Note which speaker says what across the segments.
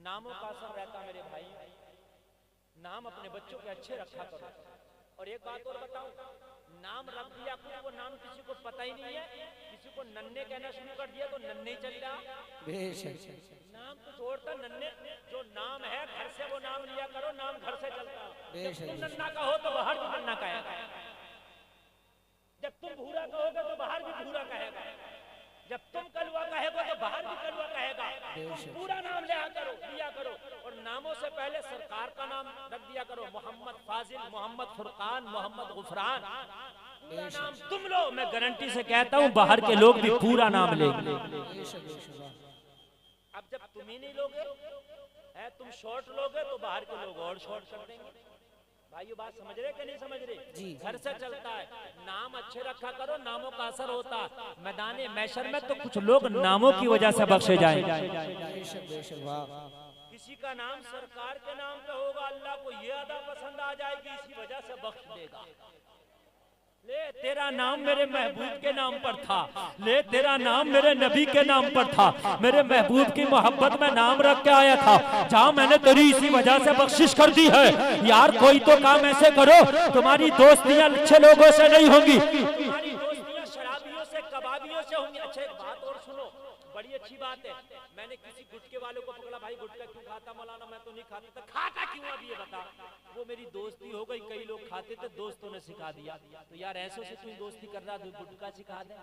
Speaker 1: नामों का असर रहता मेरे भाई। नाम अपने बच्चों के अच्छे रखा करो। और एक बात और बताऊं, नाम रख दिया कुछ, वो नाम किसी को पता ही नहीं है, किसी को नन्हे कहना शुरू कर दिया तो नन्हे ही चल रहा। नाम कुछ और था, नन्हे जो नाम है घर से वो नाम लिया करो, नाम घर से चलता। जब तुम नन्हा कहो तो बाहर भी नन्हा कहेगा, जब तुम भूरा कहोगे तो बाहर भी भूरा कहेगा, जब तुम कलुआ कहेगा तो बाहर भी कलुआ कहेगा। तुम पूरा नाम लिया करो और नामों से पहले सरकार का नाम रख दिया करो, मोहम्मद फाजिल, मोहम्मद फुरकान, मोहम्मद गुफरान। पूरा नाम तुम लो, मैं गारंटी से कहता हूँ बाहर के लोग भी पूरा नाम लेंगे। अब जब तुम ही नहीं लोगे, तुम शॉर्ट लोगे तो बाहर के लोग और शॉर्ट कर देंगे। भाई बात समझ रहे कि नहीं समझ रहे? घर से चलता है, नाम अच्छे रखा करो, नामों का असर होता है। मैदाने मैशर में तो कुछ लोग नामों की वजह से बख्शे जाएंगे। किसी का नाम सरकार के नाम पे होगा, अल्लाह को ये अदा पसंद आ जाएगी, इसी वजह से बख्श देगा। ले तेरा नाम मेरे महबूब के नाम पर था, ले तेरा नाम मेरे नबी के नाम पर था, मेरे महबूब की मोहब्बत में नाम रख के आया था, जहाँ मैंने तेरी इसी वजह से बख्शिश कर दी है। यार कोई तो काम ऐसे करो, तुम्हारी दोस्तियां अच्छे लोगों से नहीं होंगी, तुम्हारी दोस्तियां शराबियों से, कबाबियों से होंगी। अच्छा एक बात और सुनो, बड़ी अच्छी बात है, मैंने किसी गुटके वालों को पकड़ा, भाई गुटका क्यों खाता मौलाना? मैं तो नहीं खाता। तो खाता क्यों? अब ये बता। वो मेरी दोस्ती हो गई, कई लोग खाते थे, दोस्तों ने सिखा दिया। तो यार ऐसों से तू दोस्ती कर रहा, जो गुटखा सिखा दे,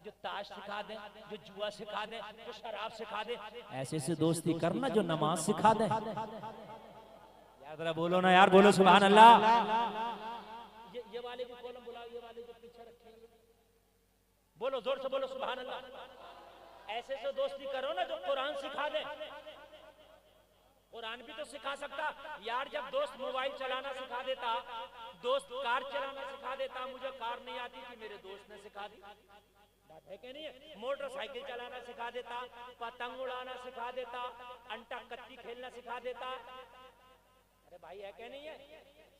Speaker 1: जो ताश सिखा दे, जो जुआ सिखा दे, जो शराब सिखा दे, ऐसे से दोस्ती करना जो नमाज सिखा दे। यार जरा बोलो ना यार, बोलो सुभान अल्लाह। ये वाले को कॉलम बुलाओ, ये वाले को पीछे रखेंगे, बोलो जोर से बोलो सुभान अल्लाह। ऐसे से दोस्ती करो ना जो कुरान सिखा दे। कुरान भी तो सिखा सकता यार। जब दोस्त मोबाइल चलाना सिखा देता, दोस्त कार चलाना सिखा देता, मुझे कार नहीं आती थी, मेरे दोस्त ने सिखा दी, बात है कि नहीं है? मोटरसाइकिल चलाना सिखा देता, पतंग उड़ाना सिखा देता, अंटा कत्ती खेलना सिखा देता। अरे भाई है कि नहीं है?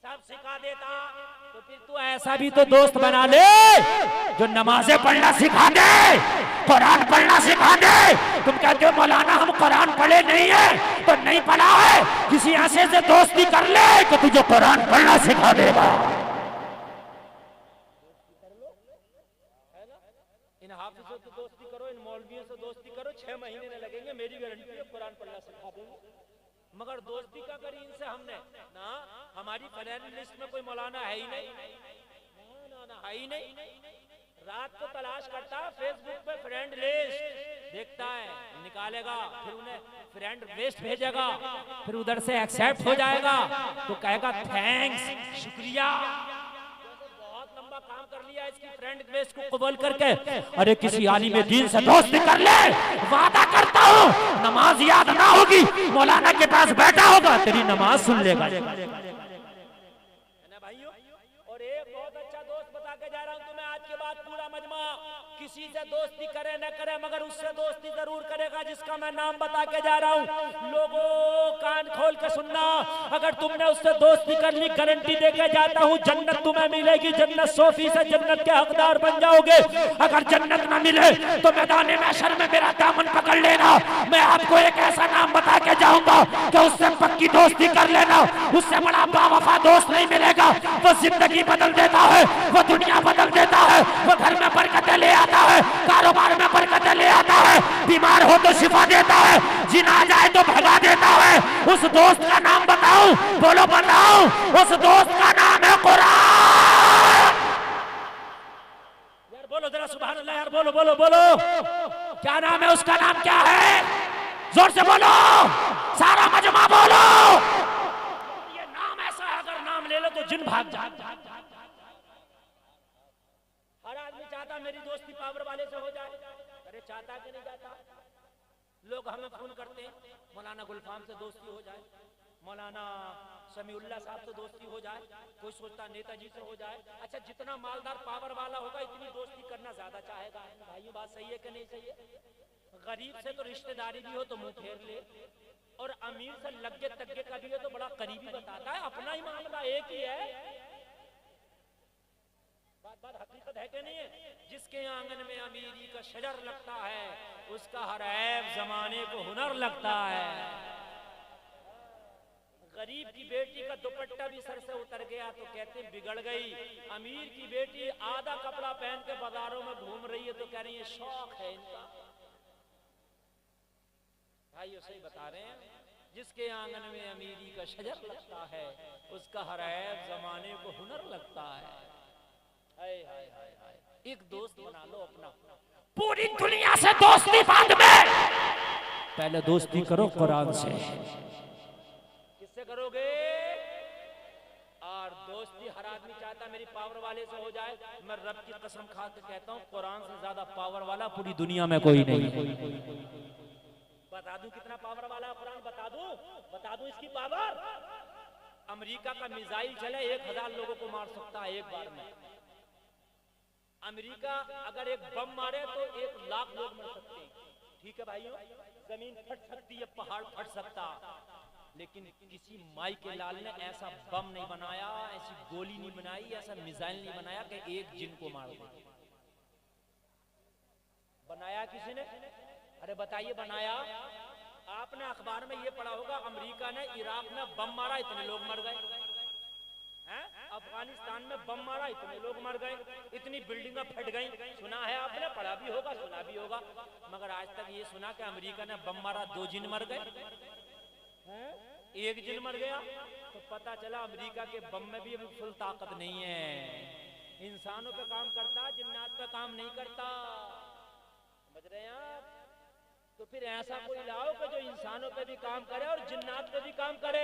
Speaker 1: सब सिखा देता। तो फिर तू ऐसा भी तो दोस्त बना ले जो नमाजें पढ़ना सिखा दे, कुरान पढ़ना सिखा दे। तुम कहते हो मौलाना हम कुरान पढ़े नहीं है, तो नहीं पढ़ा है, किसी ऐसे से दोस्ती कर ले कि तुझे कुरान पढ़ना सिखा देगा। इन हाफिजों से दोस्ती करो, इन मौलवियों से दोस्ती करो, 6 महीने न लगेंगे, मेरी गारंटी है कुरान पढ़ना सिखा देंगे। मगर दोस्ती का करी इनसे हमने ना, हमारी फ्रेंड लिस्ट में कोई मौलाना है ही नहीं, ना है ही नहीं। रात को तलाश करता, फेसबुक पे फ्रेंड लिस्ट देखता है, निकालेगा, फिर उन्हें फ्रेंड लिस्ट भेजेगा, फिर उधर से एक्सेप्ट हो जाएगा तो कहेगा थैंक्स, शुक्रिया, बहुत लंबा काम कर लिया इसकी फ्रेंड लिस्ट को कबूल करके। अरे किसी आलिम दीन से दोस्ती कर ले, वादा करता हूँ नमाज याद ना होगी, मौलाना के पास बैठा होगा, तेरी नमाज सुन लेगा। भाइयों, और एक बहुत अच्छा दोस्त बता के जा रहा हूँ तुम्हें आज के बाद, पूरा मजमा किसी से दोस्ती करे न करे, मगर उससे दोस्ती जरूर करेगा जिसका मैं नाम बता के जा रहा हूँ। लोगों कान खोल के सुनना, अगर तुमने उससे दोस्ती कर ली, गारंटी देके जाता हूँ जन्नत तुम्हें मिलेगी, जन्नत 100% जन्नत के हकदार बन जाओगे। अगर जन्नत न मिले तो मैदान महशर में मेरा दामन पकड़ लेना, मैं आपको एक ऐसा नाम बता के जाऊंगा कि उससे पक्की दोस्ती कर लेना। उससे बड़ा बावफा दोस्त नहीं मिलेगा। वो जिंदगी बदल देता है, वो दुनिया बदल देता है, वो घर में बरकतें ले आता है, कारोबार में बरकतें ले आता है, बीमार हो तो शिफा देता है, जिना आ जाए तो भगा देता है। उस दोस्त का नाम बताओ, बोलो बताओ, उस दोस्त का नाम है कुरान। यार बोलो जरा सुभान अल्लाह, यार बोलो बोलो बोलो, क्या नाम है उसका? नाम क्या है? जोर से बोलो, सारा मजमा बोलो। ये नाम ऐसा है, अगर नाम ले लो तो जिन भाग जाए। हर आदमी चाहता मेरी दोस्ती पावर वाले से हो जाए, अरे चाहता कि नहीं चाहता? लोग हमें फोन करते हैं, मौलाना गुलफाम से दोस्ती हो जाए, मौलाना समीउल्लाह साहब से दोस्ती हो जाए, कोई सोचता नेताजी से हो जाए। अच्छा जितना मालदार पावर वाला होगा इतनी दोस्ती करना ज्यादा चाहेगा। भाइयों बात सही है कि नहीं सही है? गरीब से तो रिश्तेदारी भी हो तो मुंह फेर ले, और अमीर से लगे तग्गे का भी हो तो बड़ा करीबी बताता है, अपना ही मामला एक ही है। बात हकीकत है कि नहीं है? जिसके आंगन में अमीरी का शजर लगता है, उसका हर ऐब जमाने को हुनर लगता है। गरीब की बेटी का दुपट्टा भी सर से उतर गया तो कहते बिगड़ गई। अमीर की बेटी आधा कपड़ा पहन के बाजारों में घूम रही है तो कह रही है शौक है इनका। भाई सही बता रहे हैं, जिसके आंगन में अमीरी का शजर लगता है उसका हर ऐब जमाने को हुनर लगता है। हाय हाय हाय हाय। एक दोस्त बना लो अपना, पूरी दुनिया से दोस्ती बांध में पहले दोस्ती करो कुरान से। किससे करोगे? और दोस्ती हर आदमी चाहता मेरी पावर वाले से हो जाए। मैं रब की कसम खा के कहता हूँ कुरान से ज्यादा पावर वाला पूरी दुनिया में कोई नहीं। बता दूं कितना पावर वाला कुरान, बता दूं इसकी पावर। अमेरिका का मिसाइल चले 1000 लोगों को मार सकता है एक बार में। अमेरिका अगर एक बम मारे तो 1 लाख लोग मर सकते हैं। ठीक है भाइयों, जमीन फट सकती है, पहाड़ फट सकता, लेकिन किसी माई के लाल ने ऐसा बम नहीं बनाया, ऐसी गोली नहीं बनाई, ऐसा मिसाइल नहीं बनाया कि एक जिन को मार दे। बनाया किसी ने? अरे बताइए बनाया? आपने अखबार में ये पढ़ा होगा अमेरिका ने इराक में बम मारा इतने लोग मर गए, अफगानिस्तान में बम मारा इतने लोग मर गए, इतनी बिल्डिंगें फट गई। सुना है आपने, पढ़ा भी होगा, सुना भी होगा, मगर आज तक ये सुना कि अमेरिका ने बम मारा 2 जिन मर गए, 1 जिन मर गया। तो पता चला अमेरिका के बम में भी अभी फुल ताकत नहीं है। इंसानों पे काम करता, जिन्नात पे काम नहीं करता। समझ रहे हैं आप? तो फिर ऐसा कोई लाओ कि जो इंसानों पे भी काम करे और जिन्नात पे भी काम करे।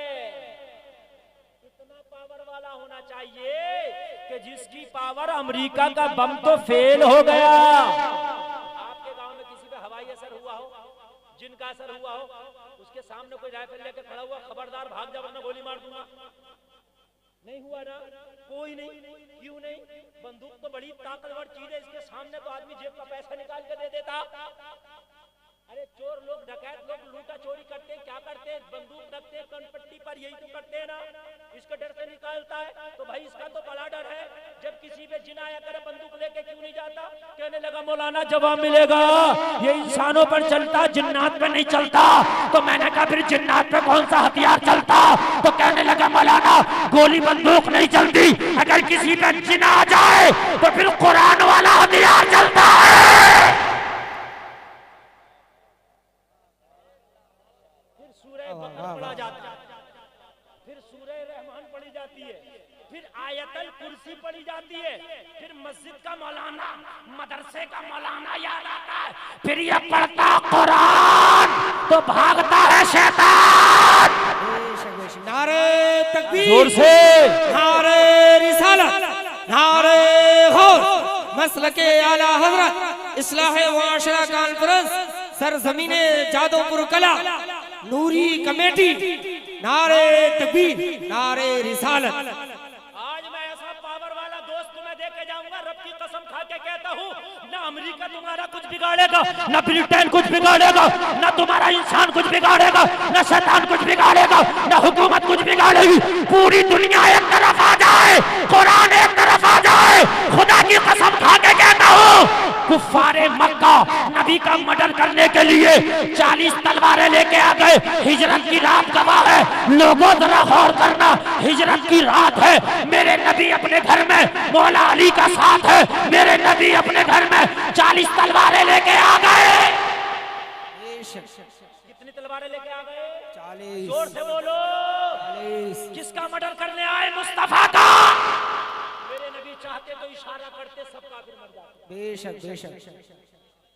Speaker 1: इतना पावर वाला होना चाहिए कि जिसकी पावर अमेरिका का बम तो फेल हो गया। आपके गांव में किसी पे हवाई असर हुआ हो, जिनका असर हुआ हो, उसके सामने कोई राइफल लेकर खड़ा हुआ, खबरदार भाग जा वरना गोली मार दूंगा। नहीं हुआ ना? कोई नहीं। क्यों नहीं? बंदूक तो बड़ी ताकतवर चीज है, इसके सामने तो आदमी जेब का पैसा निकाल के दे देता। अरे चोर लोग, डकैत लोग लूटा चोरी करते हैं, क्या करते हैं? बंदूक रखते हैं कनपट्टी पर, यही तो करते हैं ना। इसके डर से निकालता है। तो भाई इसका तो बड़ा डर है। जब किसी पे जिन आया करे बंदूक लेके क्यों नहीं जाता? कहने लगा मौलाना जवाब मिलेगा, ये इंसानों पर चलता, जिन्नात पे नहीं चलता। तो मैंने कहा फिर जिन्नात पे कौन सा हथियार चलता? तो कहने लगा मौलाना गोली बंदूक नहीं चलती, अगर किसी पे जिन आ जाए तो फिर कुरान वाला हथियार चलता है। पढ़ा जाता है, फिर सूरह रहमान पढ़ी जाती है, फिर आयतल कुर्सी पढ़ी जाती है, फिर मस्जिद का मौलाना, मदरसे का मौलाना याद आता है, फिर ये पढ़ता कुरान तो भागता है शैतान।
Speaker 2: नारे तकबीर,
Speaker 1: जोर से
Speaker 2: नारे रिसालत, नारे गौस, मसलके आला हजरत इस्लाह मुआशरा कॉन्फ्रेंस सरजमीने जादोपुर कला नूरी कमेटी, नारे तकबीर, नारे रिसालत।
Speaker 1: आज मैं ऐसा पावर वाला दोस्त तुम्हें देके जाऊंगा, रब की कसम खा के कहता हूँ, ना अमेरिका तुम्हारा कुछ बिगाड़ेगा, ना ब्रिटेन कुछ बिगाड़ेगा, ना तुम्हारा इंसान कुछ बिगाड़ेगा, ना शैतान कुछ बिगाड़ेगा, ना हुकूमत कुछ बिगाड़ेगी। पूरी दुनिया एक तरफ आ जाए, कुरान एक तरफ आ जाए, खुदा की कसम खा के कहता हूँ कुफ्फारे मक्का नबी का मर्डर करने के लिए 40 तलवारें लेके आ गए। हिजरत की रात गवाह है। लोगों जरा गौर करना, हिजरत की रात है, मेरे नबी अपने घर में मौला अली का साथ है, मेरे नबी अपने घर में 40 तलवारें लेके आ गए। कितनी तलवारें लेके आ गए?
Speaker 2: 40।
Speaker 1: जोर से बोलो
Speaker 2: 40।
Speaker 1: किसका मर्डर करने आए? मुस्तफा का। मेरे नबी चाहते तो इशारा करते सब काफिर मर जाते।
Speaker 2: बेशक बेशक।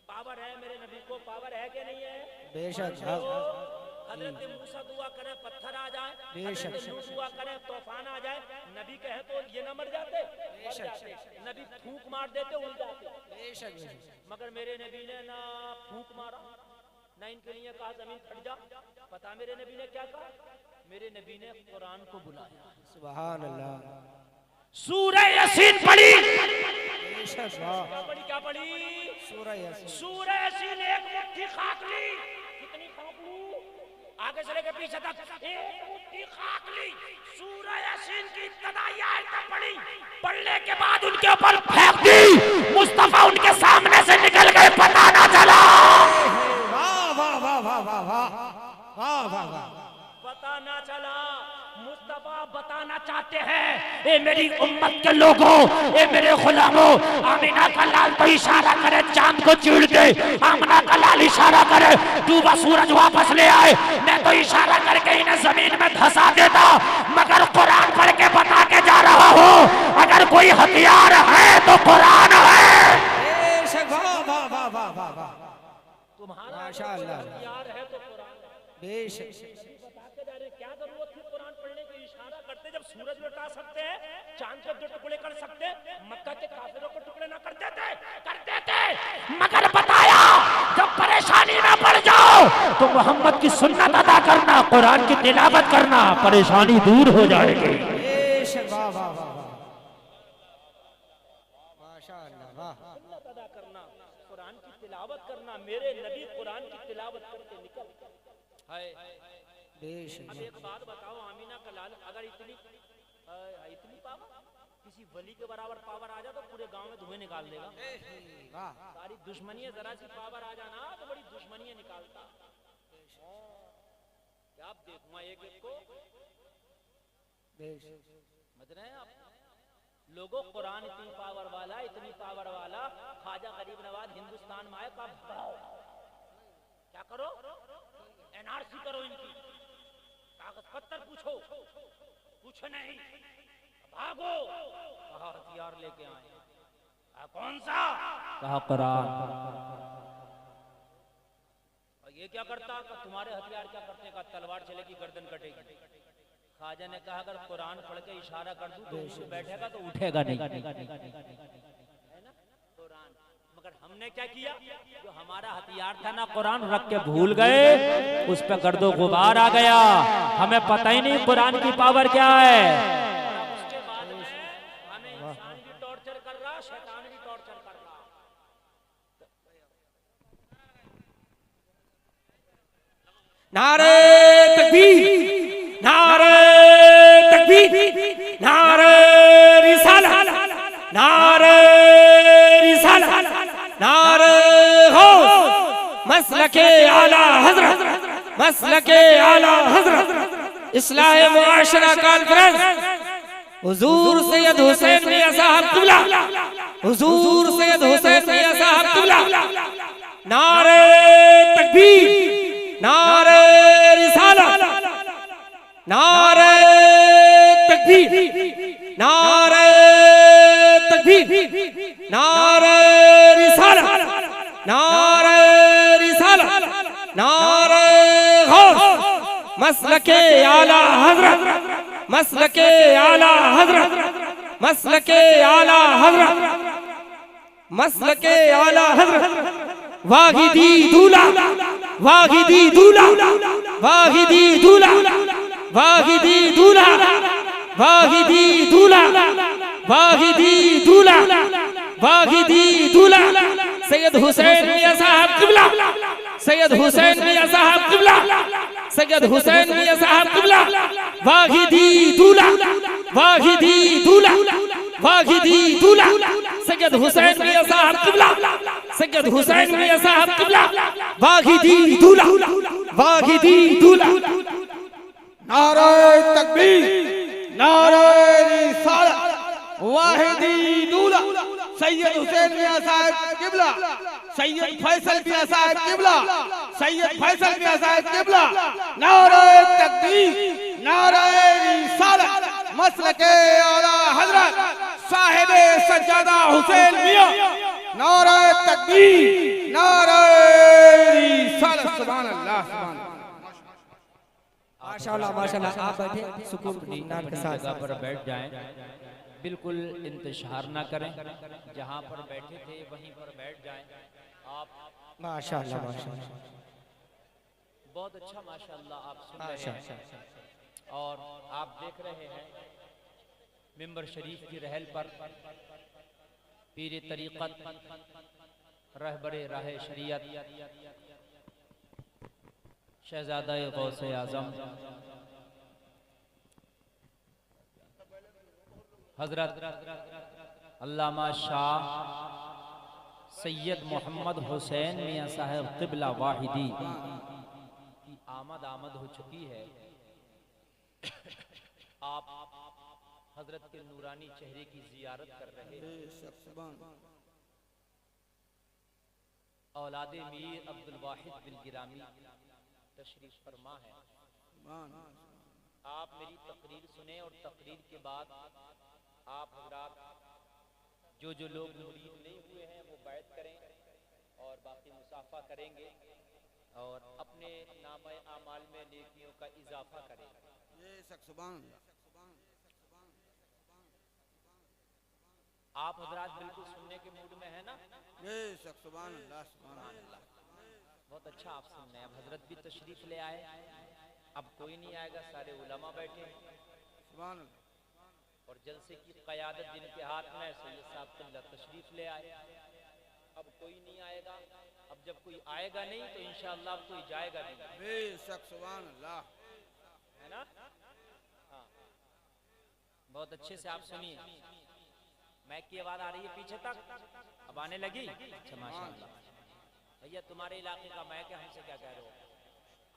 Speaker 1: पावर है मेरे नबी को, पावर है कि नहीं है?
Speaker 2: बेशक।
Speaker 1: हजरत मूसा दुआ करे पत्थर आ जाए,
Speaker 2: बेशक।
Speaker 1: हजरत नूह दुआ करे तूफान आ जाए, नबी कहे तो ये ना मर जाते? नबी फूंक मार देते, उड़ जाते।
Speaker 2: बेशक।
Speaker 1: मगर मेरे नबी ने ना फूंक मारा, ना इनके लिए कहा जमीन फट जा। पता मेरे नबी ने क्या कहा? मेरे नबी ने कुरान को बुलाया।
Speaker 2: सुभान अल्लाह।
Speaker 1: सूरह यासीन पढ़ी। क्या पढ़ी?
Speaker 2: सूरह यासीन।
Speaker 1: सूरह यासीन एक मुट्ठी खाक ली। कितनी खाक ली? आगे से लेकर पीछे तक एक मुट्ठी खाक ली। सूरह यासीन की इब्तिदाई आयत पढ़ी, पढ़ने के बाद उनके ऊपर फेंक दी। मुस्तफा उनके सामने से निकल गए, पता ना चला।
Speaker 2: वाह वाह वाह वाह वाह वाह वाह वाह वाह।
Speaker 1: पता ना चला। मुस्तफा बताना चाहते हैं, ए मेरी उम्मत के लोगों, ए मेरे गुलामों, आमिना का लाल तो इशारा करे चांद को चीर दे, आमिना का लाल इशारा करे डूबा सूरज वापस ले आए, मैं तो इशारा करके इन्हें जमीन में धंसा देता, मगर कुरान पढ़ के बता के जा रहा हूँ, अगर कोई हथियार है तो कुरान है। तुम्हारा
Speaker 2: माशाअल्लाह।
Speaker 1: हथियार है तो कुरान है।
Speaker 2: बेशक
Speaker 1: बताते जा रहे, क्या जरूरत थी कुरान पढ़ने की? इशारा करते जब सूरज लौटा सकते हैं, चांद के 2 टुकड़े कर सकते, मक्का के काफिरों को टुकड़े ना करते थे, मगर बताया जब परेशानी में पड़ जाओ तो मोहम्मद की सुन्नत अदा करना, कुरान की तिलावत करना, परेशानी दूर हो जाएगी।
Speaker 2: बेशक वाह वाह वाह माशाअल्लाह वाह।
Speaker 1: सुन्नत अदा करना, कुरान की तिलावत करना, मेरे नबी कुरान की तिलावत करके निकल है।
Speaker 2: बेशक
Speaker 1: अब एक बात बताओ, आमीना का लाल अगर इतनी पावर, किसी वली के बराबर पावर आ जाए तो पूरे गांव में धुएं निकाल देगा।
Speaker 2: वाह।
Speaker 1: सारी दुश्मनी, जरा सी पावर आ जाना तो बड़ी दुश्मनी निकालता। क्या आप देखूंगा एक एक को समझ रहे हैं आप लोगों? कुरान इतनी पावर वाला, इतनी पावर वाला, ख्वाजा गरीब नवाज हिंदुस्तान में आए, क्या करो? एनआरसी करो, इनकी कागज पत्तर पूछो, कुछ नहीं, भागो। कहा हथियार लेके आए, कौन सा? कहा कुरान। और ये क्या करता? तुम्हारे हथियार क्या करते? का तलवार चलेगी, गर्दन कटेगी। ख्वाजा ने कहा अगर कुरान पढ़ के इशारा कर दूं तो उठ बैठेगा तो उठेगा नहीं, है ना कुरान। मगर हमने क्या किया? जो हमारा हथियार था ना कुरान, रख के भूल गए, उस पे गर्दो गुबार आ गया, हमें पता ही नहीं कुरान की पावर क्या है। उसके बाद में हमें इंसान भी टॉर्चर कर रहा, शैतान भी टॉर्चर कर रहा।
Speaker 2: नारे तकबीर, नारे तकबीर, नारे रिसालत, नारे रिसालत, नारे गौस, मसलके आला हजरत, मसलके आला हजरत, इस्लाह मुआशरा कॉन्फ्रेंस, हुजूर सैयद हुसैन मियां साहब किबला, हुजूर सैयद हुसैन मियां साहब किबला। नारे तकबीर, नारे रिसालत, नारे तकबीर, नारे तकबीर, नारे रिसालत, नारे रिसालत, नारे गौस, मसलके आला हजरत, मसलके आला हजरत, मसलके आला हजरत, मसलके आला हजरत, वाहिदी दूल्हा, वाहिदी दूल्हा, वाहिदी दूल्हा, वाहिदी दूल्हा, वाहिदी दूल्हा, वाहिदी दूल्हा, वाहिदी दूल्हा, सैयद हुसैन मियां साहब किबला, सैयद हुसैन मियां साहब किबला, सैयद हुसैन मियां साहब किबला, वाहिदी दूल्हा, वाहिदी दूल्हा, वाहिदी दूल्हा, सैयद हुसैन मियां साहब किबला, सैयद हुसैन मियां साहब किबला, वाहिदी दूल्हा, वाहिदी दूल्हा।
Speaker 3: नारे तकबीर, नारे रिसालत, वाहिदी दूल्हा, सैयद हुसैन मियां साहब किबला, सैयद फैसल मियां साहब किबला, सैयद फैसल मियां साहब किबला। नारे तकबीर, नारे रिसालत, मसलके आला हजरत, साहिबे सज्जादा हुसैन मियां। नारे तकबीर, नारे रिसालत, सुभान अल्लाह, सुभान अल्लाह।
Speaker 2: माशाअल्लाह माशाअल्लाह। आप बैठे सुकून इत्मीनान के साथ
Speaker 1: जगह पर बैठ जाएं, बिल्कुल इंतशार ना करें, जहां पर बैठे थे वहीं पर बैठ जाएं। आप
Speaker 2: माशाअल्लाह माशाअल्लाह
Speaker 1: बहुत अच्छा माशाअल्लाह आप सुन रहे हैं और आप देख रहे हैं मिंबर शरीफ की रहल पर पीर तरीक़त रहबरे राह शरीयत शहजादा गौसे आजम हजरत अल्लामा शाह सैयद मोहम्मद हुसैन मियां साहब क़िबला वाहिदी की आमद हो चुकी है। आप हजरत के नूरानी चेहरे की जियारत कर रहे हैं।
Speaker 3: बेशक सुभान
Speaker 1: औलादे मीर अब्दुल वाहिद बिन गिरामी तशरीफ फरमा है।
Speaker 3: सुभान
Speaker 1: आप मेरी तकरीर सुने और तकरीर के बाद आप हजरात जो लोग मुरीद नहीं हुए हैं वो बैत करें और बाकी मुसाफा करेंगे और अपने नाम आमाल में नेकियों का इजाफा करें।
Speaker 3: बेशक सुभान
Speaker 1: आप हजरात बिल्कुल सुनने के मूड में है ना?
Speaker 3: बेशक सुभान अल्लाह सुभान
Speaker 1: अल्लाह, बहुत अच्छा आप सुन रहे हैं। अब हजरत भी तशरीफ ले आए, अब कोई नहीं आएगा, सारे उलमा बैठे
Speaker 3: सुभान
Speaker 1: और जलसे की क़यादत जिनके हाथ में सैयद साहब किबला तशरीफ ले आए। अब कोई नहीं आएगा, अब जब कोई आएगा नहीं तो इंशाअल्लाह अब कोई जाएगा नहीं।
Speaker 3: बेशक सुभान अल्लाह
Speaker 1: है ना? हाँ, बहुत अच्छे से आप सुनिए। मैक की आवाज आ रही है पीछे तक? अब आने लगी? अच्छा माशाअल्लाह। भैया तुम्हारे इलाके का मैक है, हमसे क्या कह रहे हो?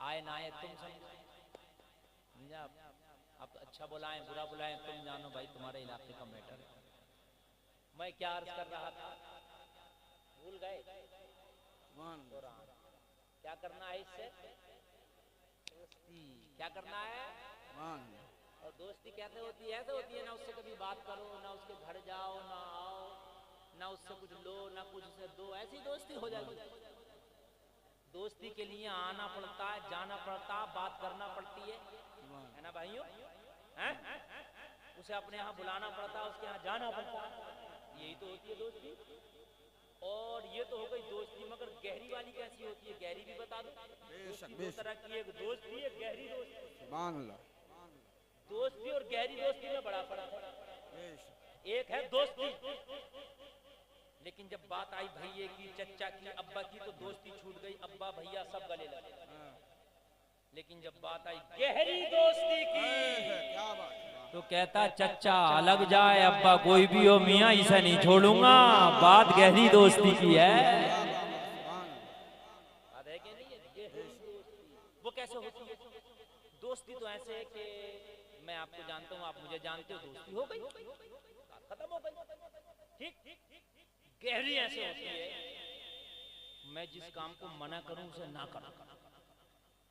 Speaker 1: आए ना आए तुम समझा। आप अच्छा बुलाएं बुरा बुलाएं, तुम जानो भाई तुम्हारे इलाके का मैटर। मैं क्या अर्ज कर रहा था, भूल गए?
Speaker 3: सुभान
Speaker 1: क्या करना है इससे? दोस्ती। क्या करना है?
Speaker 3: सुभान
Speaker 1: और दोस्ती कैसे होती है? ऐसे होती है ना उससे कभी बात करो, ना उसके घर जाओ, ना आओ, ना उससे कुछ लो, ना कुछ से दो, ऐसी दोस्ती हो जाती है। दोस्ती के लिए आना पड़ता है, जाना पड़ता है, बात करना पड़ती है ना भाइयों? हैं? उसे अपने यहाँ बुलाना पड़ता है, उसके यहाँ जाना पड़ता है, यही तो होती है दोस्ती। और ये तो हो गई दोस्ती, मगर गहरी वाली कैसी होती है? गहरी भी बता दो। दोस्ती दो तरह की, एक दोस्ती है गहरी दोस्ती।
Speaker 3: सुभान अल्लाह
Speaker 1: दोस्ती और गहरी दोस्ती में बड़ा फर्क है।
Speaker 3: बेशक
Speaker 1: एक है दोस्ती, लेकिन जब बात आई भैये की, चचा की, अब्बा की तो दोस्ती छूट गई, अब्बा भैया सब गले लगे। लेकिन जब बात आई गहरी दोस्ती की
Speaker 3: क्या बात है
Speaker 1: तो कहता चचा अलग जाए, अब्बा कोई भी हो, मियाँ इसे नहीं छोड़ूंगा। बात गहरी दोस्ती की है। बात है कि नहीं है? गहरी दोस्ती वो कैसे होती है? दोस्ती तो ऐसे है कि मैं आपको जानता हूँ, आप मुझे जानते हो, दोस्ती हो गई, खत्म हो गई। ठीक, गहरी ऐसे होती है मैं जिस काम को मना करूं उसे ना करूं।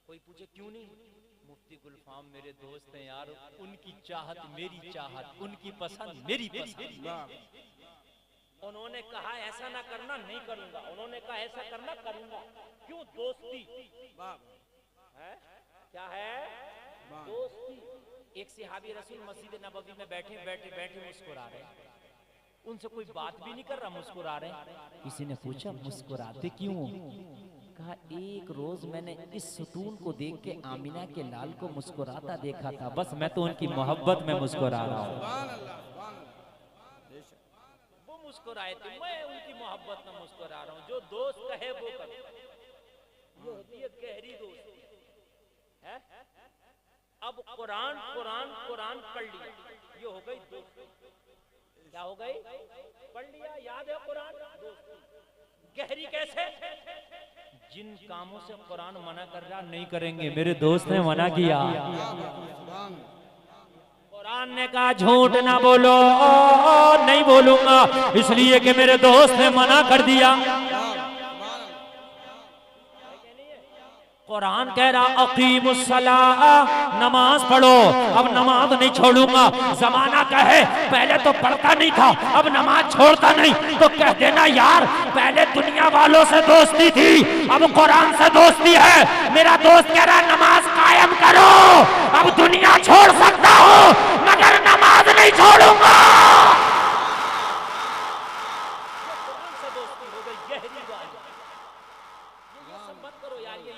Speaker 1: कोई पूछे क्यों नहीं? मुफ्ती गुलफाम मेरे दोस्त हैं यार, उनकी चाहत मेरी चाहत, उनकी पसंद मेरी पसंद। उन्होंने कहा ऐसा ना करना, नहीं करूंगा। उन्होंने कहा ऐसा करना, करूंगा। क्यों? दोस्ती है। क्या है? दोस्ती। एक सहाबी रसूल मस्जिद नबवी में बैठे बैठे बैठे मुस्कुरा रहे, उनसे कोई बात भी नहीं कर रहा, मुस्कुरा रहे। किसी ने पूछा मुस्कुराते क्यों? कहा एक रोज मैंने इस सुतून को देख के आमिना के लाल को मुस्कुराता देखा था, बस मैं तो उनकी मोहब्बत में मुस्कुरा रहा हूँ। वो मुस्कुराए थे, मैं उनकी मोहब्बत में मुस्कुरा रहा हूँ। जो दोस्त कहे वो करो, ये होती है गहरी दोस्ती है। अब कुरान कुरान कुरान पढ़ लिया, ये हो गई दोस्ती। क्या हो गई? पढ़ लिया, याद है कुरान। गहरी कैसे? जिन कामों से कुरान मना कर रहा नहीं करेंगे, मेरे दोस्त ने मना किया। कुरान ने कहा झूठ ना बोलो, नहीं बोलूंगा, इसलिए कि मेरे दोस्त ने मना कर दिया। कुरान कह रहा अकीमुस्सलाह, नमाज पढ़ो। अब नमाज नहीं छोड़ूंगा। जमाना कहे पहले तो पढ़ता नहीं था, अब नमाज छोड़ता नहीं, तो कह देना यार पहले दुनिया वालों से दोस्ती थी, अब कुरान से दोस्ती है। मेरा दोस्त कह रहा नमाज कायम करो, अब दुनिया छोड़ सकता हूँ मगर नमाज नहीं छोड़ूंगा। कुरान से दोस्ती हो गई गहरी वाली। ये सब मत करो यार, ये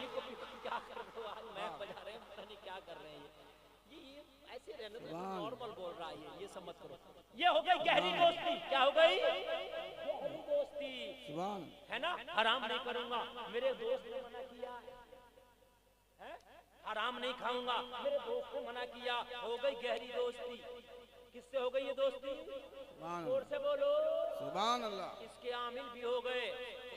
Speaker 1: क्या कर रहे हो? आज मैं बजा रहे हैं, पता नहीं क्या कर रहे हैं। ये ऐसे रहने दो, नॉर्मल बोल रहा है, ये सब मत करो। ये हो गई गहरी दोस्ती। क्या हो गई? गहरी दोस्ती है ना। हराम नहीं करूंगा, मेरे दोस्त ने मना किया है। हराम नहीं खाऊंगा, मेरे दोस्त ने मना किया, हो गई गहरी दोस्ती। किससे हो गई ये दोस्ती? जोर से बोलो सुभान अल्लाह। इसके आमिल भी हो गए।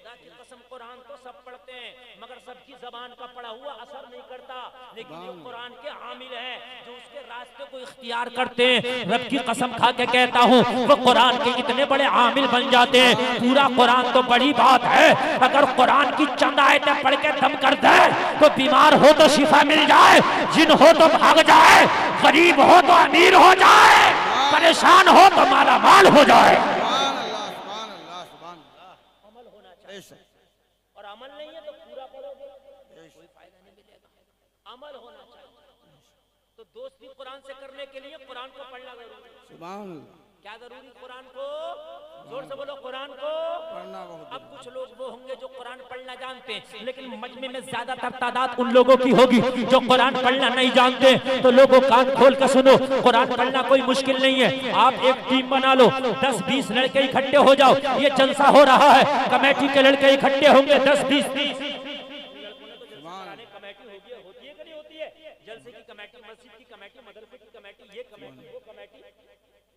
Speaker 1: खुदा की कसम कुरान तो सब पढ़ते हैं मगर सबकी जबान का पढ़ा हुआ असर नहीं करता, लेकिन जो कुरान के आमिल हैं, जो उसके रास्ते को इख्तियार करते हैं, रब की कसम खा के कहता हूँ वो कुरान के इतने बड़े आमिल बन जाते हैं। पूरा कुरान तो बड़ी बात है, अगर कुरान की चंद आयतें पढ़ के दम कर दे तो बीमार हो तो शिफा मिल जाए, जिन हो तो भाग जाए, गरीब हो तो अमीर हो जाए, परेशान हो तो माला माल हो जाए। अमल होना चाहिए, और अमल नहीं है तो पूरा पढ़ोगे कोई फायदा नहीं मिलेगा। अमल होना चाहिए। तो दोस्ती कुरान से करने के लिए कुरान को पढ़ना जरूरी है।
Speaker 3: सुभान अल्लाह।
Speaker 1: क्या जरूरी? कुरान को जोर से बोलो, कुरान को
Speaker 3: पढ़ना बहुत।
Speaker 1: अब कुछ लोग वो होंगे जो कुरान पढ़ना जानते हैं, लेकिन मजमे में ज्यादातर तादाद उन लोगों की होगी जो कुरान पढ़ना नहीं जानते। तो लोगों कान खोल कर सुनो, कुरान पढ़ना कोई मुश्किल नहीं है। आप एक टीम बना लो, 10-20 लड़के इकट्ठे हो जाओ। ये जलसा हो रहा है, कमेटी के लड़के इकट्ठे होंगे 10-20 कमेटी होती है कि नहीं होती है? जलसे की कमेटी, मस्जिद की कमेटी, मदरसे की कमेटी, ये कमेटी, वो कमेटी।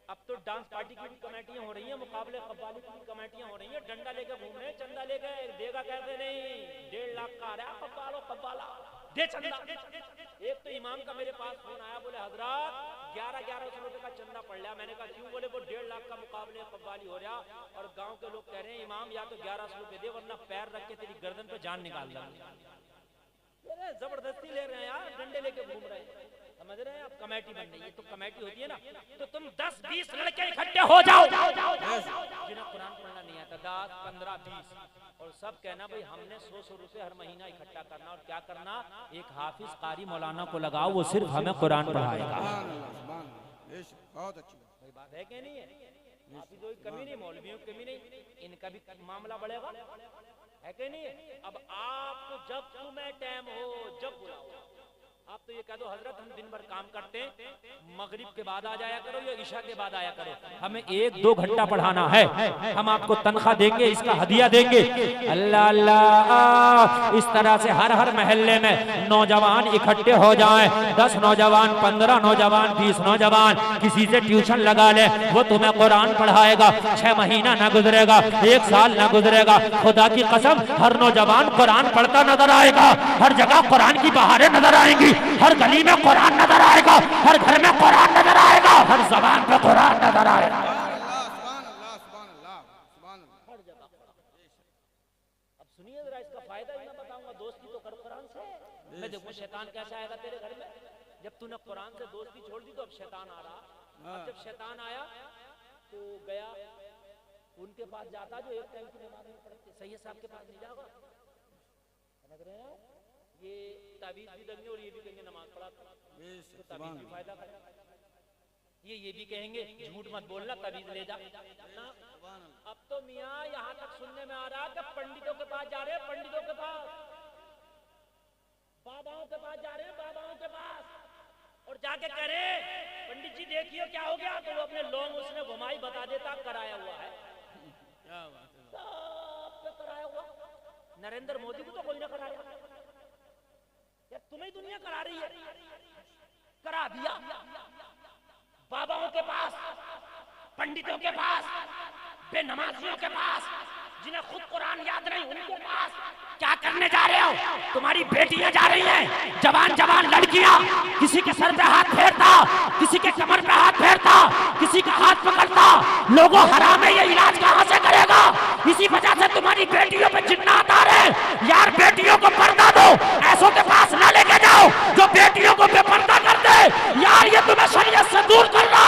Speaker 1: अब तो डांस पार्टी की भी कमेटियां हो रही हैं, मुकाबले कव्वाली की भी कमेटियां हो रही हैं। डंडा लेकर घूम रहे हैं, चंदा लेकर देगा कहते नहीं, 1.5 लाख का आ रहा है कव्वाला दे चंदा। एक तो इमाम का मेरे पास फोन आया, बोले हजरत 1100 रुपए का चंदा पड़ लिया। मैंने कहा क्यों? बोले वो 1.5 लाख का मुकाबले कव्वाली हो रहा और गाँव के लोग कह रहे हैं इमाम या तो 1100 रुपए दे वरना पैर रख के तेरी गर्दन पे जान निकाल दूंगा। जबरदस्ती ले रहे हैं यार, डंडे लेके घूम रहे हैं, समझ रहे हैं? अब कमेटी बन रही है, तो कमेटी होती है ना, तो तुम 10-20 लड़के इकट्ठे हो जाओ जिन्हें कुरान पढ़ना नहीं आता, 10, 15, 20, और सब कहना भाई हमने 100 रुपए हर महीना इकट्ठा करना, और क्या करना, एक हाफिज कारी मौलाना को लगाओ, वो सिर्फ हमें कुरान पढ़ाएगा।
Speaker 3: बहुत अच्छी
Speaker 1: बात है कि नहीं है? हाफिजों की कमी नहीं, मौलवियों की कमी नहीं, इनका भी मामला बढ़ेगा, है कि नहीं है? अब आपको जब तुम्हें टाइम हो, जब बुलाओ, आप तो ये कह दो हजरत हम दिन भर काम करते हैं, मगरिब के बाद आ जाया करो या इशा के बाद आया करो, हमें 1-2 घंटा पढ़ाना है, हम आपको तनख्वाह देंगे, इसका हदिया देंगे। अल्लाह अल्लाह, इस तरह से हर महल्ले में नौजवान इकट्ठे हो जाएं, 10 नौजवान, 15 नौजवान, 20 नौजवान, किसी से ट्यूशन लगा ले, वो तुम्हें कुरान पढ़ाएगा। 6 महीना ना गुजरेगा, 1 साल ना गुजरेगा, खुदा की कसम हर नौजवान कुरान पढ़ता नजर आएगा, हर जगह कुरान की बहारें नजर आएंगी, हर गली में कुरान नजर आएगा, हर घर में कुरान नजर आएगा, हर जबान पे कुरान नजर आएगा। हर जगह। अब सुनिए जरा, इसका फायदा ही मैं बताऊंगा। दोस्ती तो करो कुरान से। मैं देखूं शैतान कैसा आएगा तेरे घर में। जब तूने कुरान से दोस्ती छोड़ दी तो अब शैतान आ रहा। अब जब शैतान आया तो गया उनके पास जाता जो एक टाइम की नमाज नहीं पढ़ते, सैयद साहब के पास नहीं जाओगा, समझ रहे हैं? ये ताबीज भी देंगे और ये भी कहेंगे नमाज पढ़ा, तो ताबीज भी फायदा करेगा। ये भी कहेंगे झूठ मत बोलना, ताबीज ले जा ना। अब तो मियाँ यहाँ तक सुनने में आ रहा है कि पंडितों के पास जा रहे हैं, पंडितों के पास, बाबाओं के पास जा रहे हैं, बाबाओं के पास, और जाके कह रहे पंडित जी देखिए क्या हो गया, तो वो अपने लौंग उसने घुमाई बता देता कराया हुआ है, क्या बात है, सब पे कराया हुआ। नरेंद्र मोदी को तो कोई ना कराया यार, तुम्हें दुनिया करा रही है, करा दिया। बाबाओं के पास, पंडितों के पास, बेनमाजियों के पास, जिन्हें खुद कुरान याद नहीं उनके पास क्या करने जा रहे हो? तुम्हारी बेटियां जा रही हैं, जवान लड़कियां, किसी के सर पे हाथ फेरता, किसी के कमर पे हाथ फेरता, किसी का हाथ पकड़ता। लोगों हराम है, ये इलाज कहां से करेगा? इसी वजह से तुम्हारी बेटियों पे जिन्नात आ रहे हैं। यार बेटियों को पर्दा दो, ऐसों के पास ना लेके जाओ जो बेटियों को बेपर्दा कर दे। यार ये तुम्हें शरीयत से दूर करना,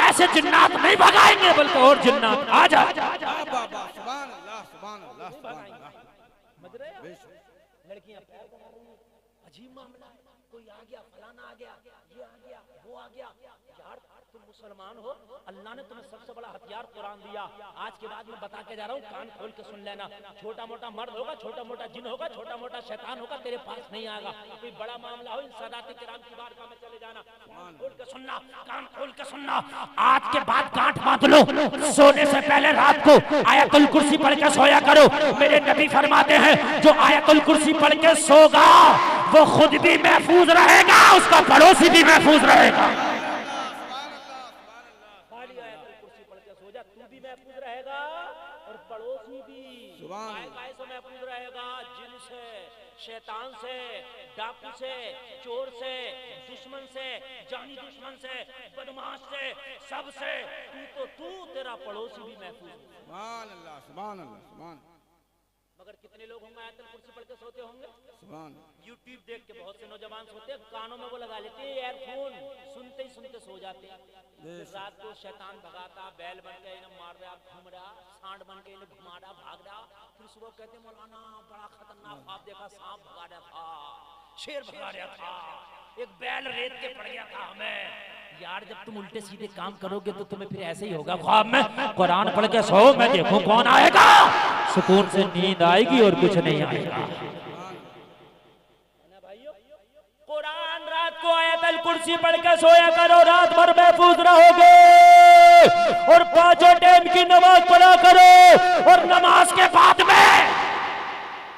Speaker 1: ऐसे जिन्नात नहीं भगाएंगे बल्कि और जिन्नात आ जाए। लड़कियां प्यार बना रही हैं, अजीब मामला है। कोई आ गया, फलाना आ गया, ये आ गया, वो आ गया। यार तुम मुसलमान हो, अल्लाह ने तुम्हें सबसे बड़ा हथियार कुरान दिया। आज के बाद मैं बता के जा रहा हूँ, कान खोल के सुन लेना। छोटा मोटा मर्द होगा, छोटा मोटा जिन होगा, छोटा मोटा शैतान होगा, तेरे पास नहीं आएगा। कोई बड़ा मामला हो, इन सादात किराम की बारगाह में चले जाना, कान खोल के सुनना, कान खोल के सुनना। आज के बाद गांठ बांध लो, सोने से पहले रात को आयतुल कुर्सी पढ़ के सोया करो। मेरे नबी फरमाते हैं जो आयतुल कुर्सी पढ़ के सोगा वो खुद भी महफूज रहेगा, उसका पड़ोसी भी महफूज रहेगा। खाली आयतुल कुर्सी पढ़ के सो जा, तू भी महफूज रहेगा और पड़ोसी भी। से, शैतान से, डाकू से, चोर से, दुश्मन से, जानी दुश्मन से, बदमाश से, सबसे तू तेरा पड़ोसी भी महफूज है।
Speaker 3: सुभान अल्लाह, सुभान अल्लाह, सुभान।
Speaker 1: मगर कितने लोग होंगे आयतल कुर्सी पढ़ के सोते होंगे?
Speaker 3: सुभान।
Speaker 1: यूट्यूब देख के बहुत से नौजवान सोते हैं, कानों में वो लगा लेते हैं ईयरफोन, सुनते ही सुनते सो जाते हैं। फिर रात को शैतान भगाता, बैल बन के इन्हें मार रहा, घूम रहा, सांड बन के इन्हें घुमा रहा, भाग रहा। फिर सुबह कहते मौलाना बड़ा खतरनाक ख्वाब देखा, सांप भगा रहा था, शेर भगा रहा था, एक बैल रेत के पड़ गया था हमें। यार जब तुम उल्टे सीधे काम करोगे तो तुम्हें फिर ऐसे ही होगा। ख्वाब में कुरान पढ़ के सो, मैं देखूं कौन आएगा, सुकून से नींद आएगी और कुछ नहीं आएगा। कुरान रात को आयतल कुर्सी पढ़ के सोया करो, रात भर महफूज रहोगे। और पांचों टाइम की नमाज पढ़ा करो, और नमाज के बाद में,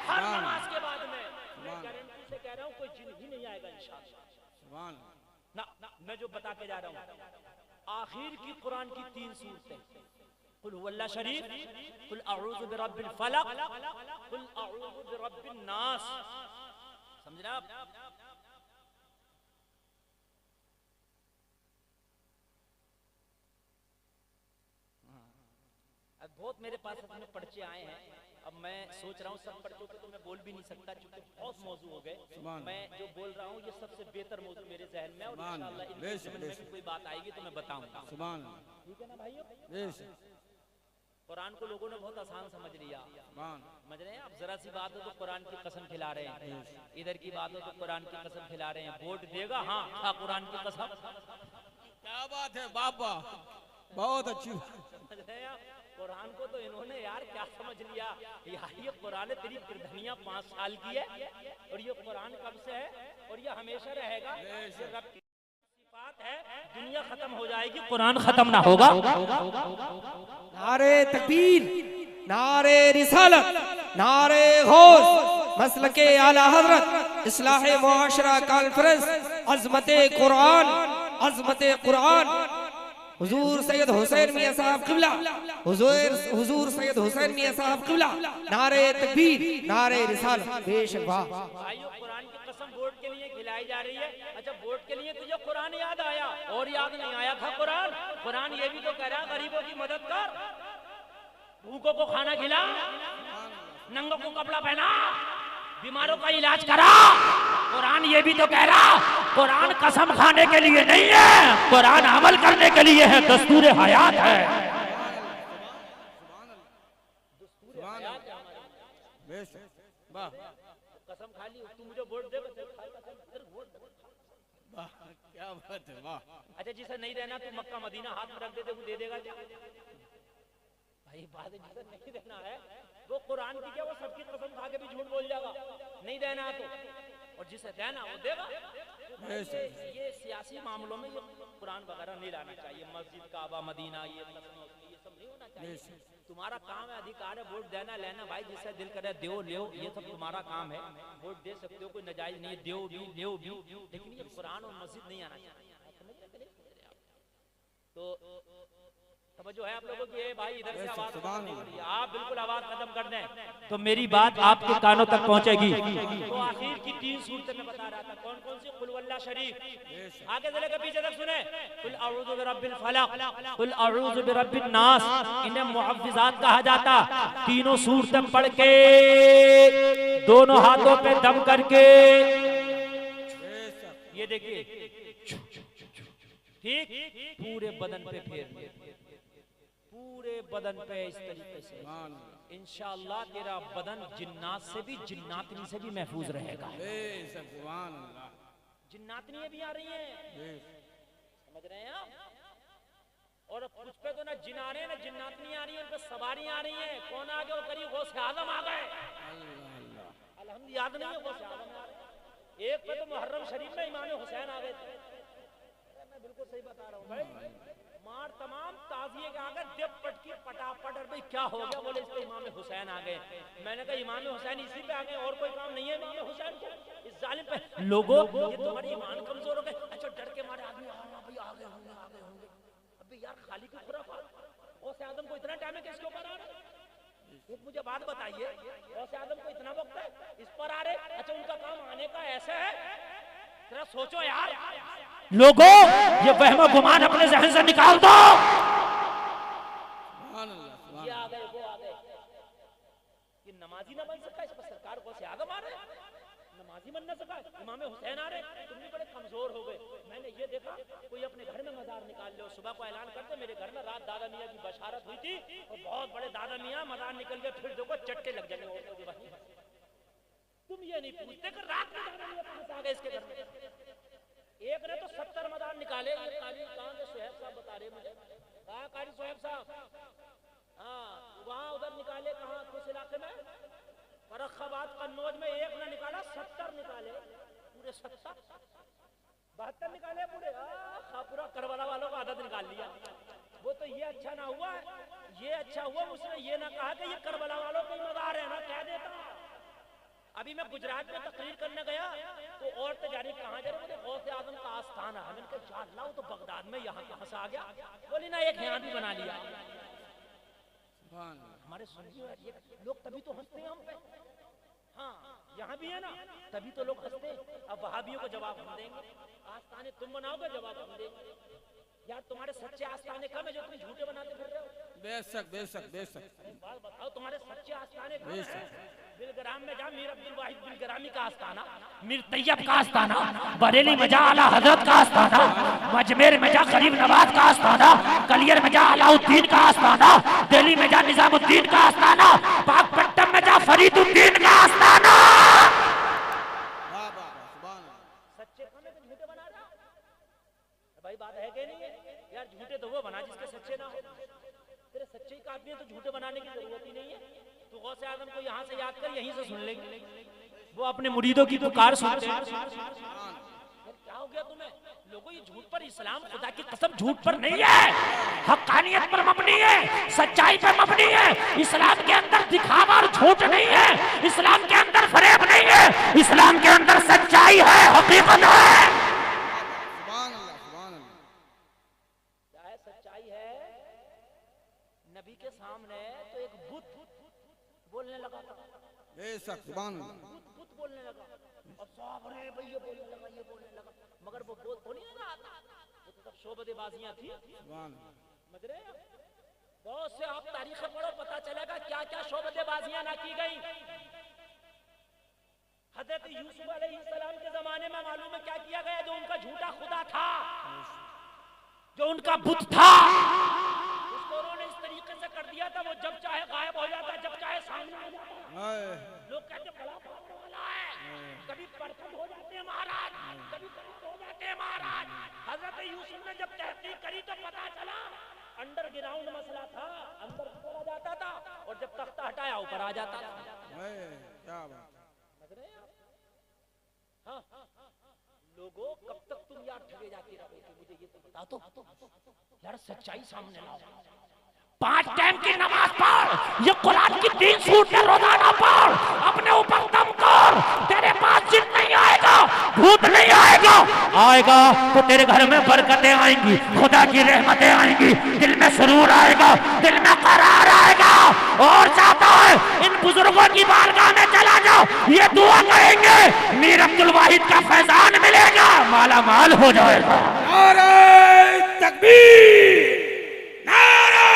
Speaker 1: हर नमाज के बाद में, मैं गारंटी से कह रहा हूं कोई जिन ही नहीं आएगा इंशाअल्लाह।
Speaker 3: सुभान।
Speaker 1: ना मैं जो बता के जा रहा हूं, आखिर की कुरान की 3 सूरतें, कुल हुवल्लाह शरीफ, कुल अऊज़ु बिरब्बिल फलक, कुल अऊज़ु बिरब्बिन नास। समझ रहे आप? अब बहुत मेरे पास अपने पर्चे आए हैं, अब मैं सोच रहा हूँ सब पर्चों पे तो मैं बोल भी नहीं सकता क्योंकि बहुत मौजू हो गए। मैं जो बोल रहा हूँ ये सबसे बेहतर मौजू मेरे जहन में, और इंशाअल्लाह इनके ज़हन में भी कोई बात आएगी तो मैं बताऊंगा।
Speaker 3: सुभान।
Speaker 1: ठीक है ना भाइयों?
Speaker 3: बेशक।
Speaker 1: कुरान को लोगों ने बहुत आसान समझ लिया।
Speaker 3: सुभान।
Speaker 1: समझ रहे हैं आप? जरा सी बात हो तो कुरान की कसम खिला रहे हैं, इधर की बात हो तो कुरान की कसम खिला रहे हैं। वोट देगा? हाँ हाँ, कुरान की कसम।
Speaker 3: क्या बात है बाबा, बहुत अच्छी।
Speaker 1: समझ रहे हैं आप? कुरान को तो इन्होंने यार क्या समझ लिया यार, ये कुरान तेरी गिरधनियां 5 साल की है, और ये कुरान कब से है, और ये हमेशा रहेगा। ये रब की सिफात है, दुनिया खत्म हो जाएगी, कुरान खत्म ना होगा।
Speaker 2: नारे तकबीर, नारे रिसालत, नारे गौस, मसलके आला हजरत, इस्लाह मुआशरा कॉन्फ्रेंस, अजमते कुरान, अजमते कुरान, हुजूर सैयद हुसैन मियां साहब किबला, हुजूर सैयद हुसैन मियां साहब किबला, नारे तकबीर, नारे रिसालत। बेशक वाह
Speaker 1: भाइयों, कुरान की कसम वोट के लिए खिलाई जा रही है। अच्छा, वोट के लिए तुझे कुरान याद आया, और याद नहीं आया था कुरान? कुरान ये भी तो कह रहा गरीबों की मदद कर, भूखों को खाना खिला, नंगों को कपड़ा पहना, बीमारों का इलाज करा। कुरान ये भी तो कह रहा कुरान कसम खाने के लिए नहीं है, कुरान अमल करने के लिए है, दस्तूर हयात है।
Speaker 3: बेशक। वाह,
Speaker 1: कसम खा ली, तू मुझे वोट दे,
Speaker 3: वाह, क्या बात है, वाह।
Speaker 1: अच्छा, जिसे नहीं रहना तू मक्का मदीना हाथ में रख दे, वो दे देगा क्या? भाई बात है, जिसे नहीं रहना है वो कुरान की क्या, वो सबकी कसम खा के भी झूठ बोल जाएगा, नहीं रहना है तो, और जिसे रहना वो देगा। ये सियासी मामलों में ये कुरान वगैरह नहीं लाना चाहिए, मस्जिद काबा मदीना ये सब नहीं होना चाहिए। तुम्हारा काम है, अधिकार है वोट देना लेना, भाई जिससे दिल करे दो ले, ये सब तुम्हारा काम है, वोट दे सकते हो, कोई नाजायज नहीं है, दो भी ले भी, लेकिन ये कुरान और मस्जिद नहीं आना चाहिए। तो समझो है आप लोगों की, भाई इधर से आवाज नहीं हो रही है, आप बिल्कुल आवाज खत्म कर दें तो मेरी बात आपके कानों तक पहुंचेगी। तो आखिर की 3 सूरतें मैं बता रहा था, कौन कौन सी? कुल हुवल्लाह शरीफ, आगे से लेकर पीछे तक सुने, कुल अऊज़ु बिरब्बिल फलक, कुल अऊज़ु बिरब्बिन नास, इन्हें मुहव्विज़ात कहा जाता। तीनों सूरतें पढ़ के दोनों हाथों पे दम करके, ये देखिए ठीक, पूरे बदन पे फेर, पूरे बदन पे इस तरीके से, इंशाअल्लाह तेरा बदन जिन्नात से भी, जिन्नातनी से भी महफूज रहेगा। जिन्नातनी भी आ रही हैं, समझ रहे हैं आप? और कुछ पे तो ना जिन आ रहे हैं ना जिन्नातनी आ रही है, उन पे सवारी आ रही है। कौन आ गए? वो करीब गौसे आजम आ गए, अल्हम्दुलिल्लाह याद नहीं है, गौसे आजम आ रहे। एक पे तो मुहर्रम शरीफ में इमाम हुसैन आ गए थे। मैं बिल्कुल सही बता रहा हूँ भाई, मार तमाम ताजिए के आ गए, देव पटकी पटापट, और भाई क्या हो गया? बोले इस पे इमाम हुसैन आ गए। मैंने कहा इमाम हुसैन इसी पे आ गए, और कोई काम नहीं है इमाम हुसैन को इस जालिम पे। लोगों ये तुम्हारी ईमान कमजोर हो गए। अच्छा, डर के मारे आदमी भाई आ गए होंगे, आ गए होंगे। अबे यार खाली की खुराफात, गौसे आजम को इतना टाइम है कि इसके ऊपर आ रहा है। एक मुझे बात बताइए, गौसे आजम को इतना वक्त है, इस पर आ रहे, अच्छा उनका काम आने का ऐसे है, जरा सोचो यार लोगों, ये वहम गुमान अपने जहन से निकाल दो। ये आ गए, वो आ गए, ये नमाजी ना बन सका, इस पर सरकार गौसे आजम आ रहे, नमाजी बन ना सका, इमाम हुसैन आ रहे, तुम भी बड़े कमजोर हो गए। मैंने ये देखा कोई अपने घर में मजार निकाल लो, सुबह को ऐलान करते मेरे घर में रात दादा मियाँ की बशारत हुई थी और बहुत बड़े दादा मियाँ मजार निकल गए, फिर देखो चट्टे लग जाएंगे। तुम ये नहीं पूछते कि रात में दादा मियाँ कहां से आ गए इसके घर में। एक ने तो 70 मजार निकाले, ये कारी कहां के सुहेब साहब बता रहे मुझे, कहा कारी सुहेब साहब, हाँ वहां उधर निकाले, कहां किस इलाके में, फर्रुखाबाद कन्नौज में एक ने निकाला, 70 निकाले, पूरे 70 72 निकाले पूरे, पूरा करबला वालों का आदत निकाल लिया। वो तो ये अच्छा ना हुआ, ये अच्छा हुआ उसने ये ना कहा कि ये करबला वालों को मजार है ना, कह देता। अभी मैं गुजरात में तकरीर करने गया तो औरत जा रही, कहाँ जा रही, बोले गौसे आजम का आस्थाना है। मैंने कहा अल्लाह तो बगदाद में यहाँ कहाँ से आ गया, बोली ना एक यहाँ भी बना लिया। हमारे सुनिए लोग तभी तो हंसते हैं हम पे, हाँ यहाँ भी है ना, तभी तो लोग हंसते हैं। अब वहाबियों को जवाब हम देंगे, आस्थाने तुम बनाओगे, जवाब हम देंगे। यार तुम्हारे सच्चे आस्थाने कम है जो तुम झूठे बनाते फिर रहे हो?
Speaker 3: बेशक बेशक बेशक।
Speaker 1: बात बताओ तुम्हारे सच्चे आस्थाने कम है? बिलग्राम में जा, मीर अब्दुल वाहिद बिलग्रामी का आस्थाना, मीर तैयब का आस्थाना, बरेली में जा आला हजरत का आस्थाना, अजमेर में जा गरीब नवाज का आस्थाना, कलियर में जा अलाउद्दीन का आस्थाना, दिल्ली में जा निजामुद्दीन का आस्थाना, पाकपट्टन में जा फरीदुद्दीन का आस्थाना। सच्चे कम है तो झूठे बना रहा भाई, बात है कि नहीं है यार? झूठे तो वो बना जिसके सच्चे ना हो, तेरे सच्चे ही काफी है तो झूठे बनाने की जरूरत ही नहीं है। तो गौसे आजम को यहाँ से याद कर, यहीं से सुन लेंगे, वो अपने मुरीदों की पुकार सुनते हैं। क्या हो गया तुम्हें लोगों, ये झूठ पर, इस्लाम खुदा की कसम झूठ पर नहीं है, हक्कानियत पर मबनी है, सच्चाई पर मबनी है। इस्लाम के अंदर दिखावा और झूठ नहीं है, इस्लाम के अंदर फरेब नहीं है, इस्लाम के अंदर सच्चाई है, हकीकत है। नबी के सामने तो एक बुत बोलने लगा था, बुत बोलने लगा और साहब रे भाई ये बोलने लगा, ये बोलने लगा, मगर वो बोल तो नहीं लगा था, वो तो सब शोबदेबाजियां थी। समझ रहे हैं? बहुत से आप तारीख पढ़ो, पता चलेगा क्या क्या शोबदेबाजियां ना की गई। हजरत यूसुफ अलैहिस्सलाम के जमाने में मालूम है क्या किया गया? जो उनका झूठा खुदा था, जो उनका बुत था, उसको उन्होंने इस तरीके से कर दिया था, वो जब चाहे गायब हो जाता, जब चाहे सामने आ जाता। लोग कहते बड़ा पावर वाला है, कभी परखत हो जाते हैं महाराज, कभी परखत हो जाते हैं महाराज। हजरत यूसुफ ने जब तहकीक करी तो पता चला अंडरग्राउंड मसला था, अंदर चला जाता था और जब तख्ता हटाया ऊपर आ जाता था।
Speaker 3: क्या बात,
Speaker 1: समझ रहे हैं आप? हाँ लोगों, कब तक तुम यार ठगे जाते रहोगे? मुझे ये तो बता दो यार, सच्चाई सामने लाओ। 5 टाइम की नमाज पढ़, ये कुरान की 3 सूरतें रोजाना पढ़, अपने ऊपर दम कर, तेरे पास जिन नहीं आएगा, भूत नहीं आएगा, आएगा तो तेरे घर में बरकतें आएंगी, खुदा की रहमतें आएंगी, दिल में सुरूर आएगा, दिल में करार आएगा। और चाहता है इन बुजुर्गों की बारगाह में चला जाओ, ये दुआ करेंगे, मीर अब्दुल वाहिद का फैजान मिलेगा, माला माल हो जाएगा।
Speaker 3: नारे तकबीर, नारे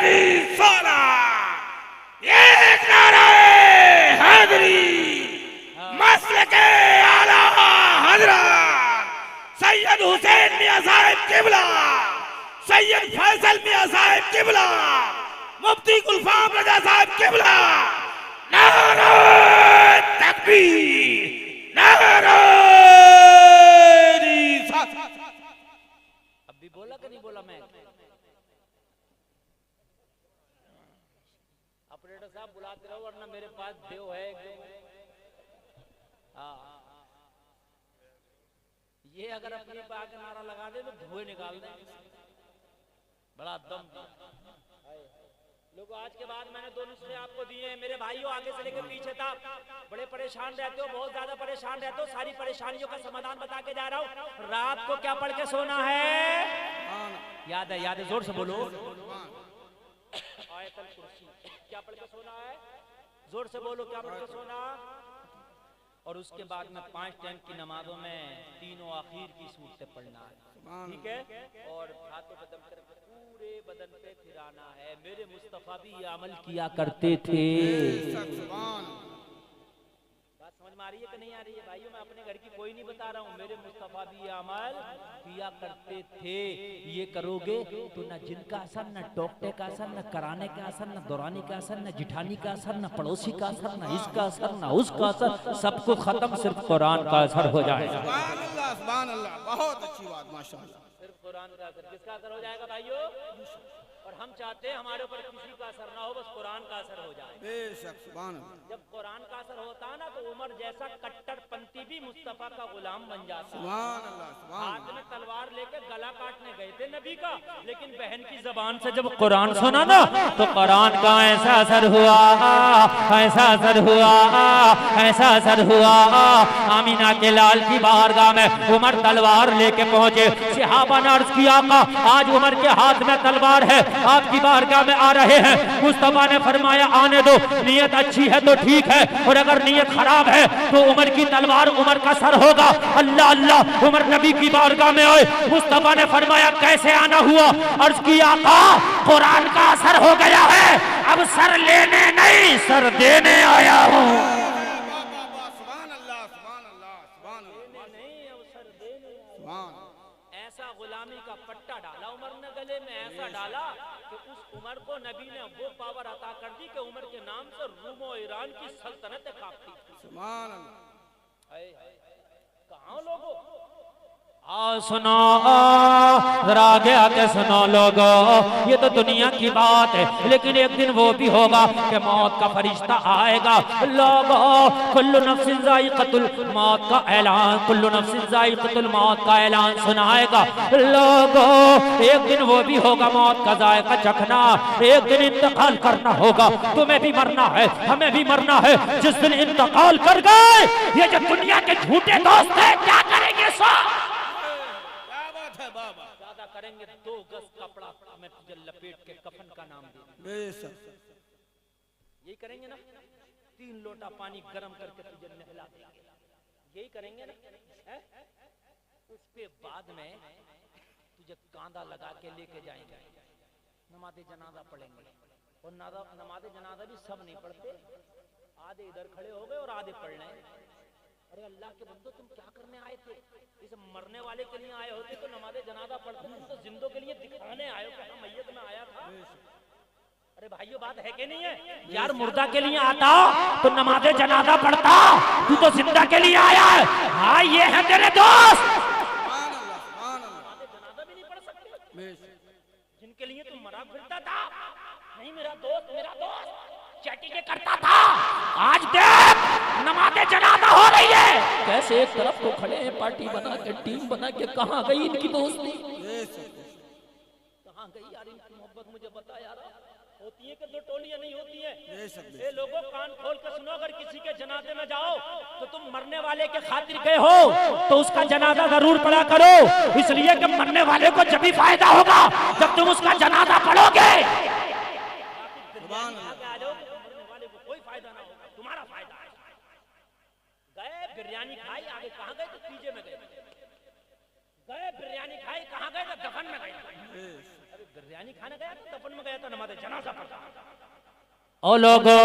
Speaker 3: रिसालत, एक नारे हैदरी, मसलके आला हजरत सैयद हुसैन मियां साहिब किबला, सैयद फैसल मियां साहिब किबला, मुफ्ती गुलफाम रजा साहिब किबला। नारे तकबीर, नारे रिसालत।
Speaker 1: अभी बोला कि नहीं बोला? मैं ऑपरेटर साहब बुलाते रहो, वरना मेरे पास देव है एकदम। ये अगर अपने पे आके नारा लगा दे तो धुएं निकाल दे, बड़ा दम। लोगों, आज के बाद मैंने 2 नुस्खे आपको दिए हैं मेरे भाइयों, आगे से लेकर पीछे तक। बड़े परेशान रहते हो, बहुत ज्यादा परेशान रहते हो, सारी परेशानियों का समाधान बता के जा रहा हूँ। रात को क्या पढ़ के सोना है? याद है, याद है, जोर से बोलो। आयतल कुर्सी। क्या पढ़ के सोना है? जोर से बोलो, क्या पढ़ के सोना? और उसके बाद में 5 टाइम की नमाजों में तीनों आखिर की सूरतें पढ़ना है, ठीक है? और हाथों पे दम करके पूरे बदन पे फिराना है। मेरे मुस्तफा भी ये अमल किया करते थे। बात समझ में आ रही है कि नहीं आ रही है भाइयों? मैं अपने घर की कोई नहीं बता रहा हूँ, मेरे मुस्तफा भी ये अमल किया करते थे। ये करोगे तो न जिनका असर, न टोकटे का असर, न कराने का असर, न दौरानी का असर, न जिठानी का असर, न पड़ोसी का असर, न इसका असर, न उसका असर, सबको खत्म, सिर्फ कुरान का असर हो जाएगा।
Speaker 3: सुभान अल्लाह, बहुत अच्छी बात, माशाअल्लाह।
Speaker 1: सिर्फ कुरान का असर। किसका असर हो जाएगा भाइयों? और हम चाहते हैं हमारे ऊपर किसी का असर ना हो, बस कुरान का असर हो जाए।
Speaker 3: बेशक, सुभान अल्लाह।
Speaker 1: जब कुरान का असर होता ना तो उमर जैसा कट्टरपंथी भी मुस्तफा का गुलाम बन जाता।
Speaker 3: सुभान अल्लाह, सुभान
Speaker 1: हाथ में तलवार लेके गला काटने गए थे नबी का, लेकिन बहन की जबान से जब कुरान सुना ना तो कुरान का ऐसा असर हुआ, ऐसा असर हुआ, ऐसा असर हुआ। आमीना के लाल की बारगाह में उमर तलवार लेके पहुंचे। सहाबा ने अर्ज किया, आका आज उमर के हाथ में तलवार है, आपकी बारगाह में आ रहे हैं। मुस्तफा ने फरमाया आने दो, नीयत अच्छी है तो ठीक है, और अगर नीयत खराब है तो उमर की तलवार उमर का सर होगा। अल्लाह अल्लाह, उमर नबी की बारगाह में आए। मुस्तफा ने फरमाया कैसे आना हुआ? अर्ज किया, आका कुरान का असर हो गया है, अब सर लेने नहीं सर देने आया हूँ। ऐसा गुलामी का पट्टा डाला उमर ने गले में, ऐसा डाला कि उस उमर को नबी ने वो पावर अता कर दी कि उमर के नाम से रूम और ईरान की सल्तनत कांपती थी।
Speaker 3: सुभान अल्लाह।
Speaker 1: कहाँ लोगों सुनो, जरा आगे आके सुनो लोगो, ये तो दुनिया की बात है, लेकिन एक दिन वो भी होगा कि मौत का फरिश्ता आएगा। लोगो कुल्लु नफ्सिन जायक़तुल मौत का ऐलान, कुल्लु नफ्सिन जायक़तुल मौत का ऐलान सुनाएगा। लोगो एक दिन वो भी होगा मौत का जायका चखना, एक दिन इंतकाल करना होगा। तुम्हें भी मरना है, हमें भी मरना है। जिस दिन इंतकाल कर गए, ये जो दुनिया के झूठे दोस्त है क्या करेंगे? ज्यादा करेंगे 2 गज कपड़ा में तुझे लपेट के कफन का नाम दे, यही करेंगे ना? 3 लोटा पानी गर्म करके तुझे नहला देंगे, यही करेंगे ना? उसके बाद में तुझे कांधा लगा के लेके जाएंगे, नमाज़े जनाजा पढ़ेंगे। और नमाज़े जनाजा भी सब नहीं पढ़ते, आधे इधर खड़े हो गए और आधे पढ़ रहे हैं। अरे अल्लाह के बंदो, तुम क्या करने आए थे? इस मरने वाले के लिए आए होते तो नमाज़े जनाजा पढ़ते, तुम तो जिंदों के लिए दिखाने आए हो कि हाँ मैयत में आया था। अरे भाइयों बात है कि नहीं है यार? मुर्दा के लिए आता तो नमाज़े जनाजा पढ़ता, तू तो जिंदा के लिए आया है। हाँ ये है तेरे दोस्त, नमाज़े जनाजा भी नहीं पढ़ सकते जिनके लिए तुम मरा फिरता था। नहीं मेरा दोस्त, मेरा दोस्त चैटिंग करता था, आज देख नमाज़े जनाजा हो रही है। कैसे एक तरफ तो खड़े हैं पार्टी बना के, टीम बना के, कहाँ गई इनकी दोस्ती? कहाँ गई यार इनकी मोहब्बत? मुझे बता यार, होती है कि 2 टोलियां नहीं होती है? ये लोगों कान खोल कर सुनो, अगर किसी के जनाजे में जाओ तो तुम मरने वाले के खातिर गए हो तो उसका जनाजा जरूर पढ़ा करो, इसलिए कि मरने वाले को जब भी फायदा होगा जब तुम उसका जनाजा पढ़ोगे। बिरयानी खाई, आगे कहाँ गए? तो पीजे में गए। बिरयानी खाई, कहाँ गए? तो दफन में गए। अरे बिरयानी खाने गया तो दफन में गया तो नमाज़े जनाजा पढ़ा। ओ लोगों,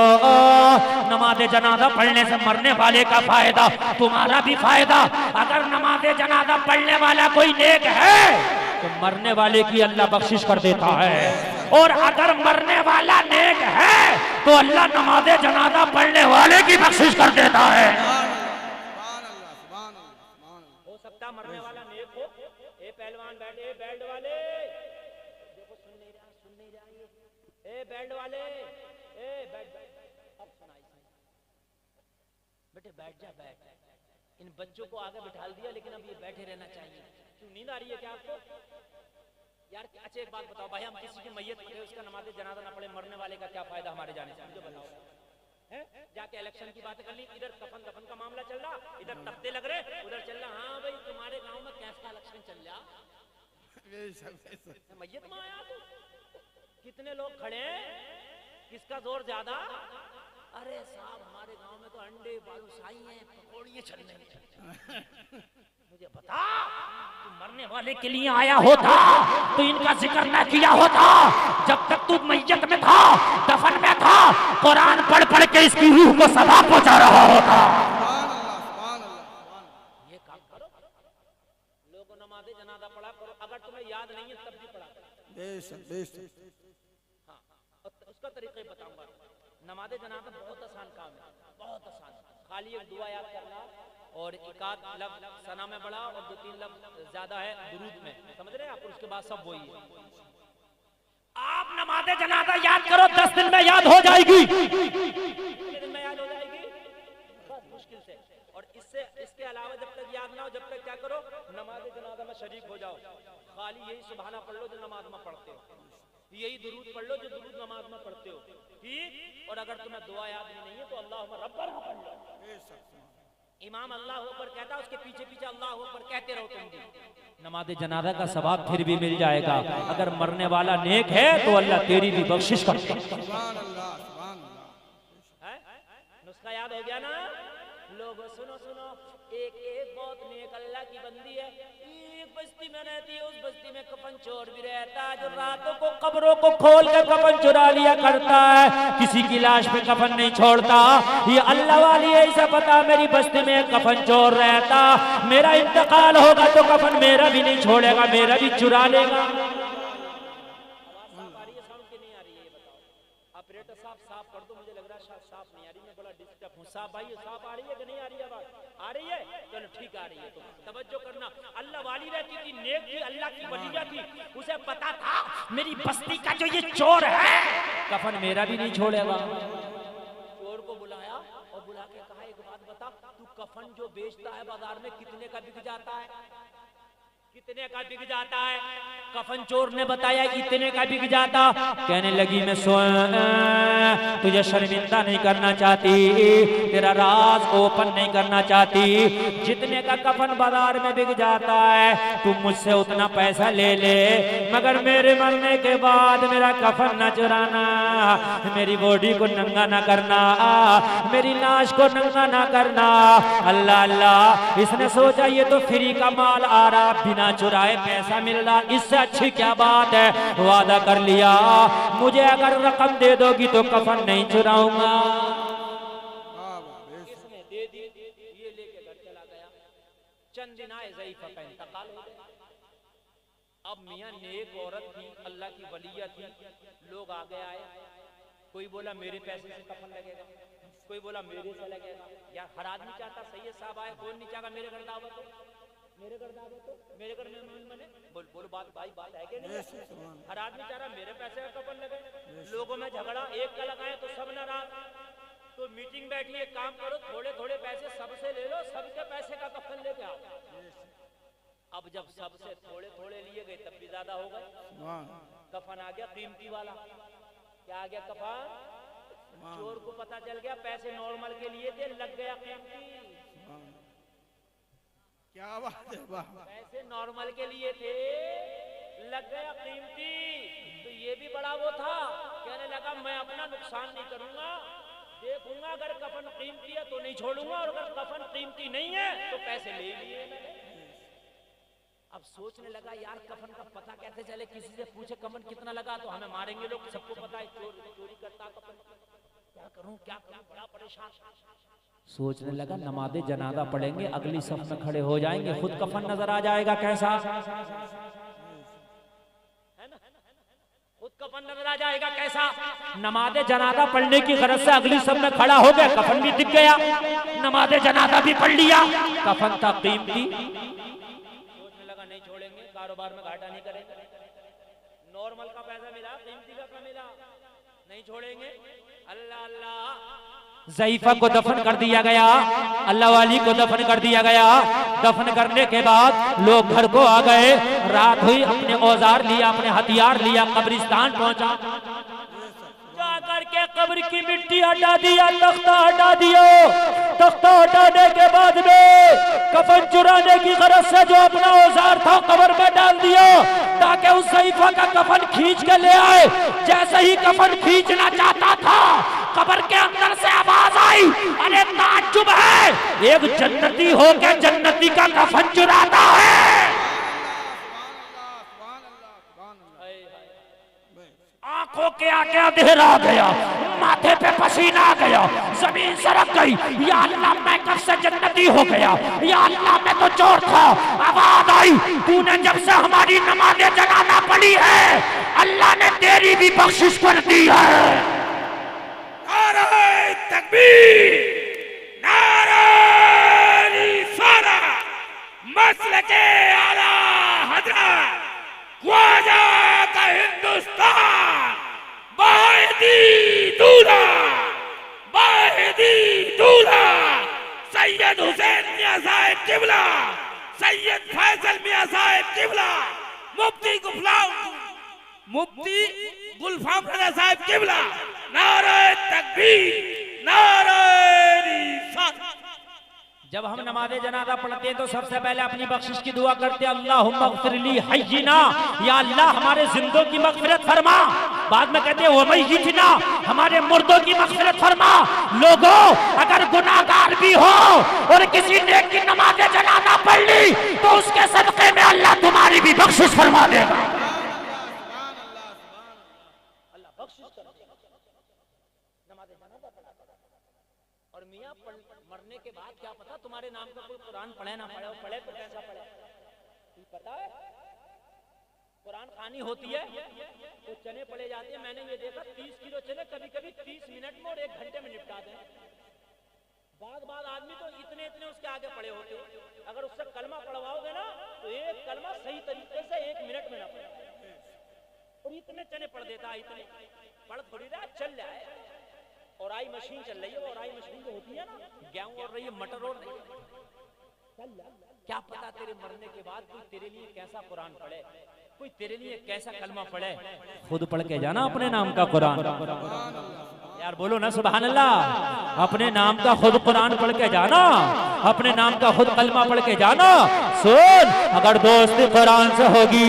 Speaker 1: नमाज़े जनाजा पढ़ने से मरने वाले का फायदा, तुम्हारा भी फायदा। अगर नमाज़े जनाजा पढ़ने वाला कोई नेक है तो मरने वाले की अल्लाह बख्शिश कर देता है, और अगर मरने वाला नेक है तो अल्लाह नमाज़े जनाजा पढ़ने वाले की बख्शिश कर देता है। मरने वाला नेक हो। ए पहलवान बैठ, ए बेल्ट वाले देखो, सुन नहीं रहा ये। ए बेल्ट वाले, ए बैठ, अब सुनाई बेटे, बैठ जा, बैठ। इन बच्चों को आगे बिठा दिया, लेकिन अब ये बैठे रहना चाहिए। क्यों, नींद आ रही है क्या आपको यार? अच्छा एक बात बताओ भाई, हम किसी की मैयत पढ़े, उसका नमाज़े जनाजा ना पढ़े, मरने वाले का क्या फायदा हमारे जाने से? मुझे बताओ। जाके इलेक्शन की बात कर ली, इधर कफन दफन का मामला चल रहा, इधर तख्ते लग रहे, उधर चल रहा। हाँ भाई तुम्हारे गांव में कैसा इलेक्शन चल रहा? मैयत में आया तू? कितने लोग खड़े हैं, किसका जोर ज्यादा? अरे साहब हमारे गांव में तो अंडे बालूशाही हैं, पकौड़ियाँ चल रही हैं। मुझे बता, तू मरने वाले के लिए आया होता तो इनका जिक्र न किया होता। जब तक तू मैयत में था, दफन में था, कुरान पढ़ पढ़ के इसकी रूह को सवाब पहुंचा रहा होता। ये काम करो, लोगों नमाज़े जनाजा पढ़ा करो, अगर तुम्हें याद नहीं है तब भी पढ़ा करो। हाँ, उसका तरीका बताऊंगा। नमाज़े जनाजा बहुत आसान काम है, बहुत आसान। खाली एक दुआ याद करना और एकाध लफ्ज़ सना में बड़ा और 2-3 लफ्ज़ ज्यादा है दुरूद में, समझ रहे हैं आप? उसके बाद सब वही है। आप नमाज़े जनाजा याद करो, 10 दिन में याद हो जाएगी। कितने दिन में याद हो जाएगी? बस मुश्किल से। और इसके अलावा जब तक याद ना हो, जब तक क्या करो, नमाज़े जनाजा में शरीक हो जाओ। खाली यही सुभाना पढ़ लो जो नमाज में पढ़ते हो, यही दुरूद पढ़ लो जो दुरूद नमाज में पढ़ते हो, ठीक? और अगर तुम्हें दुआ याद नहीं है तो अल्लाह रब्बना पढ़ लो। इमाम अल्लाह अकबर कहता है, उसके पीछे पीछे अल्लाह अकबर कहते रहो तुम भी। नमाज़े जनाजा का सवाब फिर भी मिल जाएगा। अगर मरने वाला नेक है तो अल्लाह तेरी भी बख्शिश करता है। नुस्खा याद हो गया ना? लोगों सुनो सुनो, एक बहुत नेक अल्लाह की बंदी है, एक बस्ती में रहती है। उस बस्ती में कफन चोर भी रहता है जो रातों को कब्रों को खोल कर कफन चुरा लिया करता है, किसी की लाश पे कफन नहीं छोड़ता। ये अल्लाह वाली ऐसा पता, मेरी बस्ती में कफन चोर रहता, मेरा इंतकाल होगा तो कफन मेरा भी नहीं छोड़ेगा, मेरा भी चुरा लेगा। ऑपरेटर साहब साफ कर दो, मुझे लग रहा है साफ नहीं आ रही, मैं बड़ा डिस्टर्ब हूँ। साफ भाई साफ आ रही है कि नहीं आ रही है? आवाज आ रही है? चलो ठीक आ रही है, तो तवज्जो करना। अल्लाह वाली रहती थी, नेक थी, अल्लाह की वलीया थी। उसे पता था मेरी बस्ती का जो ये चोर है कफन मेरा भी नहीं छोड़ेगा। चोर को बुलाया और बुला के कहा, एक बात बता, तू कफन जो बेचता है बाजार में कितने का बिक जाता है? कितने का बिक जाता है? कफन चोर ने बताया इतने का बिक जाता। कहने लगी मैं तुझे शर्मिंदा नहीं करना चाहती, तेरा राज ओपन नहीं करना चाहती, जितने का कफन बाजार में बिक जाता है तुम मुझसे उतना पैसा ले ले, मगर मेरे मरने के बाद मेरा कफन न चुराना, मेरी बॉडी को नंगा ना करना, मेरी लाश को नंगा ना करना। अल्लाह अल्लाह, इसने सोचा ये तो फ्री का माल आ रहा, बिना चुराए पैसा मिल रहा, इससे अच्छी क्या बात है। वादा कर लिया, मुझे अगर रकम दे दोगी तो कफन नहीं चुराऊंगा। इसने दे दी, ये लेके घर चला गया। चंद दिन आए, ज़ईफ़ा का इंतकाल हो गया। अब मियां नेक औरत थी, अल्लाह की वलिया थी, लोग आगे आए। कोई बोला मेरे पैसे से कफन लगेगा, कोई बोला मेरे से लगेगा। यार हर आदमी चाहता सही है साहब आए, कौन नहीं चाहता मेरे घर दावत हो, मेरे घर दावत हो, मेरे घर मेहमान बने। बोलो बात भाई, बात है कि नहीं? हर आदमी चाह रहा मेरे पैसे का कफन लगे। लोगों में झगड़ा, एक का लगाए तो सब नाराज। तो मीटिंग बैठी, एक काम करो, थोड़े थोड़े पैसे सबसे ले लो, सबके पैसे का कफन लेके आओ। अब जब सबसे थोड़े थोड़े लिए गए तब भी ज्यादा हो गए। कफन आ गया कीमती वाला। क्या आ गया? कफन। चोर को पता चल गया पैसे नॉर्मल के लिए थे, लग गया कीमती।
Speaker 3: क्या बात है, वाह।
Speaker 1: पैसे नॉर्मल के लिए थे, लग गया कीमती। तो ये भी बड़ा वो था, कहने लगा मैं अपना नुकसान नहीं करूंगा, देखूंगा अगर कफन कीमती है तो नहीं छोड़ूंगा, और अगर कफन कीमती नहीं है तो पैसे ले लिए। अब सोचने लगा यार कफन का पता कैसे चले, किसी से पूछे कफन कितना लगा तो हमें मारेंगे लोग, सबको पता है चोरी करता कफन, क्या करूं क्या करूं, बड़ा परेशान। सोचने लगा नमाज़े जनाजा पढ़ेंगे, अगली सफ में खड़े हो जाएंगे, खुद कफन नजर आ जाएगा कैसा है ना, खुद कफन नजर आ जाएगा कैसा। नमाज़े जनाजा पढ़ने की गरज से अगली सफ में खड़ा हो गया, कफन भी दिख गया, नमाज़े जनाजा भी पढ़ लिया, कफन था कीमती। सोचने लगा नहीं छोड़ेंगे, कारोबार में घाटा नहीं करेंगे, नॉर्मल का पैसा मिला, कीमती का मिला, नहीं छोड़ेंगे। अल्लाह अल्लाह, ज़ईफ़ा को दफन कर दिया गया, अल्लाह वाली को दफन कर दिया गया। दफन करने के बाद लोग घर को आ गए, रात हुई, अपने औजार लिया, अपने हथियार लिया, कब्रिस्तान पहुंचा, जाकर के कब्र की मिट्टी हटा दिया, तख्ता हटा दिया। तख्ता हटाने के बाद में कफन चुराने की गरज से जो अपना औजार था कब्र में डाल दिया, खलीफा का कफन खींच के ले आए। जैसे ही कफन खींचना चाहता था, कब्र के अंदर से आवाज आई, अरे ताज्जुब है, एक जन्नती होकर जन्नती का कफन चुराता है। आंखों के आगे अंधेरा आ गया, माथे पे पसीना आ गया, जमीन सरक गई। या अल्लाह मैं कब से जन्नती हो गया, या अल्लाह मैं तो चोर था। आवाज आई, तूने जब से हमारी नमाज़े जनाजा पढ़ी है, अल्लाह ने तेरी भी बख्शिश कर दी है।
Speaker 3: नारे तकबीर, नारे रिसालत, मसलके आला हज़रत ख्वाजा का हिंदुस्तान, वाहिदी दूल्हा, वाहिदी दूल्हा सैयद हुसैन मियां साहिब किबला, सैयद फैसल मियां साहिब किबला, मुफ्ती गुलफाम रजा साहिब किबला। नारे तकबीर, नारे रिसालत।
Speaker 1: जब हम नमाज़े जनाजा पढ़ते हैं तो सबसे पहले अपनी बख्शिश की दुआ करते हैं, अल्लाहुम्मा अग़फ़िरली हय्यिना, या अल्लाह हमारे जिंदों की मग़फ़िरत फरमा। बाद में कहते हैं व मय्यितना, हमारे मुर्दों की मग़फ़िरत फरमा। लोगों, अगर गुनाहगार भी हो और किसी नेक की नमाज़े जनाजा पढ़ ली तो उसके सदक़े में अल्लाह तुम्हारी भी बख्शिश फरमा देगा। अल्लाह बख्शिश कर देगा। नमाज़े जनाजा पढ़ा और मियां मरने के बाद क्या पता तुम्हारे नाम का कोई कुरान पढ़े ना पढ़े, और पढ़े तो कैसा पढ़े, पता है? कुरान खानी होती है तो चने पड़े जाते हैं। मैंने ये देखा 30 किलो चने कभी कभी 30 मिनट में और 1 घंटे में निपटा दें। बाद आदमी तो इतने उसके आगे पड़े होते हैं। अगर उससे कलमा पढ़वाओगे ना तो एक कलमा सही तरीके से 1 मिनट में ना पढ़े, और इतने चने पढ़ देता है। इतने पढ़ थोड़ी रहा, चल रहा है। और आई मशीन चल रही है, और आई मशीन जो होती है ना, गेहूं और रही है, मटर और रही है। क्या पता तेरे मरने के बाद कोई तेरे लिए कैसा कुरान पढ़े, कोई तेरे लिए कैसा कलमा पढ़े। खुद पढ़ के जाना अपने नाम का कुरान। यार बोलो ना सुभान अल्लाह। अपने नाम का खुद कुरान पढ़ के जाना, अपने नाम का खुद कलमा पढ़ के जाना। सुन, अगर दोस्ती कुरान से होगी,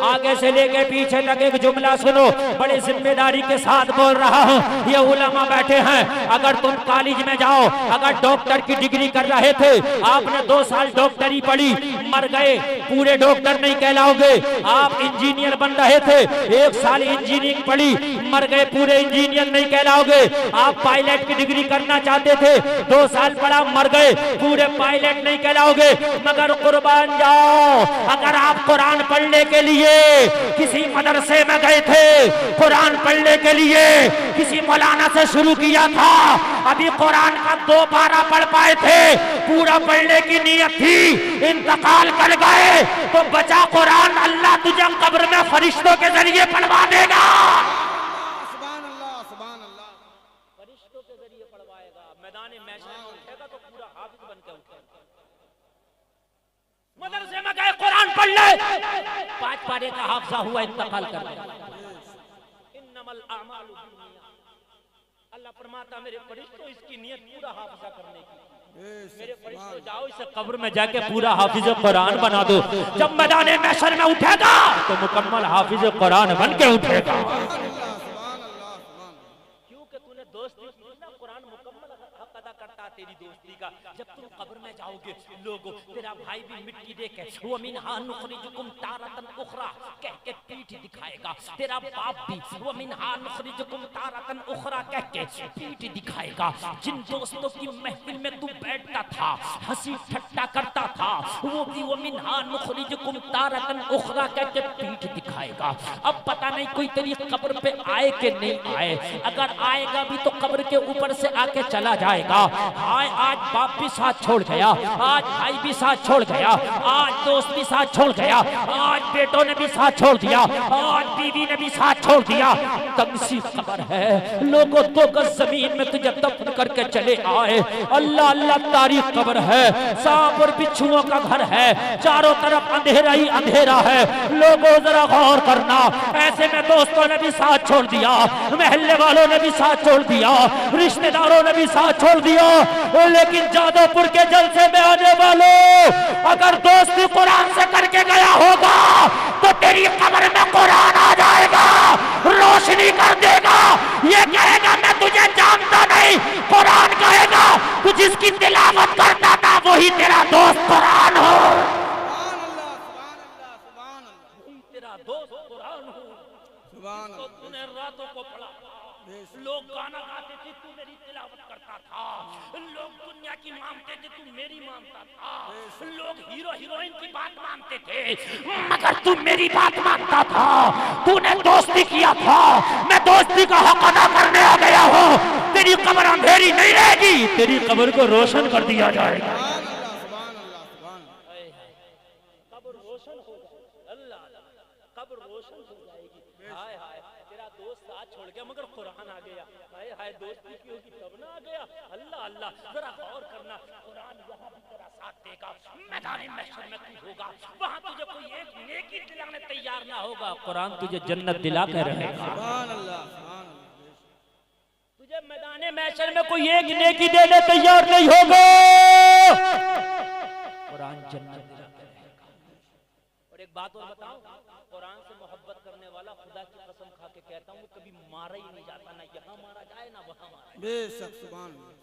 Speaker 1: आगे से लेके पीछे तक एक जुमला सुनो, बड़ी जिम्मेदारी के साथ बोल रहा हूँ। ये उलमा बैठे हैं, अगर तुम कॉलेज में जाओ, अगर डॉक्टर की डिग्री कर रहे थे, आपने 2 साल डॉक्टरी पढ़ी, मर गए, पूरे डॉक्टर नहीं कहलाओगे। आप इंजीनियर बन रहे थे, 1 साल इंजीनियरिंग पढ़ी, मर गए, पूरे इंजीनियर नहीं कहलाओगे। आप पायलट की डिग्री करना चाहते थे, 2 साल पढ़ा, मर गए, पूरे पायलट नहीं कहलाओगे। मगर कुर्बान जाओ, अगर आप कुरान पढ़ने के लिए किसी मदरसे में गए थे, कुरान पढ़ने के लिए किसी मौलाना से शुरू किया था, अभी कुरान का 2 पारा पढ़ पाए थे, पूरा पढ़ने की नीयत थी, इंतकाल कर गए, तो बचा कुरान अल्लाह तुझे कब्र में फरिश्तों के जरिए पढ़वा देगा।
Speaker 3: सुभान अल्लाह, सुभान अल्लाह।
Speaker 1: फरिश्तों के जरिए पढ़वाएगा। मैदान महशर में उठेगा तो पूरा हाफिज बन के उठेगा। मदरसे में गए, कुरान पढ़ ले, 5 पारे का हाफजा हुआ, इंतकाल कर गया। इन्नमल अमालु बिन्नियात। अल्लाह फरमाता मेरे फरिश्तों इसकी नियत पूरा हाफजा करने की। मेरे फरिश्तों जाओ इसे कब्र में जाके पूरा हाफिज कुरान बना दो। जब मैदान महशर में उठेगा तो मुकम्मल हाफिज कुरान बन के उठेगा। क्योंकि तूने दोस्ती ना, कुरान मुकम्मल हक अदा करता तेरी दोस्ती का। जब तुम कब्र में जाओगे, लोगों तेरा भाई भी मिट्टी देके वो मिनहा नुखरिजुकुम तारतन उखरा कह के पीठ दिखाएगा। तेरा बाप भी वो मिनहा नुखरिजुकुम तारतन उखरा कह के पीठ दिखाएगा। जिन दोस्तों की महफिल में तू बैठता था, हंसी ठट्टा करता था, वो भी वो मिनहा नुखरिजुकुम तारतन उखरा कह के पीठ दिखाएगा। अब पता नहीं कोई तेरी कब्र पे आए कि नहीं आए, अगर आएगा भी तो कब्र के ऊपर से आके चला जाएगा। हाय, आज बाप भी साथ छोड़ गया, आज भाई भी साथ छोड़ गया, आज दोस्त भी साथ छोड़ गया, आज बेटों ने भी साथ छोड़ दिया, आज बीवी ने भी साथ छोड़ दिया। तंग सी खबर है, लोगों 2 गज जमीन में तुझे दफन करके चले आए। अल्लाह अल्लाह तारी कब्र है, सांप और बिच्छुओं का घर है, चारों तरफ अंधेरा ही अंधेरा है। लोगों जरा गौर करना, ऐसे में दोस्तों ने भी साथ छोड़ दिया, महल्ले वालों ने भी साथ छोड़ दिया, रिश्तेदारों ने भी साथ छोड़ दिया। लेकिन जादवपुर के जलसे में आने वालों, अगर दोस्ती कुरान से करके गया होगा
Speaker 3: सुभान
Speaker 1: तो
Speaker 3: अल्लाह।
Speaker 1: तूने रातों को पढ़ा, लोग गाना गाते थे तू मेरी तिलावत करता था, लोग दुनिया की मानते थे तू मेरी मानता था, लोग हीरो हीरोइन की बात मानते थे मगर तू मेरी बात मानता था। तूने दोस्ती किया था, मैं दोस्ती का हक अदा करने आ गया हूँ। तेरी कब्र अंधेरी नहीं रहेगी, तेरी कब्र को रोशन कर दिया जाएगा।
Speaker 3: सुभान अल्लाह, सुभान अल्लाह, सुभान अल्लाह।
Speaker 1: कब्र रोशन हो जाएगी, अल्लाह कब्र रोशन हो जाएगी। हाय हाय तेरा दोस्त साथ छोड़ गया मगर कुरान आ गया। हाय हाय दोस्ती की होगी तब ना आ गया। अल्लाह अल्लाह जरा गौर करना, कुरान यहाँ भी तेरा साथ देगा, मैदान महशर में तू होगा, वहाँ तुझे कोई एक नेकी दिलाने तैयार ना होगा, कुरान तुझे जन्नत दिला के रहेगा।
Speaker 3: सुभान अल्लाह, सुभान अल्लाह।
Speaker 1: तुझे मैदान महशर में कोई एक नेकी देने तैयार नहीं होगा, कुरान जन्नत दिला के रहेगा। और एक बात और बताऊं, कुरान से मोहब्बत करने वाला खुदा की कसम खा के कहता हूँ कभी मारा ही नहीं जाता, ना यहाँ मारा जाए ना वहाँ मारा जाए।
Speaker 3: बेशक सुभान अल्लाह।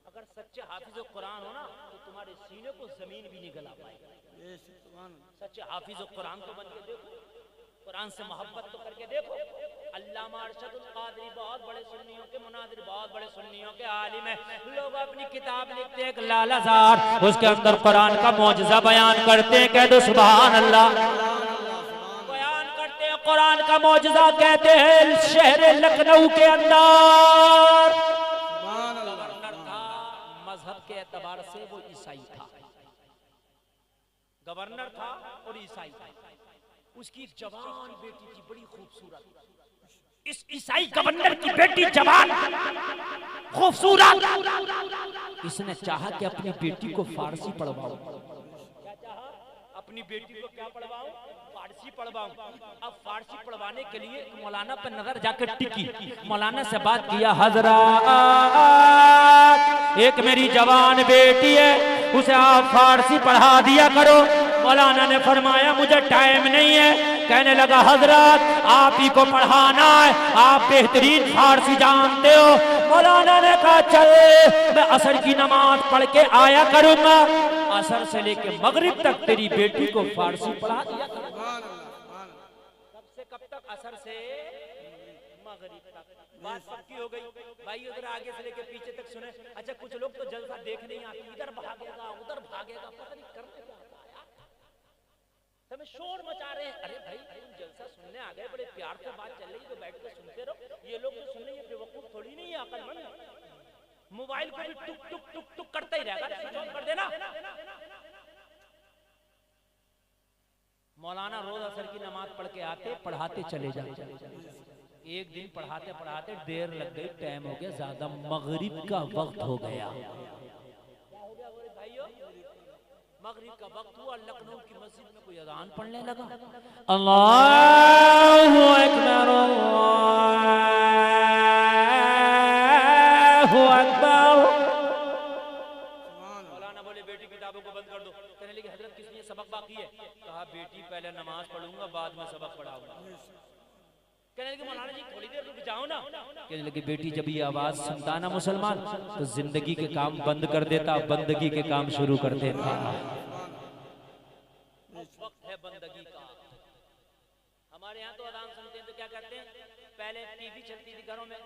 Speaker 1: अगर सच्चे हाफिज कुरान हो ना तो तुम्हारे सीने को जमीन भी नहीं गला पाएगा।
Speaker 3: बेशक सुभान अल्लाह।
Speaker 1: सच्चे हाफिज कुरान तो बन के देखो, कुरान से मोहब्बत तो करके देखो। अल्लामा अरशदुल कादरी बहुत बड़े सुन्नियों के मुनादिर, बहुत बड़े सुन्नियों के आलिम है। लोग अपनी किताब लिखते हैं लालाजार, उसके अंदर कुरान का मौजज़ा बयान करते हैं, कह दो सुभान अल्लाह। बयान करते हैं कुरान का मौजज़ा, कहते हैं शहर लखनऊ के अंदर गवर्नर था, मजहब के एतबार से वो ईसाई था, गवर्नर था और ईसाई था। उसकी एक जवान बेटी थी बड़ी खूबसूरत। इस ईसाई गवर्नर की बेटी जवान खूबसूरत, इसने चाहा कि अपनी बेटी को फारसी पढ़वाऊं। क्या चाहा? अपनी बेटी को क्या पढ़वाऊं? फारसी पढ़वाऊं। अब फारसी पढ़वाने के लिए मौलाना पर नजर जाकर टिकी, मौलाना से बात किया, हजरत एक मेरी जवान बेटी है, उसे आप फारसी पढ़ा दिया करो। मौलाना ने फरमाया मुझे टाइम नहीं है। कहने लगा हजरत आप ही को पढ़ाना है, आप बेहतरीन फारसी जानते हो। मौलाना ने कहा चल मैं असर की नमाज पढ़ के आया करूंगा, असर से लेके मगरिब तक तेरी बेटी को फारसी पढ़ा दिया करूंगा। कब से कब तक? असर से मगरिब तक। बात पक्की हो गई भाई, उधर आगे से लेके पीछे तक सुने। अच्छा कुछ लोग तो जलसा देख नहीं आते, इधर भागेगा उधर भागेगा, पता नहीं करने क्या आता है, तुम्हें शोर मचा रहे हैं। अरे भाई तुम जलसा सुनने आ गए, बड़े प्यार से बात चल रही है तो बैठ के सुनते रहो। ये लोग तो सुन रहे हैं, बेवकूफ थोड़ी नहीं है, अकलमंद। मोबाइल को भी टुक टुक टुक टुक करते ही रहेगा, स्विच ऑफ कर देना। मौलाना रोज असर की नमाज पढ़ के आते, पढ़ाते चले जाते। एक दिन पढ़ाते पढ़ाते देर लग गई, टाइम हो गया ज्यादा, मगरिब का वक्त हो गया। मगरिब का वक्त हुआ, लखनऊ की मस्जिद में कोई अज़ान पढ़ने लगा, अल्लाहु अकबर अल्लाहु अकबर। मौलाना बोले बेटी किताबों को बंद कर दो। कहने लगे हजरत किस लिए सबक बाकी है? कहा बेटी पहले नमाज पढ़ूंगा बाद में सबक पढ़ाऊंगा। कहने लगे मौलाना जी थोड़ी देर रुक जाओ ना। कहने लगे बेटी जब ये आवाज सुनता ना मुसलमान तो जिंदगी के काम बंद कर देता, बंदगी के काम शुरू कर देता। वक्त है बंदगी का। हमारे यहाँ तो अज़ान सुनते हैं तो क्या कहते हैं, पहले टीवी चलती थी घरों में,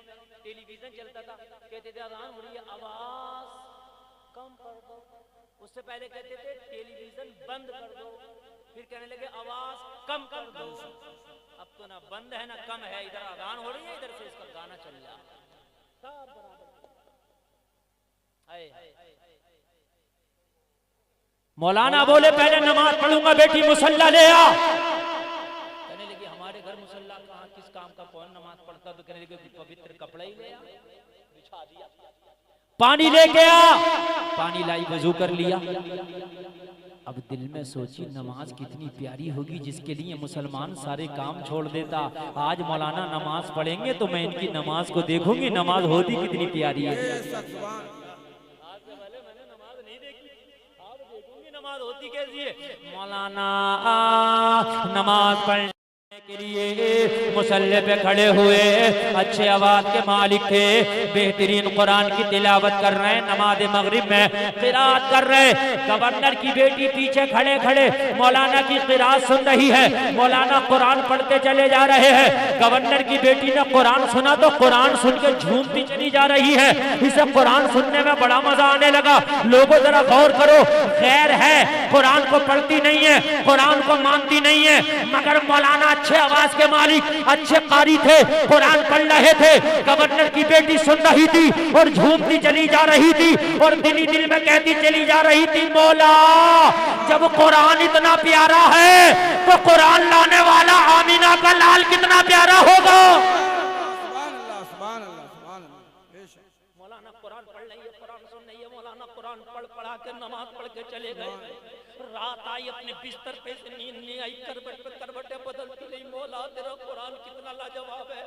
Speaker 1: टेलीविजन चलता था, कहते थे अज़ान हो रही है आवाज कम कर दो। उससे पहले कहते थे टेलीविजन बंद कर दो, फिर कहने लगे आवाज कम कर दो। अब तो ना बंद है ना कम है, इधर अज़ान हो रही है इधर से इसका गाना चल रहा है, सब बराबर। मौलाना बोले पहले नमाज पढ़ूंगा, बेटी मुसल्ला ले आ। कहने लगी हमारे घर मुसल्ला कहाँ, किस काम का, कौन नमाज पढ़ता? तो कहने लगे पवित्र कपड़ा ही ले आ, बिछा दिया। पानी लेके आ, पानी लाई, वजू कर लिया। अब दिल में सोची नमाज कितनी प्यारी होगी जिसके लिए मुसलमान सारे काम छोड़ देता। आज मौलाना नमाज पढ़ेंगे तो मैं इनकी नमाज को देखूंगी, नमाज होती कितनी प्यारी है। आज से पहले मैंने नमाज नहीं देखी, आज देखूंगी नमाज होती कैसी है। मौलाना नमाज पढ़ने के लिए मुसल्ले पे खड़े हुए अच्छे आवाज के मालिक थे, बेहतरीन कुरान की तिलावत कर रहे हैं, नमाज मगरिब में क़िराअत कर रहे। गवर्नर की बेटी पीछे खड़े खड़े मौलाना की क़िराअत सुन रही है। मौलाना कुरान पढ़ते चले जा रहे हैं। गवर्नर की बेटी ने कुरान सुना तो कुरान सुन के झूमती चली जा रही है। इसे कुरान सुनने में बड़ा मजा आने लगा। लोगों जरा गौर करो, खैर है कुरान को पढ़ती नहीं है, कुरान को मानती नहीं है, मगर मौलाना अच्छे आवाज के मालिक, अच्छे कारी थे, कुरान पढ़ रहे थे। गवर्नर की बेटी सुन रही थी और झूमती चली जा रही थी और दिल ही दिल में कहती चली जा रही थी, मौला जब कुरान इतना प्यारा है तो कुरान लाने वाला आमीना का लाल कितना प्यारा होगा। मौलाना कुरान पढ़ रही है, कुरान सुन रही है, मौलाना कुरान पढ़ा के नमाज पढ़ के चले गए। रात आई, अपने बिस्तर पे से नींद नहीं आई, करवटें बदलती नहीं। मौला तेरा कुरान कितना लाजवाब है।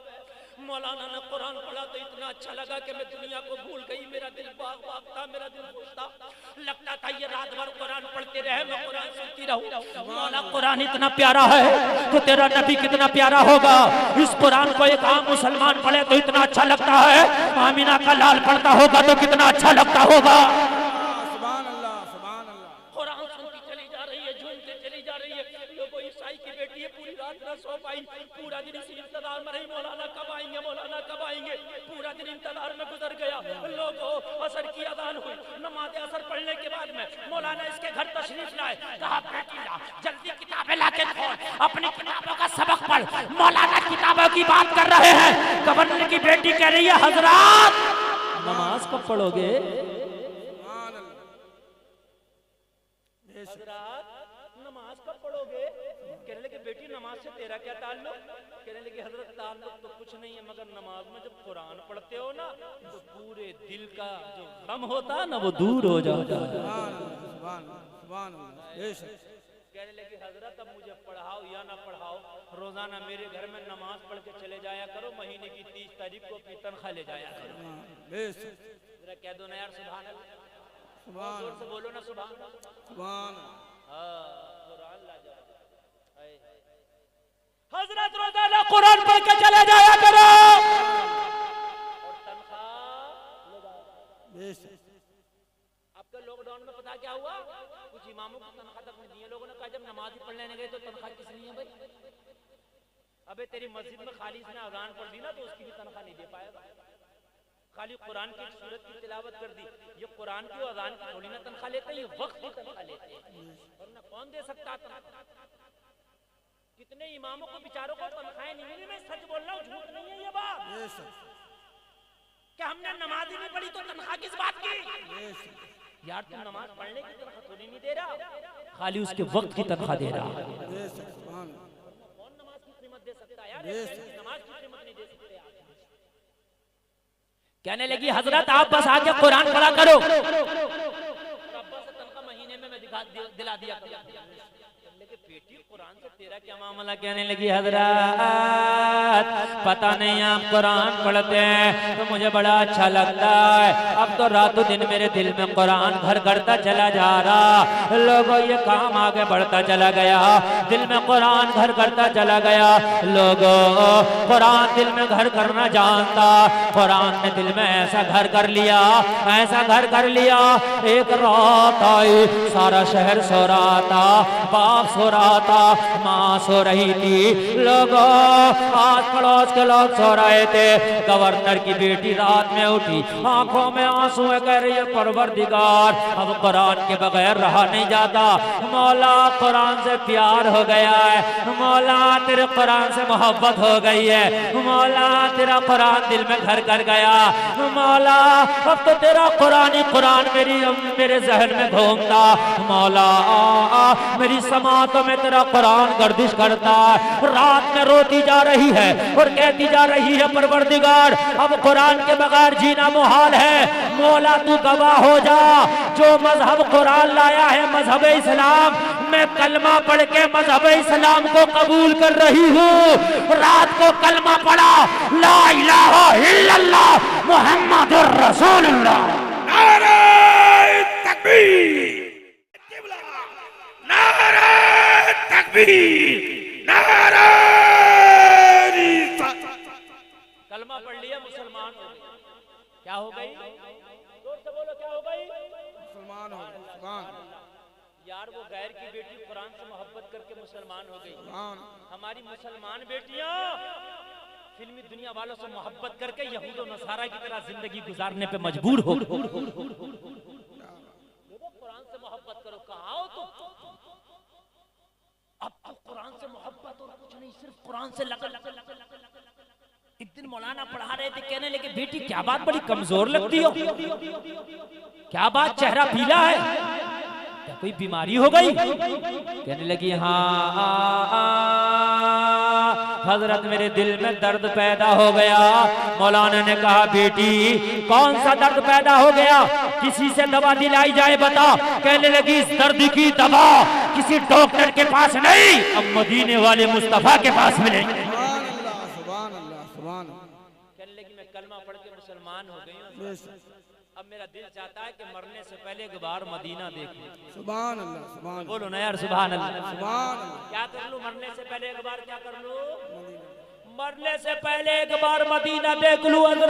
Speaker 1: मौलाना ने कुरान पढ़ा तो इतना अच्छा लगा कि मैं दुनिया को भूल गई। मेरा दिल बाग बाग था, मेरा दिल खुश था। लगता था ये रात भर कुरान पढ़ते रहे, मैं कुरान सुनती रहूं। मौला कुरान इतना प्यारा है तो तेरा नबी कितना प्यारा होगा। इस कुरान को एक आम मुसलमान पढ़े तो इतना अच्छा लगता है, आमीना का लाल पढ़ता होगा तो कितना अच्छा लगता होगा। कुरान सुनती चली जा रही है, झूमते चली जा रही है। लोगों ईसाई की बेटी है, पूरी रात न सो पाई, पूरा दिन इसी इंतजार में रही, मौलाना कब आएंगे, मौलाना कब आएंगे। पूरा दिन इंतजार में गुजर गया। लोगों असर की अजान हुई, नमाज असर पढ़ने के बाद में मौलाना इसके घर तशरीफ लाए। कहा बेटी ला जल्दी किताबें लाके खोल, अपनी किताबों का सबक पढ़। मौलाना किताबों की बात कर रहे हैं। गवर्नर की बेटी कह रही है, हजरात नमाज कब पढ़ोगे। नमाज कब पढ़ोगे। कहने लगे बेटी नमाज से तेरा क्या ताल्लुक। कहने लगे हजरत ताल्लुक तो कुछ नहीं है, मगर नमाज में जब कुरान पढ़ते हो ना तो पूरे दिल का जो गम होता है ना वो दूर हो जाता है। कहने लगे हजरत अब मुझे पढ़ाओ या ना पढ़ाओ, रोजाना मेरे घर में नमाज पढ़ के चले जाया करो, महीने की 30 तारीख को अपनी तनख्वाह ले जाया करो। जरा कह दो ना यार सुभान अल्लाह, जोर से बोलो ना सुभान अल्लाह। कुरान लाजवाब। हजरत रोजाना कुरान पढ़ के चले जाया करो और तनख्वाह ले। आपके लॉकडाउन में पता क्या हुआ, कुछ इमामों को तनख्वाह तक नहीं दी। लोगों ने कहा जब नमाज ही पढ़ने गए तो तनख्वाह किस लिए भाई। अबे तेरी मस्जिद में खाली इसने अजान पढ़ दी ना तो उसकी भी तनख्वाह नहीं दे पाएगा। खाली कुरान की सूरत की तिलावत कर दी, ये कुरान की अजान की थोड़ी ना तनख्वाह लेते हैं, ये वक्त की तनख्वाह लेते हैं। और ना कौन दे सकता तनख्वाह। कितने इमामों को बेचारों को तनख्वाहें नहीं मिली। मैं सच बोल रहा हूँ, झूठ नहीं है ये बात। क्या हमने नमाज ही नहीं पढ़ी तो तनख्वाह किस बात की। यार तू नमाज पढ़ने की तनख्वाह थोड़ी नहीं दे रहा, खाली उसके वक्त की तनख्वाह दे रहा। कौन नमाज की कीमत दे सकता है यार, नमाज की कीमत नहीं दे सकते। कहने लगी हजरत आप बस आके कुरान पढ़ा करो, अब्बा से तनख्वाह महीने में मैं दिला दिया। लेकिन बेटी कुरान से तेरा क्या मामला। कहने लगी हजरत पता नहीं आप कुरान पढ़ते हैं तो मुझे बड़ा अच्छा लगता है। अब तो रातों दिन मेरे दिल में कुरान घर करता चला जा रहा। लोगों ये काम आगे बढ़ता चला गया, दिल में कुरान घर करता चला गया। लोगों कुरान दिल में घर करना जानता, कुरान ने दिल में ऐसा घर कर लिया, ऐसा घर कर लिया। एक रात आई, सारा शहर सो रहा था, बाप सो रहा था, माँ सो रही थी, लोगों आस पड़ोस के लोग सो रहे थे। गवर्नर की बेटी रात में उठी, आंखों में आंसू है, कह रही है परवरदिगार अब कुरान के बगैर रहा नहीं जाता। मौला कुरान से प्यार हो गया है, मौला तेरे कुरान से मोहब्बत हो गई है, मौला तेरा कुरान दिल में घर कर गया। मौला अब तो तेरा कुरान मेरे जहन में घूमता। मौला मेरी समातों में तेरा कुरान गर्दिश करता है। रात में रोती जा रही है और कहती जा रही है परवरदिगार अब कुरान के बगैर जीना मुहाल है। मौला तू गवाह हो जा, जो मजहब कुरान लाया है मजहब इस्लाम, मैं कलमा पढ़ के मजहब इस्लाम को कबूल कर रही हूँ। रात को कलमा पढ़ा, ला इलाहा इल्लल्लाह मुहम्मदुर रसूलुल्लाह।
Speaker 4: नारे तकबीर, नारे तकबीर, नारे
Speaker 1: कलमा पढ़ लिया मुसलमान हो गई। क्या हो गई? जोर से बोलो, क्या हो गई?
Speaker 3: मुसलमान हो गए। सुभान
Speaker 1: यार वो गैर की बेटी कुरान से मोहब्बत करके मुसलमान हो गई।
Speaker 3: सुभान
Speaker 1: हमारी मुसलमान बेटियां फिल्मी दुनिया वालों से मोहब्बत करके यहूद और नसारा की तरह जिंदगी गुजारने पे मजबूर हो। देखो कुरान से मोहब्बत करो, कहाँ हो तुम? अब तो कुरान से मोहब्बत और कुछ नहीं, सिर्फ कुरान से लगा। एक दिन मौलाना पढ़ा रहे थे, कहने लगे बेटी क्या बात बड़ी कमजोर लगती हो, क्या बात चेहरा पीला है, क्या कोई बीमारी हो गई? कहने लगी हाँ हजरत मेरे दिल में दर्द पैदा हो गया। मौलाना ने कहा बेटी कौन सा दर्द पैदा हो गया, किसी से दवा दिलाई जाए बता। कहने लगी इस दर्द की दवा किसी डॉक्टर के पास नहीं, अब मदीने वाले मुस्तफा के पास मिलेगी। कहने लगी मैं कलमा पढ़ के मुसलमान हो गई हूँ, अब मेरा दिल चाहता है कि मरने से पहले एक बार मदीना देख लूं।
Speaker 3: सुभान अल्लाह, सुभान
Speaker 1: बोलो ना यार सुभान अल्लाह।
Speaker 3: सुभान
Speaker 1: क्या कर लूं मरने से पहले एक बार? क्या कर लूं? मरने से पहले एक बार मदीना देख लूं। हज़रत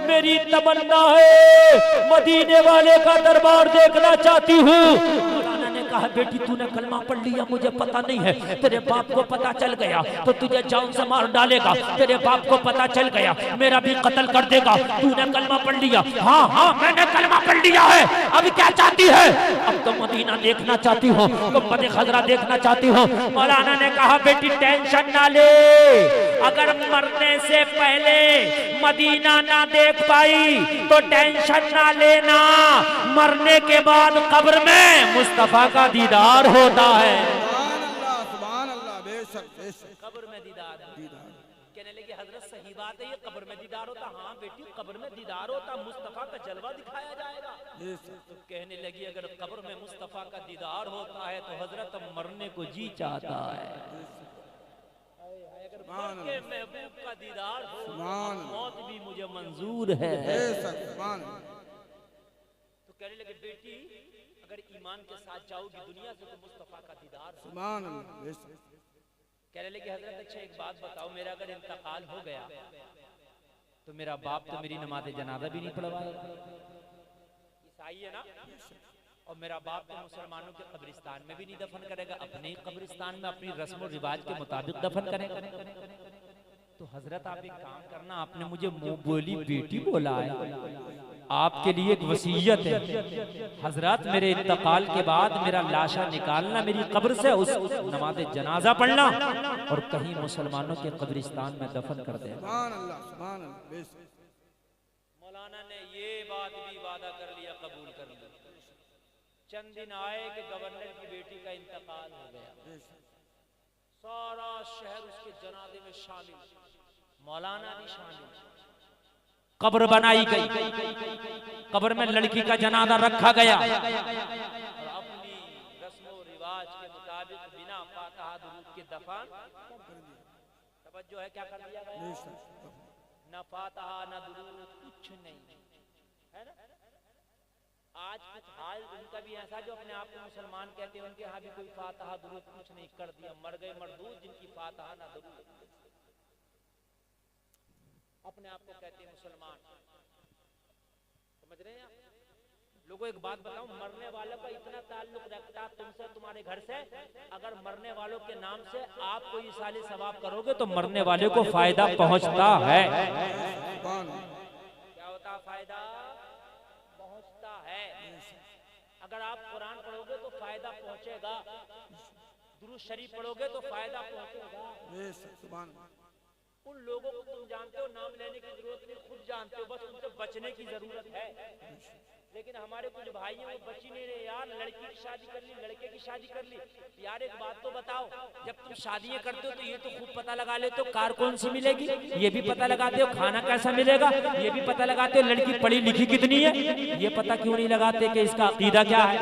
Speaker 1: मेरी तमन्ना है, मदीने वाले का दरबार देखना चाहती हूँ। कहा बेटी तूने कलमा पढ़ लिया, मुझे पता नहीं है, तेरे बाप को पता चल गया तो तुझे जान से मार डालेगा, तेरे बाप को पता चल गया मेरा भी कत्ल कर देगा। तूने कलमा पढ़ लिया? हाँ हाँ मैंने कलमा पढ़ लिया है। अब क्या चाहती है? अब तो मदीना देखना चाहती हो, गुंबद खजरा देखना चाहती हो। मौलाना ने कहा बेटी टेंशन ना ले, अगर मरने से पहले मदीना ना देख पाई तो टेंशन ना लेना, मरने के बाद कब्र में मुस्तफा का दीदार होता है।
Speaker 3: सुभान अल्लाह, बेशक बेशक
Speaker 1: कब्र में दीदार। कहने लगी हजरत सही बात है, ये कब्र में दीदार होता? हाँ बेटी कब्र में दीदार होता, मुस्तफा का जलवा दिखाया जाएगा। तो कहने लगी अगर कब्र में मुस्तफा का दीदार होता है तो हजरत मरने को जी चाहता है। अगर मर के महबूब का दीदार हो मौत भी मुझे मंजूर है। तो कहने लगे बेटी अगर ईमान के साथ जाओगी दुनिया से तो मुस्तफा का दीदार।
Speaker 3: सुभान अल्लाह।
Speaker 1: कहने लगे हजरत अच्छा एक बात बताओ, मेरा अगर इंतकाल हो गया तो मेरा बाप तो मेरी नमाज जनाजा भी नहीं पढ़वाएगा, ईसाई है ना, और मेरा बाप तो मुसलमानों के कब्रिस्तान में भी नहीं दफन करेगा, अपने ही कब्रिस्तान में अपनी रस्म और रिवाज के मुताबिक दफन करेगा। तो हजरत आप एक काम करना, आपने मुझे मुंह बोली बेटी बोला है, आपके लिए एक वसीयत है हजरत, मेरे इंतकाल के बाद मेरा लाशा निकालना मेरी कब्र से, उस नमाज जनाजा पढ़ना और कहीं मुसलमानों के कब्रिस्तान में दफन कर दे। मौलाना ने ये बात भी वादा कर लिया, कबूल कर लिया। चंद दिन आए कि गवर्नर की बेटी का इंतकाल हो गया, सारा शहर उसके जनाजे में शामिल, मौलाना भी शामिल। कब्र बनाई गई, कब्र में लड़की का जनाजा रखा गया और अपनी रस्मो रिवाज के मुताबिक बिना फातिहा दुरूद के दफन। तवज्जो है क्या कर दिया गया? न फातिहा न दुरूद कुछ नहीं है ना। आज कुछ हाल उनका भी ऐसा जो अपने आप को मुसलमान कहते हैं, उनके यहाँ भी कोई फातिहा दुरूद कुछ नहीं कर दिया। मर गए मरदूद जिनकी फातिहा ना दुरूद, अपने आप को कहते हैं मुसलमान। समझ रहे हैं आप लोगों? एक बात बताऊं, मरने वालों का इतना ताल्लुक रखता तुमसे, तुम्हारे घर से, अगर मरने वालों के नाम से आप कोई साले सवाब करोगे तो मरने वाले को फायदा पहुंचता है। क्या होता? फायदा पहुंचता है। अगर आप कुरान पढ़ोगे तो फायदा पहुंचेगा, दुरूद शरीफ पढ़ोगे तो फायदा पहुंचेगा। उन लोगों को तुम जानते हो, नाम लेने की जरूरत नहीं, खुद जानते हो, बस उनसे बचने की जरूरत है। लेकिन हमारे कुछ भाई हैं वो बची नहीं रहे यार, लड़की की शादी कर ली, लड़के की शादी कर ली। यार एक बात तो बताओ, जब तुम शादियां करते हो तो ये तो खूब पता लगा लेते हो कार कौन सी मिलेगी, ये भी पता लगाते हो खाना कैसा मिलेगा, ये भी पता लगाते हो लड़की पढ़ी लिखी कितनी है। ये पता क्यों नहीं लगाते कि इसका अकीदा क्या है?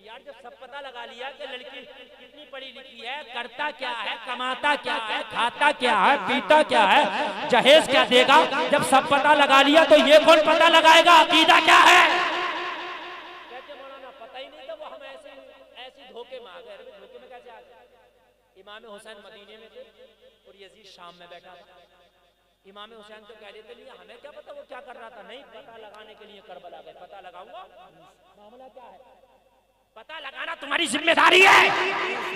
Speaker 1: यार जब सब पता लगा लिया कि लड़की कितनी पढ़ी लिखी है, करता क्या है, कमाता क्या है, खाता क्या है, पीता क्या है, जहेज क्या देगा, जब सब पता लगा लिया तो ये कौन पता लगाएगा अकीदा क्या है? कहते मौलाना पता ही नहीं था, वो हम ऐसे धोखे में आ गए। धोखे में कैसे आ गए? इमाम हुसैन मदीने में थे और यजीद शाम में बैठा था। इमाम हुसैन तो कह देते नहीं, हमें क्या पता वो क्या कर रहा था। नहीं, पता लगाने के लिए करबला गए, पता लगाऊंगा मामला क्या है, पता लगाना तुम्हारी जिम्मेदारी है।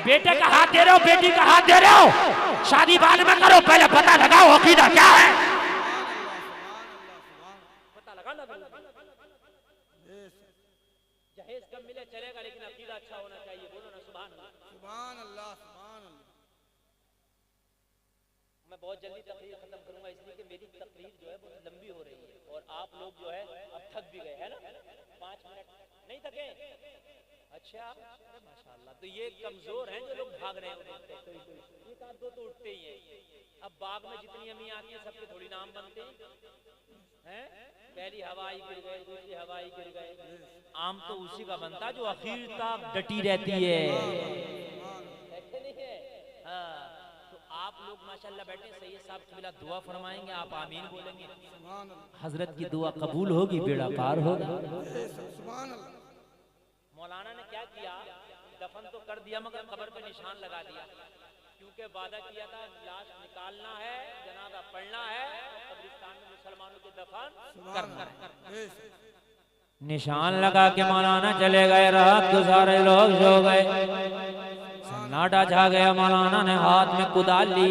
Speaker 1: बेटे का हाथ दे रहे हो, बेटी का हाथ दे रहे हो, शादी बाद में करो, पहले पता लगाओ अकीदा क्या है, पता लगाना। जहेज कब मिले चलेगा, लेकिन अकीदा अच्छा होना चाहिए। बोलो ना सुभान अल्लाह।
Speaker 3: सुभान अल्लाह, सुभान अल्लाह।
Speaker 1: मैं बहुत जल्दी तकरीर खत्म करूंगा, इसलिए कि मेरी तकरीर जो है बहुत लंबी हो रही है और आप लोग जो है अब थक भी गए, है ना? 5 मिनट नहीं थके? अच्छा, माशाल्लाह। तो ये कमजोर हैं जो लोग भाग रहे हैं, एक आध दो तो उठते ही हैं। अब बाग में जितनी अमी आती है सबके थोड़ी नाम बनते हैं। पहली हवाई गिर गए, दूसरी हवाई गिर गए। आम तो उसी का बनता जो आखिर तक डटी रहती है, ऐसे नहीं है? हाँ, आप लोग माशाल्लाह बैठे, सैयद साहब किबला दुआ फरमाएंगे, आप आमीन बोलेंगे, हजरत की दुआ कबूल होगी, बेड़ा पार होगा। मौलाना ने क्या किया, दफन तो कर दिया मगर कब्र पे निशान लगा दिया, क्योंकि वादा किया था लाश निकालना है, जनाजा पढ़ना है, कब्रिस्तान में मुसलमानों के दफन करना। निशान लगा के मौलाना चले गए, रात को सारे लोग सो गए, सन्नाटा छा गया। मौलाना ने हाथ में कुदाल ली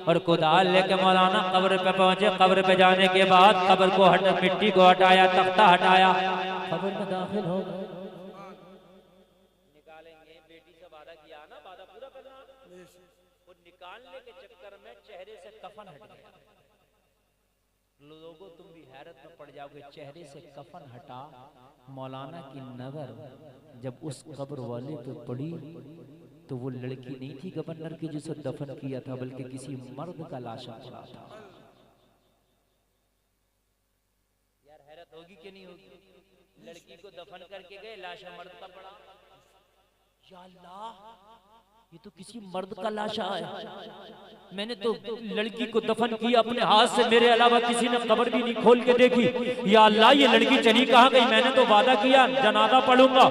Speaker 1: और कुदाल लेके मौलाना कब्र पे पहुंचे। कब्र पे जाने के बाद कब्र को मिट्टी को हटाया, तख्ता हटाया, कब्र में दाखिल हो गए। निकालेंगे, बेटी से वादा किया ना, वादा पूरा करना। वो निकालने के चक्कर में चेहरे से कफन हट गया। लोगों तुम भी हैरत में पड़ जाओगे, चेहरे से कफन हटा। मौलाना की नजर जब उस कब्र वाले पे पड़ी तो वो लड़की नहीं थी गवर्नर की जिसे दफन किया था, बल्कि किसी मर्द का लाशा पड़ा था। यार हैरत होगी कि नहीं होगी? लड़की को दफन करके गए, लाशा मर्द का पड़ा। या अल्लाह, ये तो किसी मर्द का लाशा है। मैंने तो लड़की को दफन किया अपने हाथ से, मेरे अलावा किसी ने कब्र भी नहीं खोल के देखी। या अल्लाह, ये लड़की चली कहाँ गई? मैंने तो वादा किया जनाजा पढ़ूंगा,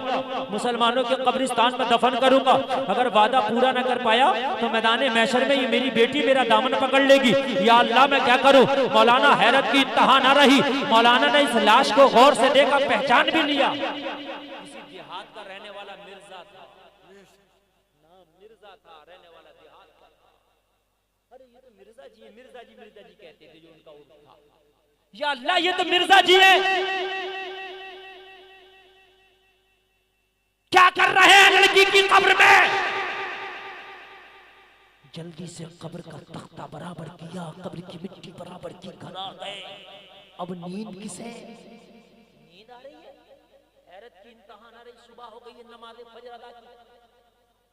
Speaker 1: मुसलमानों के कब्रिस्तान में दफन करूंगा। अगर वादा पूरा न कर पाया तो मैदान महशर में ये मेरी बेटी मेरा दामन पकड़ लेगी। या अल्लाह, मैं क्या करूं? मौलाना हैरत की इंतहा न रही। मौलाना ने इस लाश को गौर से देखा, पहचान भी लिया। किसी देहात का रहने वाला मिर्जा था, मिर्जा था, रहने वाला देहात का। अरे ये तो मिर्जा जी है, मिर्जा जी कहते थे जो उनका उर्फ था। या अल्लाह, ये तो मिर्जा जी है। क्या कर रहे हैं लड़की की कब्र में? जल्दी से कब्र का तख्ता बराबर किया, कब्र की मिट्टी बराबर की, घर आ गए। अब नींद किसे? नींद आ रही है, हैरत की इंतहा न रही। सुबह हो गई है, नमाज फजर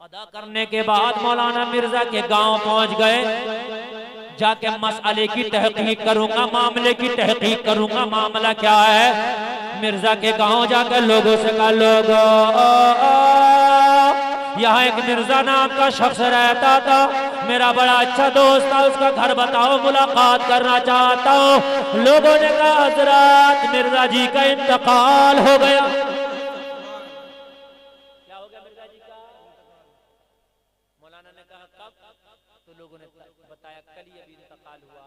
Speaker 1: अदा करने के बाद मौलाना मिर्जा के गांव पहुंच गए। जाके मसले की तहकीक करूंगा, मामले की तहकीक करूंगा, मामला क्या है। मिर्जा के गांव जाकर लोगों से कहा, लोगों यहाँ एक मिर्जा नाम का शख्स रहता था, मेरा बड़ा अच्छा दोस्त था, उसका घर बताओ, मुलाकात करना चाहता हूँ। लोगों ने कहा, हजरत मिर्जा जी का इंतकाल हो गया। क्या हो गया मिर्जा जी का? मौलाना ने कहा कब? तो लोगों ने बताया कल ही अभी इंतकाल हुआ।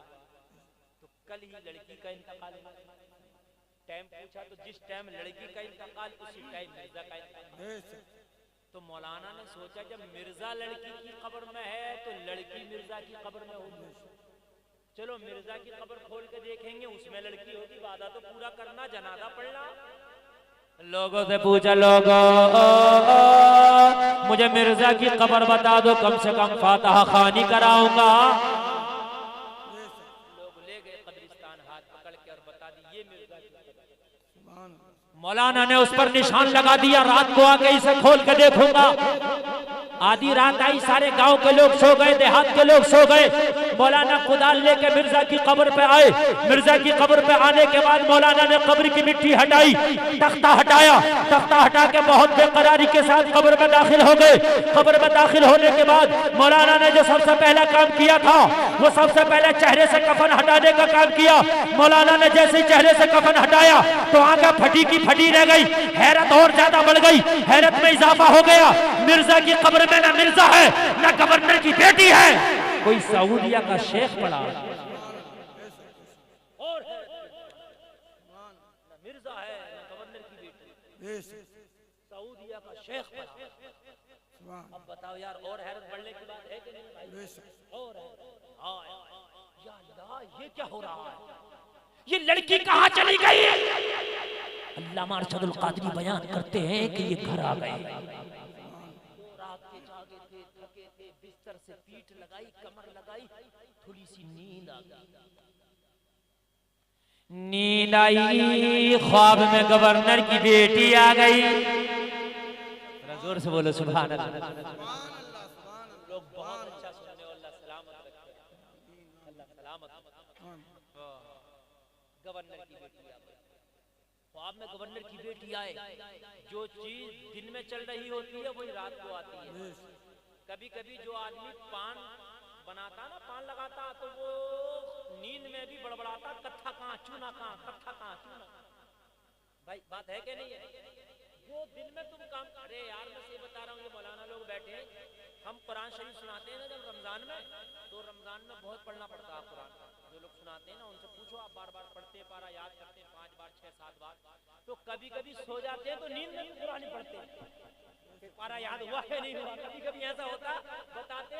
Speaker 1: तो कल ही लड़की का इंतकाल हुआ। टाइम पूछा तो जिस टाइम लड़की का इंतकाल उसी टाइम मिर्जा का इंतकाल। तो मौलाना ने सोचा जब मिर्जा लड़की की कब्र में है तो लड़की मिर्जा की कब्र में होगी। चलो मिर्जा की कब्र खोल के देखेंगे, उसमें लड़की होगी। वादा तो पूरा करना, जनाजा पढ़ना। लोगों से पूछा, लोगों मुझे मिर्जा की कब्र बता दो, कम से कम फातिहा खानी कराऊंगा। लोग ले गए कब्रिस्तान, हाथ पकड़ के और बता दी ये मिर्जा की कब्र। मौलाना ने उस पर निशान लगा दिया, रात को आके इसे खोल के देखूंगा। आधी रात आई, सारे गांव के लोग सो गए, देहात के लोग सो गए। मौलाना कुदाल लेके मिर्जा की कब्र पे आए। मिर्जा की कब्र पे आने के बाद मौलाना ने कब्र की मिट्टी हटाई, तख्ता हटाया। तख्ता हटा के बहुत बेकरारी के साथ कब्र में दाखिल हो गए। कब्र में दाखिल होने के बाद मौलाना ने जो सबसे पहला काम किया था वो सबसे पहले चेहरे से कफन हटाने का काम किया। मौलाना ने जैसे ही चेहरे से कफन हटाया तो आंखें फटी की फटी रह गई। हैरत और ज्यादा बढ़ गई, हैरत में इजाफा हो गया। मिर्जा की कब्र में ना मिर्जा है ना गवर्नर की बेटी है, कोई सऊदिया का शेख पड़ा और है, ना मिर्जा है ना गवर्नर की बेटी, सऊदिया का शेख पड़ा। अब बताओ यार, और हैरत बढ़ने की बात है कि नहीं भाई? और है। हाँ या अल्लाह, ये क्या हो रहा है? ये लड़की कहाँ चली गई? अल्लामा अरशदुल कादरी बयान करते हैं कि ये घर आ गए। रात के जागे थे, थके थे, बिस्तर से पीठ लगाई, कमर लगाई, थोड़ी सी नींद आ गई। नींद आई, ख्वाब में गवर्नर की बेटी आ गई। जोर से बोलो सुभान अल्लाह। लोग बहुत अच्छा सुनने, अल्लाह सलामत रखे, अल्लाह सलामत। गवर्नर की बेटी आ गई, ख्वाब में गवर्नर की बेटी आए। जो चीज दिन में चल रही होती है वही रात को आती है। कभी कभी जो आदमी पान बनाता ना, पान लगाता, तो वो नींद में भी बड़बड़ाता, कत्था कहाँ चूना कहाँ, कत्था कहाँ चूना। भाई बात है कि नहीं है? जो दिन में तुम काम कर रहे यार, मैं से बता रहा हूँ, ये मौलाना लोग बैठे हैं, हम कुरान शरीफ सुनाते हैं ना जब रमजान में, तो रमजान में बहुत पढ़ना पड़ता है कुरान। जो लोग सुनाते हैं ना उनसे पूछो, आप बार बार पढ़ते हैं, पारा याद करते हैं 5 बार 6-7 बार, तो कभी कभी सो जाते हैं तो नींद में भी कुरान पढ़ते हैं, पारा याद हुआ है नहीं हुआ। कभी कभी ऐसा होता, बताते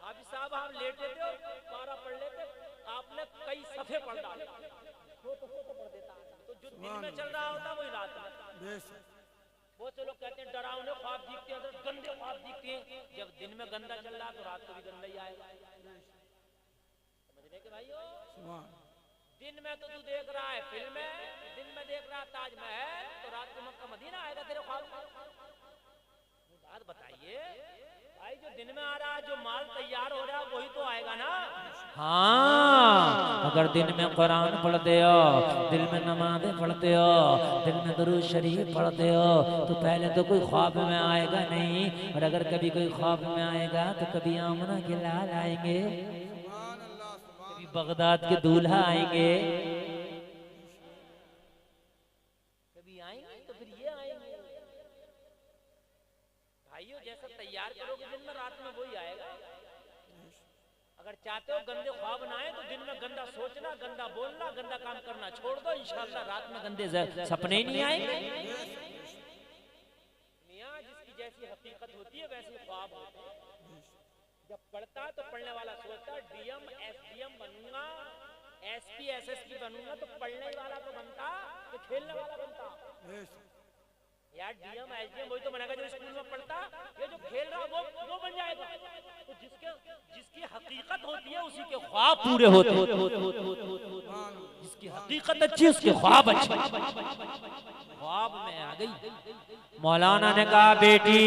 Speaker 1: हाफिज साहब आप लेटे थे, पारा पढ़ लेते, आपने कई सफे पढ़ डाले, तो पढ़ देता। तो जो दिन में चल रहा होता वही रात में। बहुत से लोग कहते हैं डरावने ख्वाब दिखते हैं, गंदे ख्वाब दिखते हैं। जब दिन में गंदा चल रहा तो रात को भी गंदा ही आएगा। समझने के भाइयों, दिन में तो तू देख रहा है फिल्में, दिन में देख रहा ताजमहल, तो रात को मक्का मदीना आएगा तेरे ख्वाब में। बात बताइए भाई, जो दिन में आ रहा है, जो माल तैयार हो रहा है वही तो आएगा ना। हाँ, अगर दिन में कुरान पढ़ते हो, दिल में नमाज़ें पढ़ते हो, दिल में दुरूद शरीफ पढ़ते हो, तो पहले तो कोई ख्वाब में आएगा नहीं। और अगर कभी कोई ख्वाब में आएगा तो कभी आमना के लाल आएंगे, कभी बगदाद के दूल्हा आएंगे, कभी आएंगे तो फिर ये आएंगे। भाइयों जैसा तैयार करोगे दिन में, रात में वही आएगा। अगर चाहते हो गंदे ख्वाब ना आए तो दिन में गंदा सोचना, गंदा बोलना, गंदा काम करना छोड़ दो, इंशाअल्लाह रात में गंदे सपने ही नहीं आएंगे। मियां जिसकी जैसी हकीकत होती है वैसे ख्वाब होते हैं। जब पढ़ता तो पढ़ने वाला सोचता डीएम एसडीएम बनूंगा, एसपी एसएसपी बनूंगा, तो पढ़ने वाला तो बनता कि खेलने वाला बनता? यार डीएम एसडीएम वही तो बनेगा जो स्कूल में पढ़ता। ये जो खेल रहा वो बन जाएगा। तो जिसकी हकीकत होती है उसी के ख्वाब पूरे होते हैं। जिसकी हकीकत अच्छी उसके ख्वाब अच्छे। ख्वाब में आ गई। मौलाना ने कहा बेटी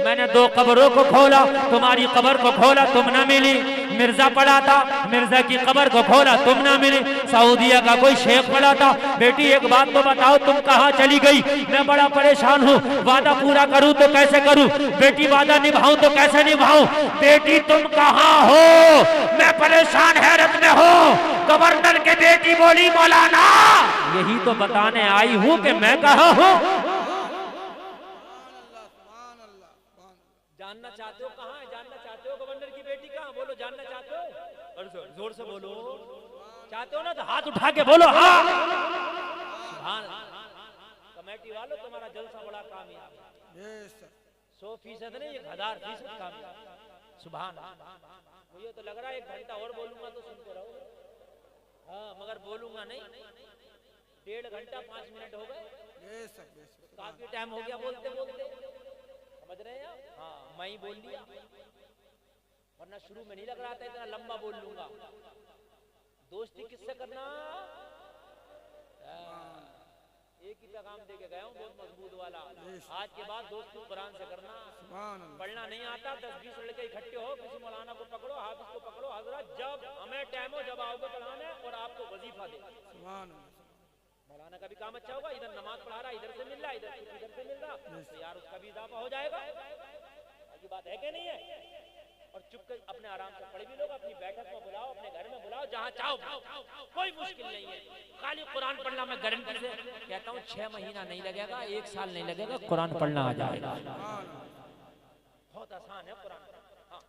Speaker 1: मैंने 2 कब्रों को खोला, तुम्हारी कब्र को खोला तुम ना मिली, मिर्जा पड़ा था, मिर्जा की कब्र को खोला तुम ना मिली, सऊदिया का कोई शेख पड़ा था। बेटी एक बात तो बताओ, तुम कहाँ चली गई? मैं बड़ा परेशान हूँ, वादा पूरा करूँ तो कैसे करूँ? बेटी वादा निभाऊं तो कैसे निभाऊं? बेटी तुम कहाँ हो? मैं परेशान हैरत में हूँ। गवर्नर के बेटी बोली मौलाना यही तो बताने आई हूँ कि मैं कहाँ हूँ। जानना चाहते हो कहाँ है? जानना चाहते हो गवर्नर की बेटी कहाँ? बोलो जानना चाहते हो? और जोर से बोलो। चाहते हो ना तो हाथ उठा के बोलो हाँ। कमेटी वालों तुम्हारा जलसा बड़ा कामयाब है। 100% नहीं 1000% कामयाब। सुभान मुझे तो लग रहा है 1 घंटा और बोलूंगा तो सुनते रहो। हाँ मगर बोलूंगा नहीं। 1.5 घंटा 5 मिनट हो गए, काफी टाइम हो गया बोलते बोलते। समझ रहे हैं आप? हाँ मैं ही बोल दिया, वरना शुरू में नहीं लग रहा था इतना लंबा बोल लूंगा। दोस्ती किससे करना? एक ही पैगाम दे के गया हूँ बहुत मजबूत वाला। आज के बाद दोस्ती कुरान से करना। पढ़ना नहीं आता 10-20 लड़के इकट्ठे हो, किसी मौलाना को पकड़ो, हाफिज को पकड़ो, हजरत जब हमें टाइम हो जब आओगे पढ़ाने और आपको वजीफा दे। मौलाना का भी काम अच्छा होगा, इधर नमाज पढ़ा रहा, इधर से मिल रहा, इधर से मिल रहा, तो यार उसका भी इजाफा हो जाएगा। ऐसी बात है कि नहीं है? और चुप कर अपने आराम से पढ़ भी लोग, अपनी बैठक में बुलाओ, अपने घर में बुलाओ, जहाँ चाहो, कोई मुश्किल नहीं है। खाली कुरान पढ़ना मैं गारंटी से कहता हूँ 6 महीना नहीं लगेगा, 1 साल नहीं लगेगा, कुरान पढ़ना आ जाएगा। बहुत आसान है कुरान। हाँ,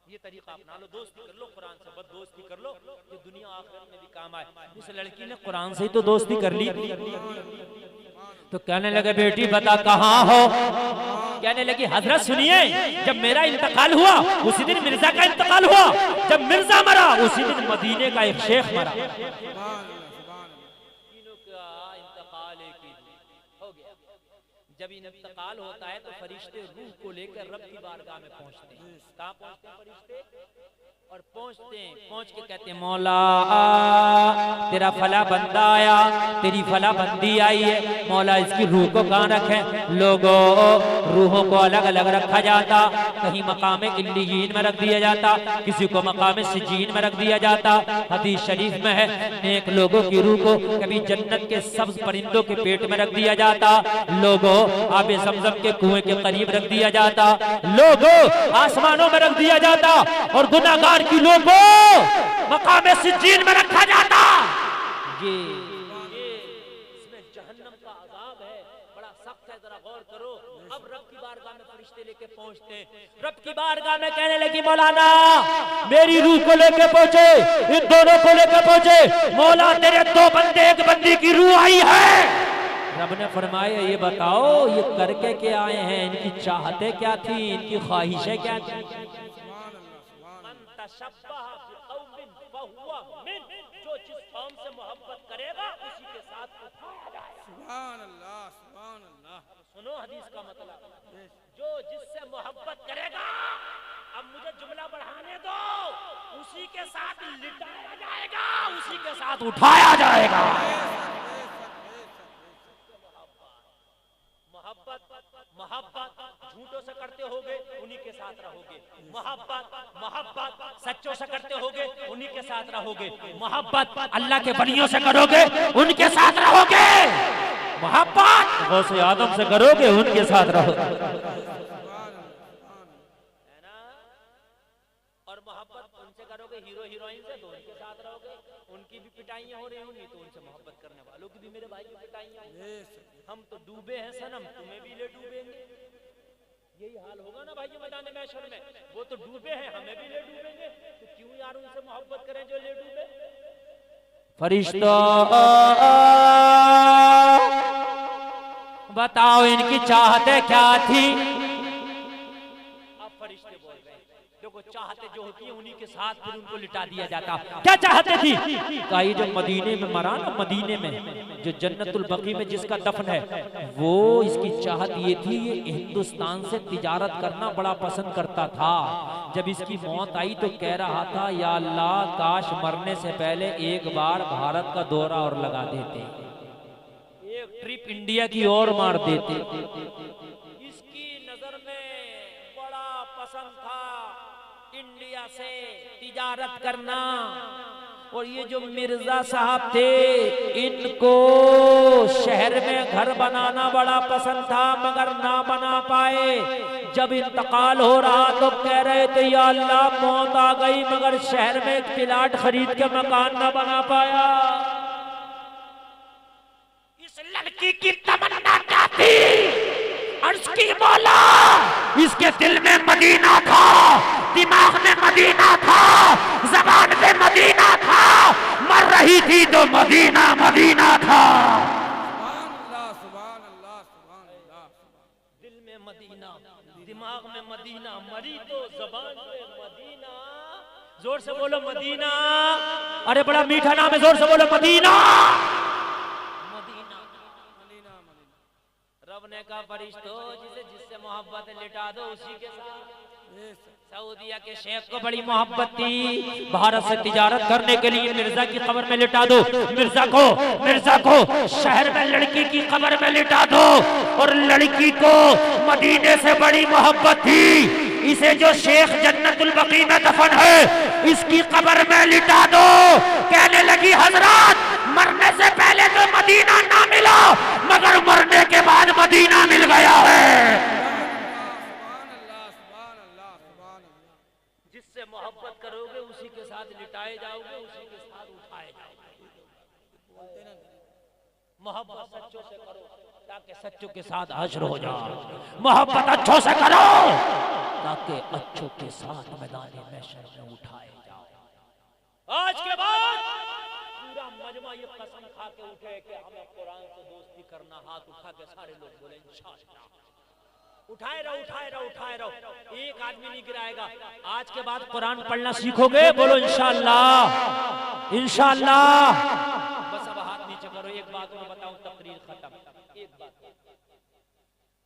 Speaker 1: ये तरीका अपना लो, दोस्ती कर लो कुरान से, बस दोस्ती कर लो, ये दुनिया आखिरत में भी काम आए। इस लड़की ने कुरान से ही तो दोस्ती कर ली। तो कहने लगे बेटी बता कहाँ हो? कहने लगी हजरत सुनिए, जब मेरा इंतकाल हुआ उसी दिन मिर्जा का इंतकाल हुआ, जब मिर्जा मरा उसी दिन मदीने का एक शेख मरा। तीनों का इंतकाल एक ही हो गया। जब इंतकाल होता है तो फरिश्ते रूह को लेकर रब की बारगाह में पहुंचते हैं। कहाँ पहुंचते हैं फरिश्ते? और पहुंचते हैं, पहुंच के कहते हैं मौला तेरा फला बंदा आया, तेरी फला बंदी आई है, मौला इसकी रूह को कहाँ रखें? लोगों रूहों को अलग अलग रखा जाता, कहीं मकाम इल्लीयीन में रख दिया जाता, किसी को मकाम सिज्जीन में रख दिया जाता। हदीस शरीफ में है नेक लोगों की रूह को कभी जन्नत के सब्ज परिंदों के पेट में रख दिया जाता, लोगों आबे ज़मज़म के कुएं के करीब रख दिया जाता, लोगों आसमानों में रख दिया जाता, और गुनाहगार की लोगों मकाम सिज्जीन में रखा जाता। ये इसमें जहन्नम का अज़ाब है, बड़ा सख्त है, जरा गौर करो। अब रब की बारगाह में फरिश्ते लेके पहुंचते हैं, रब की बारगाह में कहने लगी मौलाना मेरी रूह को लेके पहुंचे, इन दोनों को लेके पहुंचे, मौला तेरे 2 बंदे एक बंदी की रूह आई है। रब ने फरमाया ये बताओ ये करके क्या आए हैं, इनकी चाहते क्या थी, इनकी ख्वाहिशें क्या थी? जो जिस कौम से मोहब्बत करेगा उसी के साथ उठाया जाएगा। सुभान अल्लाह, सुभान अल्लाह। सुनो हदीस का मतलब, जो जिससे मोहब्बत करेगा, अब मुझे जुमला बढ़ाने दो, उसी के साथ लिटाया जाएगा, उसी के साथ उठाया जाएगा। मोहब्बत झूठों से करते होगे उन्हीं के साथ रहोगे, मोहब्बत सच्चों से करते होगे उन्हीं के साथ रहोगे, मोहब्बत अल्लाह के वलियों से करोगे उनके साथ रहोगे, मोहब्बत गौसे आदम से करोगे उनके साथ रहोगे, है ना? और मोहब्बत उनसे करोगे हीरो हीरोइन से तो उनके साथ रहोगे, उनकी भी पिटाइयां हो रही होंगी तो उनसे मोहब्बत करने वालों की भी मेरे भाई की पिटाइयां होंगी। हम तो डूबे हैं सनम, तुम्हें भी ले डूबेंगे, यही हाल होगा ना भाई मैदान महशर में। वो तो डूबे हैं, हमें भी ले डूबेंगे, तो क्यों यार उनसे मोहब्बत करें जो ले डूबे? फरिश्ता बताओ इनकी चाहते क्या थी? अब फरिश्ते बोल रहे हैं देखो चाहते जो होती है उन्हीं के साथ फिर उनको लिटा दिया जाता। क्या चाहते थी? कहा ये जो मदीने में मरा ना, मदीने में जो जन्नतुल बकी में जिसका दफन है, वो इसकी चाहत ये थी ये हिंदुस्तान से तिजारत करना बड़ा पसंद करता था। जब इसकी मौत आई तो कह रहा था या अल्लाह काश मरने से पहले एक बार भारत का दौरा और लगा देते, एक ट्रिप इंडिया की ओर मार देते। इसकी नजर में बड़ा पसंद था इंडिया से तिजारत करना। और ये जो मिर्जा साहब थे इनको शहर में घर बनाना बड़ा पसंद था मगर ना बना पाए। जब इंतकाल हो रहा तो कह रहे थे या अल्लाह मौत आ गई मगर शहर में एक प्लाट खरीद के मकान ना बना पाया। इस लड़की की तमन्ना क्या थी? अर्ज़ की मौला इसके दिल में मदीना था, दिमाग में मदीना था, ज़बान पे मदीना था, मर रही थी तो मदीना मदीना था। दिल में मदीना, दिमाग में मदीना, मरी तो ज़बान पे मदीना। जोर से बोलो मदीना। अरे बड़ा मीठा नाम है, जोर से बोलो मदीना। रब ने कहा फरिश्तों जिससे मोहब्बत लिटा दो उसी के साथ। सऊदिया के शेख को बड़ी मोहब्बत थी, भारत से तिजारत करने के लिए मिर्जा की कब्र में लिटा दो, मिर्जा को शहर में लड़की की कब्र में लिटा दो। और लड़की को मदीने से बड़ी मोहब्बत थी, इसे जो शेख जन्नतुल बकी में दफन है इसकी कब्र में लिटा दो। कहने लगी हजरत मरने से पहले तो मदीना ना मिला मगर मरने के बाद मदीना मिल गया है। लुटाए जाओगे, उसी के साथ उठाए जाओगे। मोहब्बत सच्चों से करो ताकि सच्चों के साथ हश्र हो जाओ। मोहब्बत अच्छों से करो ताकि अच्छों के साथ मैदान महशर में उठाए जाओ। आज के बाद पूरा मजमा ये कसम खा के उठे कि हमें कुरान से दोस्ती करना। हाथ उठा के सारे लोग बोले इंशाअल्लाह। उठाए रहो, उठाए रहो, उठाए रहो, एक आदमी नहीं गिराएगा। आज के बाद कुरान पढ़ना सीखोगे, बोलो इंशाअल्लाह, इंशाअल्लाह। बस अब हाथ नीचे करो। एक बात मैं बताऊं, तकरीर खत्म। एक बात,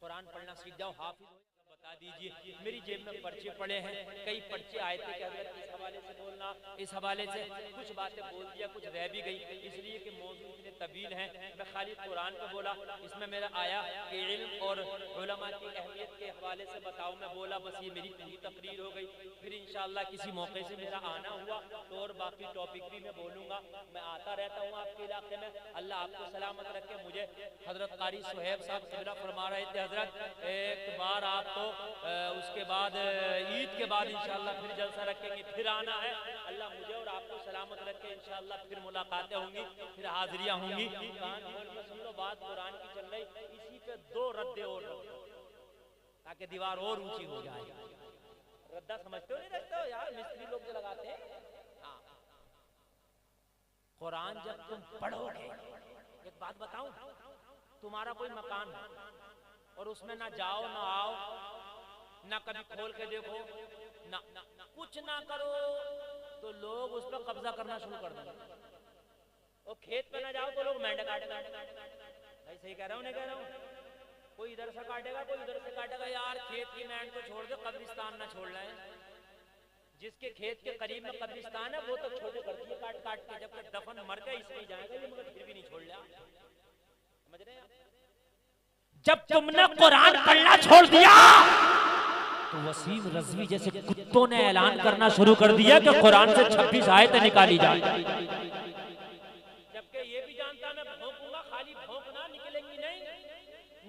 Speaker 1: कुरान पढ़ना सीख जाओ, हाफिज बता दीजिए। मेरी जेब में पर्चे पड़े हैं, कई पर्चे आए थे कि हज़रत इस हवाले से बोलना, इस हवाले से कुछ बातें बोल दिया, कुछ रह भी गई, इसलिए कि मौजूद इतने तवील हैं। मैं खाली कुरान पे बोला, इसमें मेरा आया कि इल्म और उलमा की अहमियत के हवाले से बताओ। मैं बोला, बस ये मेरी पूरी तकरीर हो गई। फिर इंशाअल्लाह किसी मौके से मेरा आना हुआ तो और बाकी टॉपिक भी मैं बोलूँगा। मैं आता रहता हूँ आपके इलाके में। अल्लाह आपको सलामत रखे। मुझे हजरत कारी सुहेब साहब क़िबला फरमा रहे थे, हजरत एक बार आपको उसके बाद ईद के बाद इंशाअल्लाह फिर जलसा रखेंगे, फिर आना है। अल्लाह मुझे और आपको सलामत रखे। इंशाअल्लाह फिर मुलाकातें होंगी, फिर हाजिरियां होंगी। सुन लो बात, कुरान की चल रही, इसी पे 2 रद्दे और ताकि दीवार और ऊंची हो जाए। रद्दा समझते हो नहीं रखते हो यार, मिस्त्री लोग जो लगाते हैं। हाँ, कुरान जब तुम पढ़ोगे, एक बात बताऊं, तुम्हारा कोई मकान और उसमें ना जाओ ना आओ, ना कभी खोल के देखो, ना कुछ ना करो, तो लोग उस पर कब्जा करना शुरू कर देंगे। और खेत पे ना जाओ तो लोग मेंढक काटेगा। भाई सही कह रहा हूँ, नहीं कह रहा हूँ? कोई इधर से काटेगा, कोई इधर से काटेगा। यार खेत की मेंढ तो छोड़ दो, कब्रिस्तान ना छोड़ रहे हैं। जिसके खेत के करीब में कब्रिस्तान है वो तो छोटे कर दिए काट काट के, जब तक दफन मर गए इसमें जाएगा, ये मगर फिर भी नहीं छोड़ लिया। समझ रहे हैं? जब तुमने कुरान पढ़ना छोड़ दिया तो वसीम रज़वी जैसे कुत्तों ने ऐलान करना शुरू कर दिया कि कुरान से 26 आयतें निकाली जाए। जबकि ये भी जानता मैं भौंकूंगा, खाली भौंकना, निकलेंगी नहीं।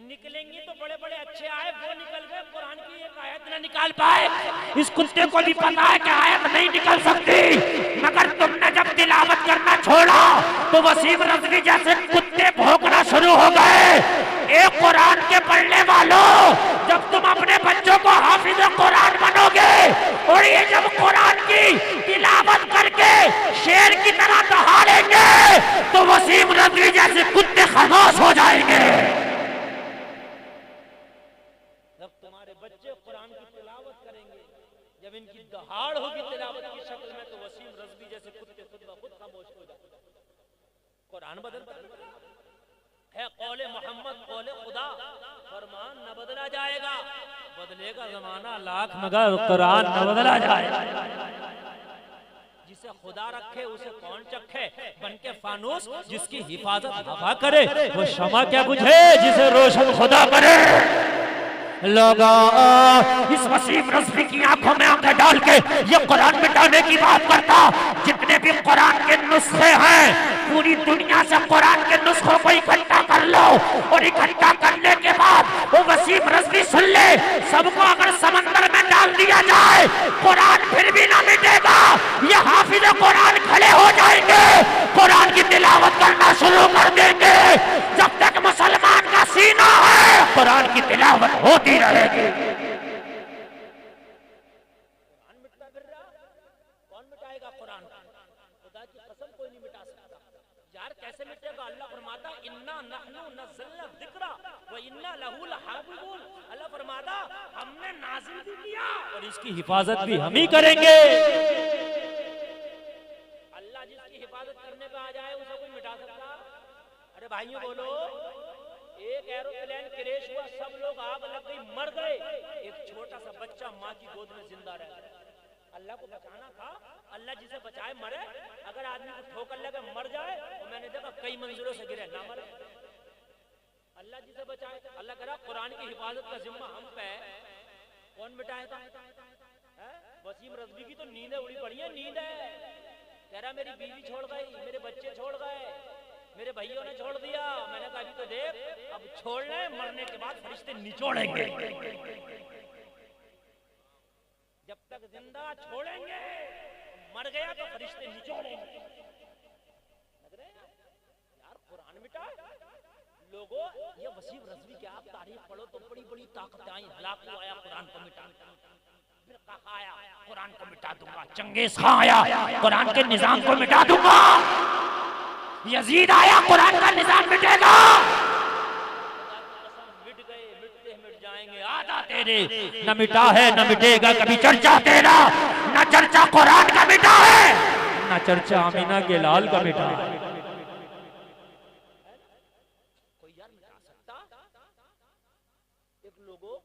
Speaker 1: निकलेंगी तो बड़े बड़े अच्छे आए, वो निकल गए, कुरान की एक आयत न निकाल पाए। इस कुत्ते को भी पता है कि आयत नहीं निकल सकती, मगर तुमने जब तिलावत करना छोड़ा तो वसीम रज़वी जैसे कुत्ते भौंकना शुरू हो गए। एक कुरान के पढ़ने वालों, जब तुम अपने बच्चों को हाफिज कुरान बनोगे और ये जब कुरान की तिलावत करके शेर की तरह दहाड़ेंगे तो वसीम रज़वी जैसे कुत्ते खामोश हो जाएंगे। जब तुम्हारे बच्चे कुरान की तिलावत करेंगे, जब इनकी दहाड़ होगी तिलावत की शक्ल में, तो वसीम रज़वी जैसे कुत्ते खुद ब खुद खामोश हो जाएंगे। कुरान बदल है, कौले मोहम्मद कौले खुदा, फरमान न बदला जाएगा। बदलेगा जमाना लाख मगर कुरान न बदला जाएगा। जिसे खुदा रखे उसे कौन चखे, बन के फानूस जिसकी हिफाजत हवा करे, वो शमा क्या बुझे जिसे रोशन खुदा करे। लोगों, इस वसीम रज़वी की आंखों में आंखें डाल के ये कुरान मिटाने की बात करता। जितने भी कुरान के नुस्खे हैं, पूरी दुनिया से कुरान के नुस्खों को इकट्ठा कर लो और इकट्ठा करने के बाद वो वसीम रज़वी सुन ले, सबको अगर समंदर में डाल दिया जाए कुरान फिर भी ना मिटेगा। ये हाफिज कुरान खड़े हो जाएंगे, कुरान की तिलावत करना शुरू कर देंगे। जब तक मुसलमान का सीना है कुरान की तिलावत होती रहेगी। कुरान मिटता फिर रहा, कौन मिटाएगा कुरान? खुदा की कसम कोई नहीं मिटा सकता। यार कैसे मिटेगा? अल्लाह फरमाता इन्ना नहनु नज़्ज़लना ज़िक्रा व इन्ना लहू लहाफ़िज़ून। अल्लाह फरमाता हमने नाज़िल भी किया और इसकी हिफाजत भी हम ही करेंगे। अल्लाह जिसकी हिफाजत करने पे आ जाए उसे कोई मिटा सकता? अरे भाइयों बोलो, एक एरोप्लेन क्रैश हुआ, सब लोग आग लग गई, मर गए, एक छोटा सा बच्चा माँ की गोद में जिंदा रह गया। अल्लाह को बचाना था, अल्लाह जिसे बचाए मरे। अगर आदमी को ठोकर लगे मर जाए, तो मैंने देखा कई मंजिलों से गिरे ना मरे। अल्लाह जिसे बचाए, अल्लाह कह रहा कुरान की हिफाजत का जिम्मा हम पे है, कौन मिटाएगा? वसीम रज़वी की तो नींद उड़ी पड़ी है, नींद है। कह रहा मेरी बीवी छोड़ गई, मेरे बच्चे छोड़ गए, मेरे भाइयों ने छोड़ दिया। मैंने कहा अभी तो देख, अब छोड़ना है, मरने के बाद फरिश्ते निचोड़ेंगे। जब तक जिंदा छोड़ेंगे मर गया तो फरिश्ते निचोड़ेंगे। लग रहे हैं यार, कुरान मिटा लोगों, ये वसीम रज़वी की आप तारीफ पढ़ो तो बड़ी बड़ी ताकतें आई। हलाकू आया कुरान को मिटा, फिर कहा आया कुरान को मिटा दूंगा, चंगेज खान आया कुरान के निजाम को मिटा दूंगा, यजीद आया कुरान का निजाम मिटेगा। मिट गए, मिटते मिट जाएंगे, आधा तेरे न मिटा है न मिटेगा कभी चर्चा तेरा, न चर्चा कुरान का मिटा है न चर्चा आमीना के लाल का मिटा है। कोई यार मिटा सकता? एक लोगों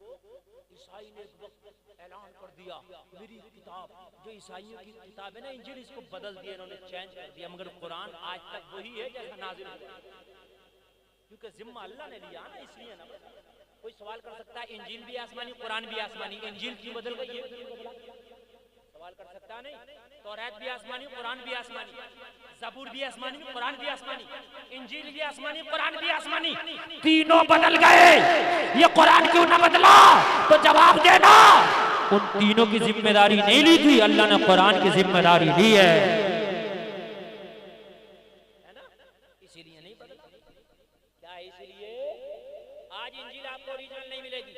Speaker 1: ईसाई ने एक वक्त ऐलान कर दिया, मेरी किताब जो ईसाइयों की किताब है ना इंजील, इसको बदल दिया इन्होंने, चेंज कर दिया, मगर कुरान आज तक वही है जैसा नाज़िल हुआ, क्योंकि जिम्मा अल्लाह ने लिया ना, इसलिए ना। कोई सवाल कर सकता है इंजील भी आसमानी कुरान भी आसमानी, इंजील क्यों बदल गई? सवाल कर सकता नहीं। तौरात भी आसमानी कुरान भी आसमानी, ज़बूर भी आसमानी कुरान भी आसमानी, इंजील भी आसमानी कुरान भी आसमानी, तीनों बदल गए, ये कुरान क्यों ना बदला? तो जवाब देना। उन तीनों की जिम्मेदारी नहीं ली थी, अल्लाह ने कुरान की जिम्मेदारी ली है ना, इसीलिए नहीं बदला। क्या है? इसीलिए आज इंजील आपको ओरिजिनल नहीं मिलेगी,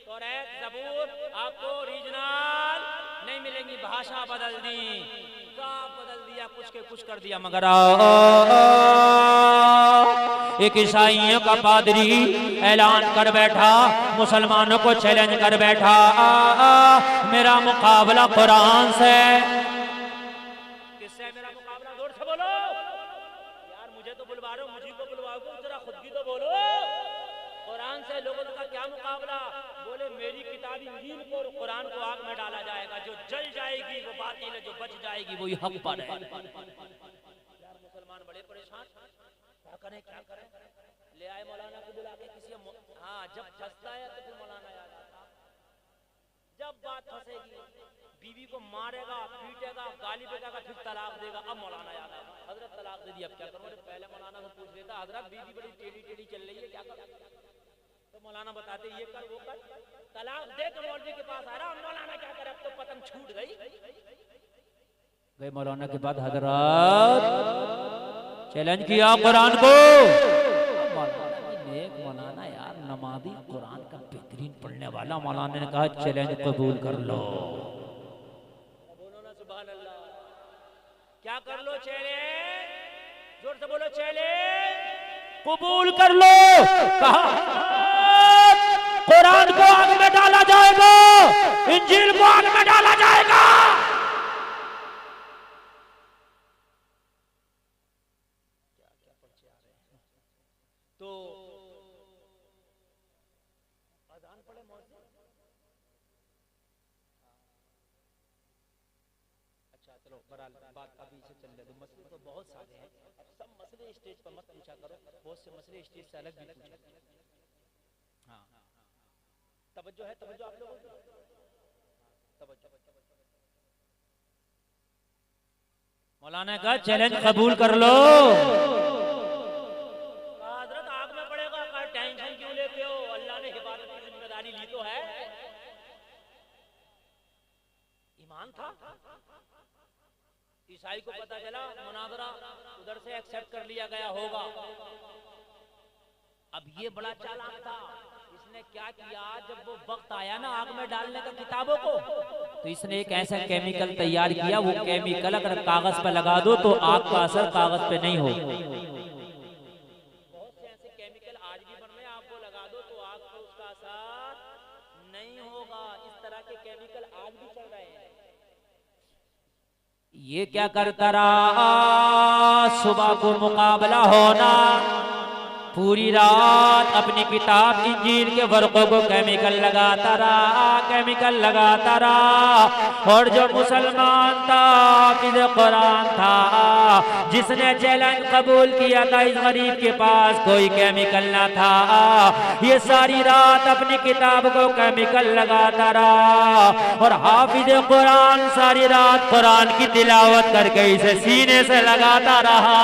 Speaker 1: तौरात ज़बूर आपको ओरिजिनल नहीं मिलेंगी, भाषा बदल दी, बदल दिया, कुछ के कुछ कर दिया। मगर एक ईसाइयों का पादरी ऐलान कर बैठा, मुसलमानों को चैलेंज कर बैठा, मेरा मुकाबला कुरान से। किससे मेरा मुकाबला? जोर से बोलो यार, मुझे तो बुलवा रहे हो, मुझे को बुलवाओ, जरा खुद की तो बोलो। कुरान से लोगों का क्या मुकाबला? बोले मेरी किताब इंजील को और कुरान को आग में डाला जाएगा, जो जल जाएगी वो बातिल है, जो बच जाएगी वही हक पर है। यार मुसलमान बड़े परेशान, क्या करें क्या करें? ले आए मौलाना को बुला के किसी, हाँ जब फंसता है तो फिर मौलाना याद आता, जब बात फंसेगी बीवी को मारेगा पीटेगा गाली देगा फिर तलाक देगा, अब मौलाना याद आएगा, हजरत तलाक दे दी, अब क्या करूं? पहले मौलाना से पूछ लेता, हजरत बीवी बड़ी टेढ़ी टेढ़ी चल रही है क्या करूं? तो मौलाना बताते ये कर वो कर, तलाक दे तो मौलवी के पास आ रहा, मौलाना क्या करे? अब तो पतंग छूट गई। गए मौलाना के बाद हजरत चैलेंज किया कुरान को, नेक मौलाना यार नमाजी, कुरान का बेहतरीन पढ़ने वाला मौलाना ने कहा चैलेंज कबूल कर लो। बोलो ना सुभान अल्लाह, क्या कर लो? चैलेंज, जोर से बोलो, चैलेंज कबूल कर लो। कहा कुरान को आग में डाला जाएगा, इंजील को आग में डाला जाएगा। तो अजान पढ़े मौजूद। अच्छा चलो बहरहाल बात अभी से चल रहे, तो मसले तो बहुत सारे हैं, अब सब मसले स्टेज पर मत पूछा करो, बहुत से मसले स्टेज से अलग भी पूछा। हाँ तवज्जो है, तवज्जो आप लोगों की, तवज्जो। मौलाना का चैलेंज कबूल कर लो। हजरत आग में पड़ेगा, का टेंशन क्यों लेते हो? अल्लाह ने हिफाजत की जिम्मेदारी ली तो है, ईमान था। ईसाई को पता चला मुनाजरा उधर से एक्सेप्ट कर लिया गया होगा, अब ये बड़ा चालाक था, इसने क्या किया, जब वो वक्त आया ना आग में डालने का किताबों को, तो इसने एक ऐसा केमिकल तैयार किया, वो केमिकल अगर कागज पर लगा दो तो आग का असर कागज पे नहीं हो। बहुत से ऐसे केमिकल आज भी बन रहे हैं, आपको लगा दो तो आग पर उसका असर नहीं होगा, इस तरह के केमिकल आज भी चल रहे हैं। ये क्या करता रहा, सुबह को मुकाबला होना, पूरी रात अपनी किताब इंजील के वर्कों को केमिकल लगाता रहा, केमिकल लगाता रहा। और जो मुसलमान था, हाफिज़ कुरान था, जिसने चैलेंज कबूल किया था, इस गरीब के पास कोई केमिकल ना था, ये सारी रात अपनी किताब को केमिकल लगाता रहा। और हाफिज़ कुरान सारी रात कुरान की तिलावत करके इसे सीने से लगाता रहा।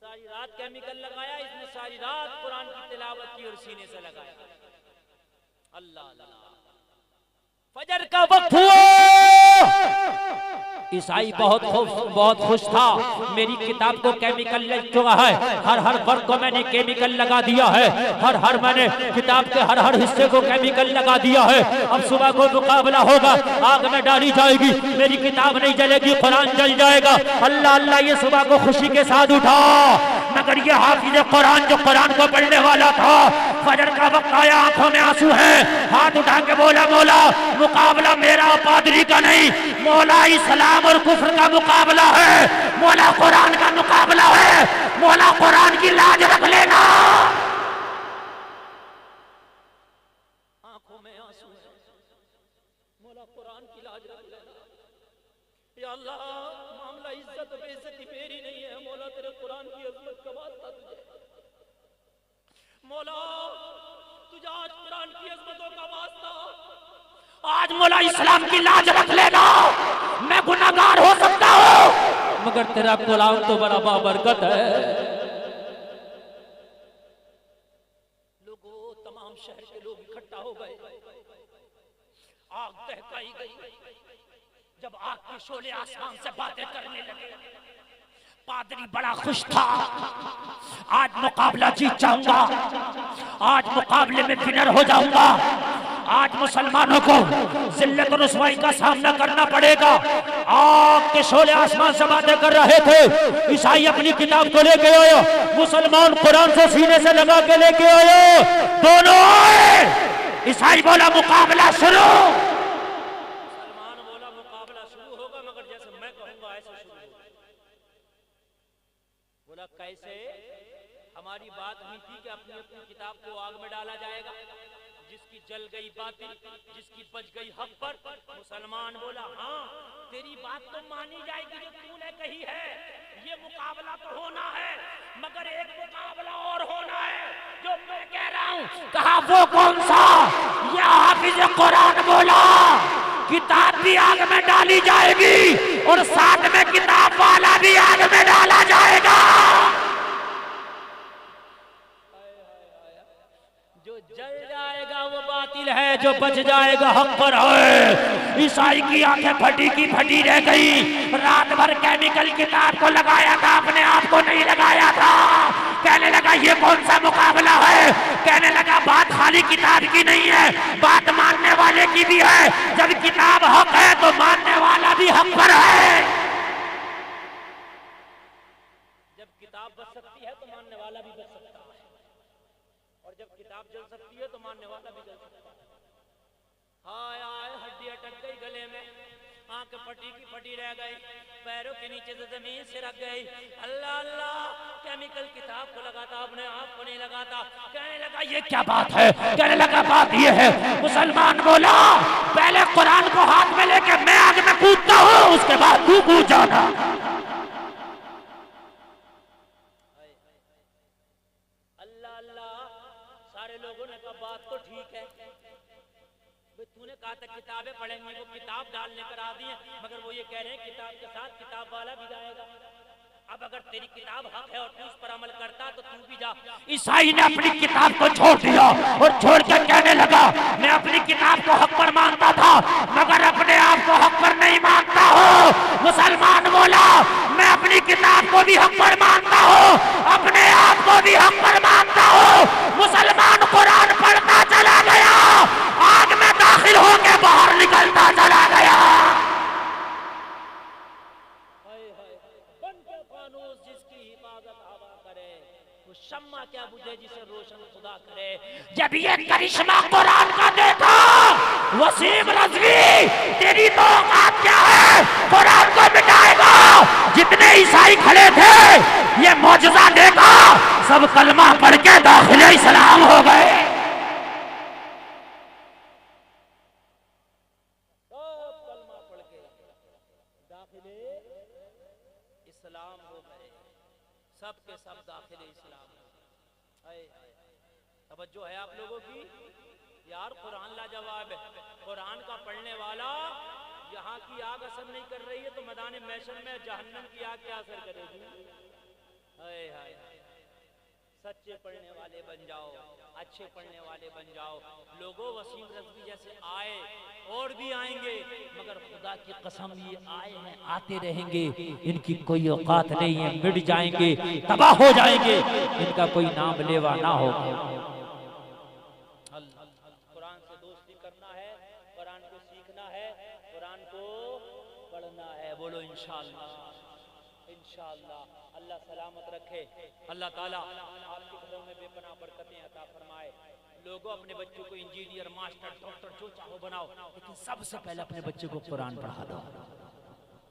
Speaker 1: सारी रात केमिकल लगाया, इसने सारी रात कुरान की तिलावत की और सीने से लगाया। अल्लाह अल्लाह, फजर का वक्त हुआ। ईसाई बहुत खुश था। मेरी किताब को केमिकल लग चुका है, हर वर्ग को मैंने केमिकल लगा दिया है, हर मैंने किताब के हर हिस्से को केमिकल लगा दिया है। अब सुबह को मुकाबला होगा, आग में डाली जाएगी, मेरी किताब नहीं जलेगी, कुरान जल जाएगा। अल्लाह अल्लाह ये सुबह को खुशी के साथ उठा, मगर ये हाफिज कुरान जो कुरान को पढ़ने वाला था, फजर का वक्त आया, आंखों में आंसू है, हाथ उठा के बोला मौला मुकाबला मेरा पादरी का नहीं, मौला इस्लाम और कुफ्र का मुकाबला है, मौला कुरान का मुकाबला है, मौला कुरान की लाज रख लेना। आंखों में आंसू है, मौला कुरान की लाज रख लेना। या अल्लाह मामला इज्जत बेइज्जती मेरी नहीं है, मौला तेरे कुरान की अजमत का वास्ता तुझे, मौला तुझे आज कुरान की अजमतों का वास्ता, आज मौला इस्लाम की लाज रख लेना। मैं गुनाहगार हो सकता हूं, मगर तेरा कुरान तो बड़ा बाबरकत है। लोगों तमाम शहर के लोग इकट्ठा हो गए, आग दहकाई गई। जब आग के शोले आसमान से बातें करने लगे, पादरी बड़ा खुश था, आज मुकाबला जीत जाऊंगा, आज मुकाबले में विनर हो जाऊंगा, आज मुसलमानों को जिल्लत और रुसवाई का सामना करना पड़ेगा। आग के शोले आसमान से बातें कर रहे थे, ईसाई अपनी किताब को लेके आए, मुसलमान कुरान से सीने से लगा के लेके आए, दोनों आए। ईसाई बोला मुकाबला शुरू, मुसलमान बोला मुकाबला शुरू होगा, मगर जैसे मैं कहूंगा ऐसे शुरू होगा। बोला कैसे? हमारी बात हुई थी कि अपनी अपनी किताब को आग में डाला जाएगा, जिसकी जल गई बातिल, जिसकी बच गई हक पर। मुसलमान बोला हाँ तेरी बात तो मानी जाएगी जो तूने कही है, ये मुकाबला तो होना है, मगर एक मुकाबला और होना है जो मैं कह रहा हूँ। कहा वो कौन सा? या हाफिज कुरान बोला किताब भी आग में डाली जाएगी और साथ में किताब वाला भी आग में डाला जाएगा। जो जल जाएगा वो बातिल है, जो बच जाएगा हक पर है। ईसाई की आंखें फटी की फटी रह गई। रात भर केमिकल किताब को लगाया था, अपने आप को नहीं लगाया था। कहने लगा ये कौन सा मुकाबला है? कहने लगा बात खाली किताब की नहीं है, बात मानने वाले की भी है। जब किताब हक है तो मानने वाला भी हक पर है। जब किताब बच सकती है तो मानने वाला भी बच सकता है, और जब किताब जल सकती है तो मानने वाला भी जल सकता है। हाय हाय हड्डी अटक गई गले में, आंख फटी की फटी रह गई, पैरों के नीचे से जमीन से रख गई। अल्लाह अल्लाह केमिकल किताब को लगाता, अपने आप को नहीं लगाता। कहने लगा ये क्या बात है? कहने लगा बात ये है। मुसलमान बोला पहले कुरान को हाथ में लेके मैं आग में कूदता हूँ, उसके बाद तू कूद जाना। अल्लाह अल्लाह सारे लोगों ने कहा बात तो ठीक है, तूने कहा था किताबें पढ़ेंगे, वो किताब डालने पर आ दिए, मगर वो ये कह रहे हैं किताब के साथ किताब वाला भी जाएगा। अब अगर तेरी किताब हक है और तू उस पर अमल करता तो तू भी जा। ईसाई ने अपनी किताब को छोड़ दिया और छोड़ कर कहने लगा मैं अपनी किताब को हक पर मानता था, मगर अपने आप को हक पर नहीं मानता हूँ। मुसलमान बोला मैं अपनी किताब को भी हक पर मानता हूँ, अपने आप को भी हक पर मानता हूँ। मुसलमान कुरान पढ़ता चला गया, आग में दाखिल होके बाहर निकलता चला गया। जिसकी हिफाजत हवा करे, वो शम्मा क्या बुझे जिसे रोशन खुदा करे। जब ये करिश्मा कुरान का देखा, वसीम रज़वी तेरी तो औकात क्या है, कुरान को मिटाएगा। जितने ईसाई खड़े थे ये मौजज़ा देखा, सब कलमा पढ़ के दाखिले इस्लाम हो गए। इस्लाम हो गए, सब के सब दाखिले इस्लाम। तवज्जो है आप लोगों की? यार कुरान लाजवाब है, कुरान का पढ़ने वाला यहाँ की आग असर नहीं कर रही है तो मैदान महशर में जहन्नम की आग क्या असर करेगी? हाय हाय सच्चे सच्चे पढ़ने वाले बन जाओ, अच्छे पढ़ने वाले बन जाओ। लोगों वसीम रज़वी जैसे आए और भी आएंगे, मगर खुदा की कसम ये आए हैं, आते रहेंगे, इनकी कोई औकात नहीं है, मिट जाएंगे, तबाह हो जाएंगे, इनका कोई नाम लेवा ना हो। कुरान से दोस्ती करना है, कुरान को सीखना है, कुरान को पढ़ना है। बोलो इंशाअल्लाह, इंशाअल्लाह। अल्लाह सलामत रखे, अल्लाह ताला आपके घरों में बेपनाह बरकतें अता फरमाए। लोगों अपने बच्चों को इंजीनियर, मास्टर, डॉक्टर जो चाहो बनाओ, लेकिन सबसे पहले अपने बच्चे को कुरान पढ़ा दो,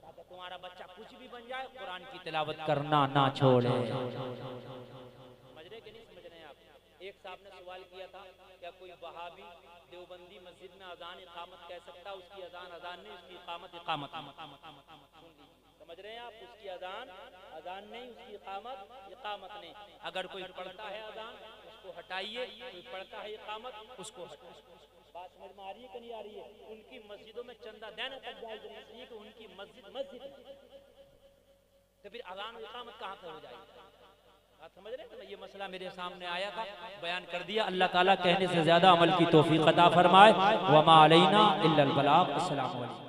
Speaker 1: ताकि तुम्हारा बच्चा कुछ भी बन जाए, कुरान की तिलावत करना ना छोड़े। समझ रहे कि नहीं समझ रहे आप? एक साहब ने सवाल किया था, क्या कोई वहाबी देवबंदी मस्जिद में अजान इकामत कह सकता? उसकी अजान अजान नहीं, उसकी इकामत इकामत। समझ रहे हैं आप? उसकी अजान अजान नहीं, उसकी इकामत इकामत नहीं। अगर कोई पढ़ता है अजान उसको हटाइए, कोई पढ़ता है इकामत उसको हटाइए। बात समझ में आ रही है कि नहीं आ रही है? उनकी मस्जिदों में चंदा देना तक जायज नहीं कि उनकी मस्जिद तो फिर अजान और इकामत कहाँ से हो जाएगी? आप समझ रहे हैं? ये मसला मेरे सामने आया था, बयान कर दिया। अल्लाह ताला कहने से ज्यादा अमल की तौफीक अता फरमाए। वमा अलैना इल्लल बलाग। अस्सलामु अलैकुम।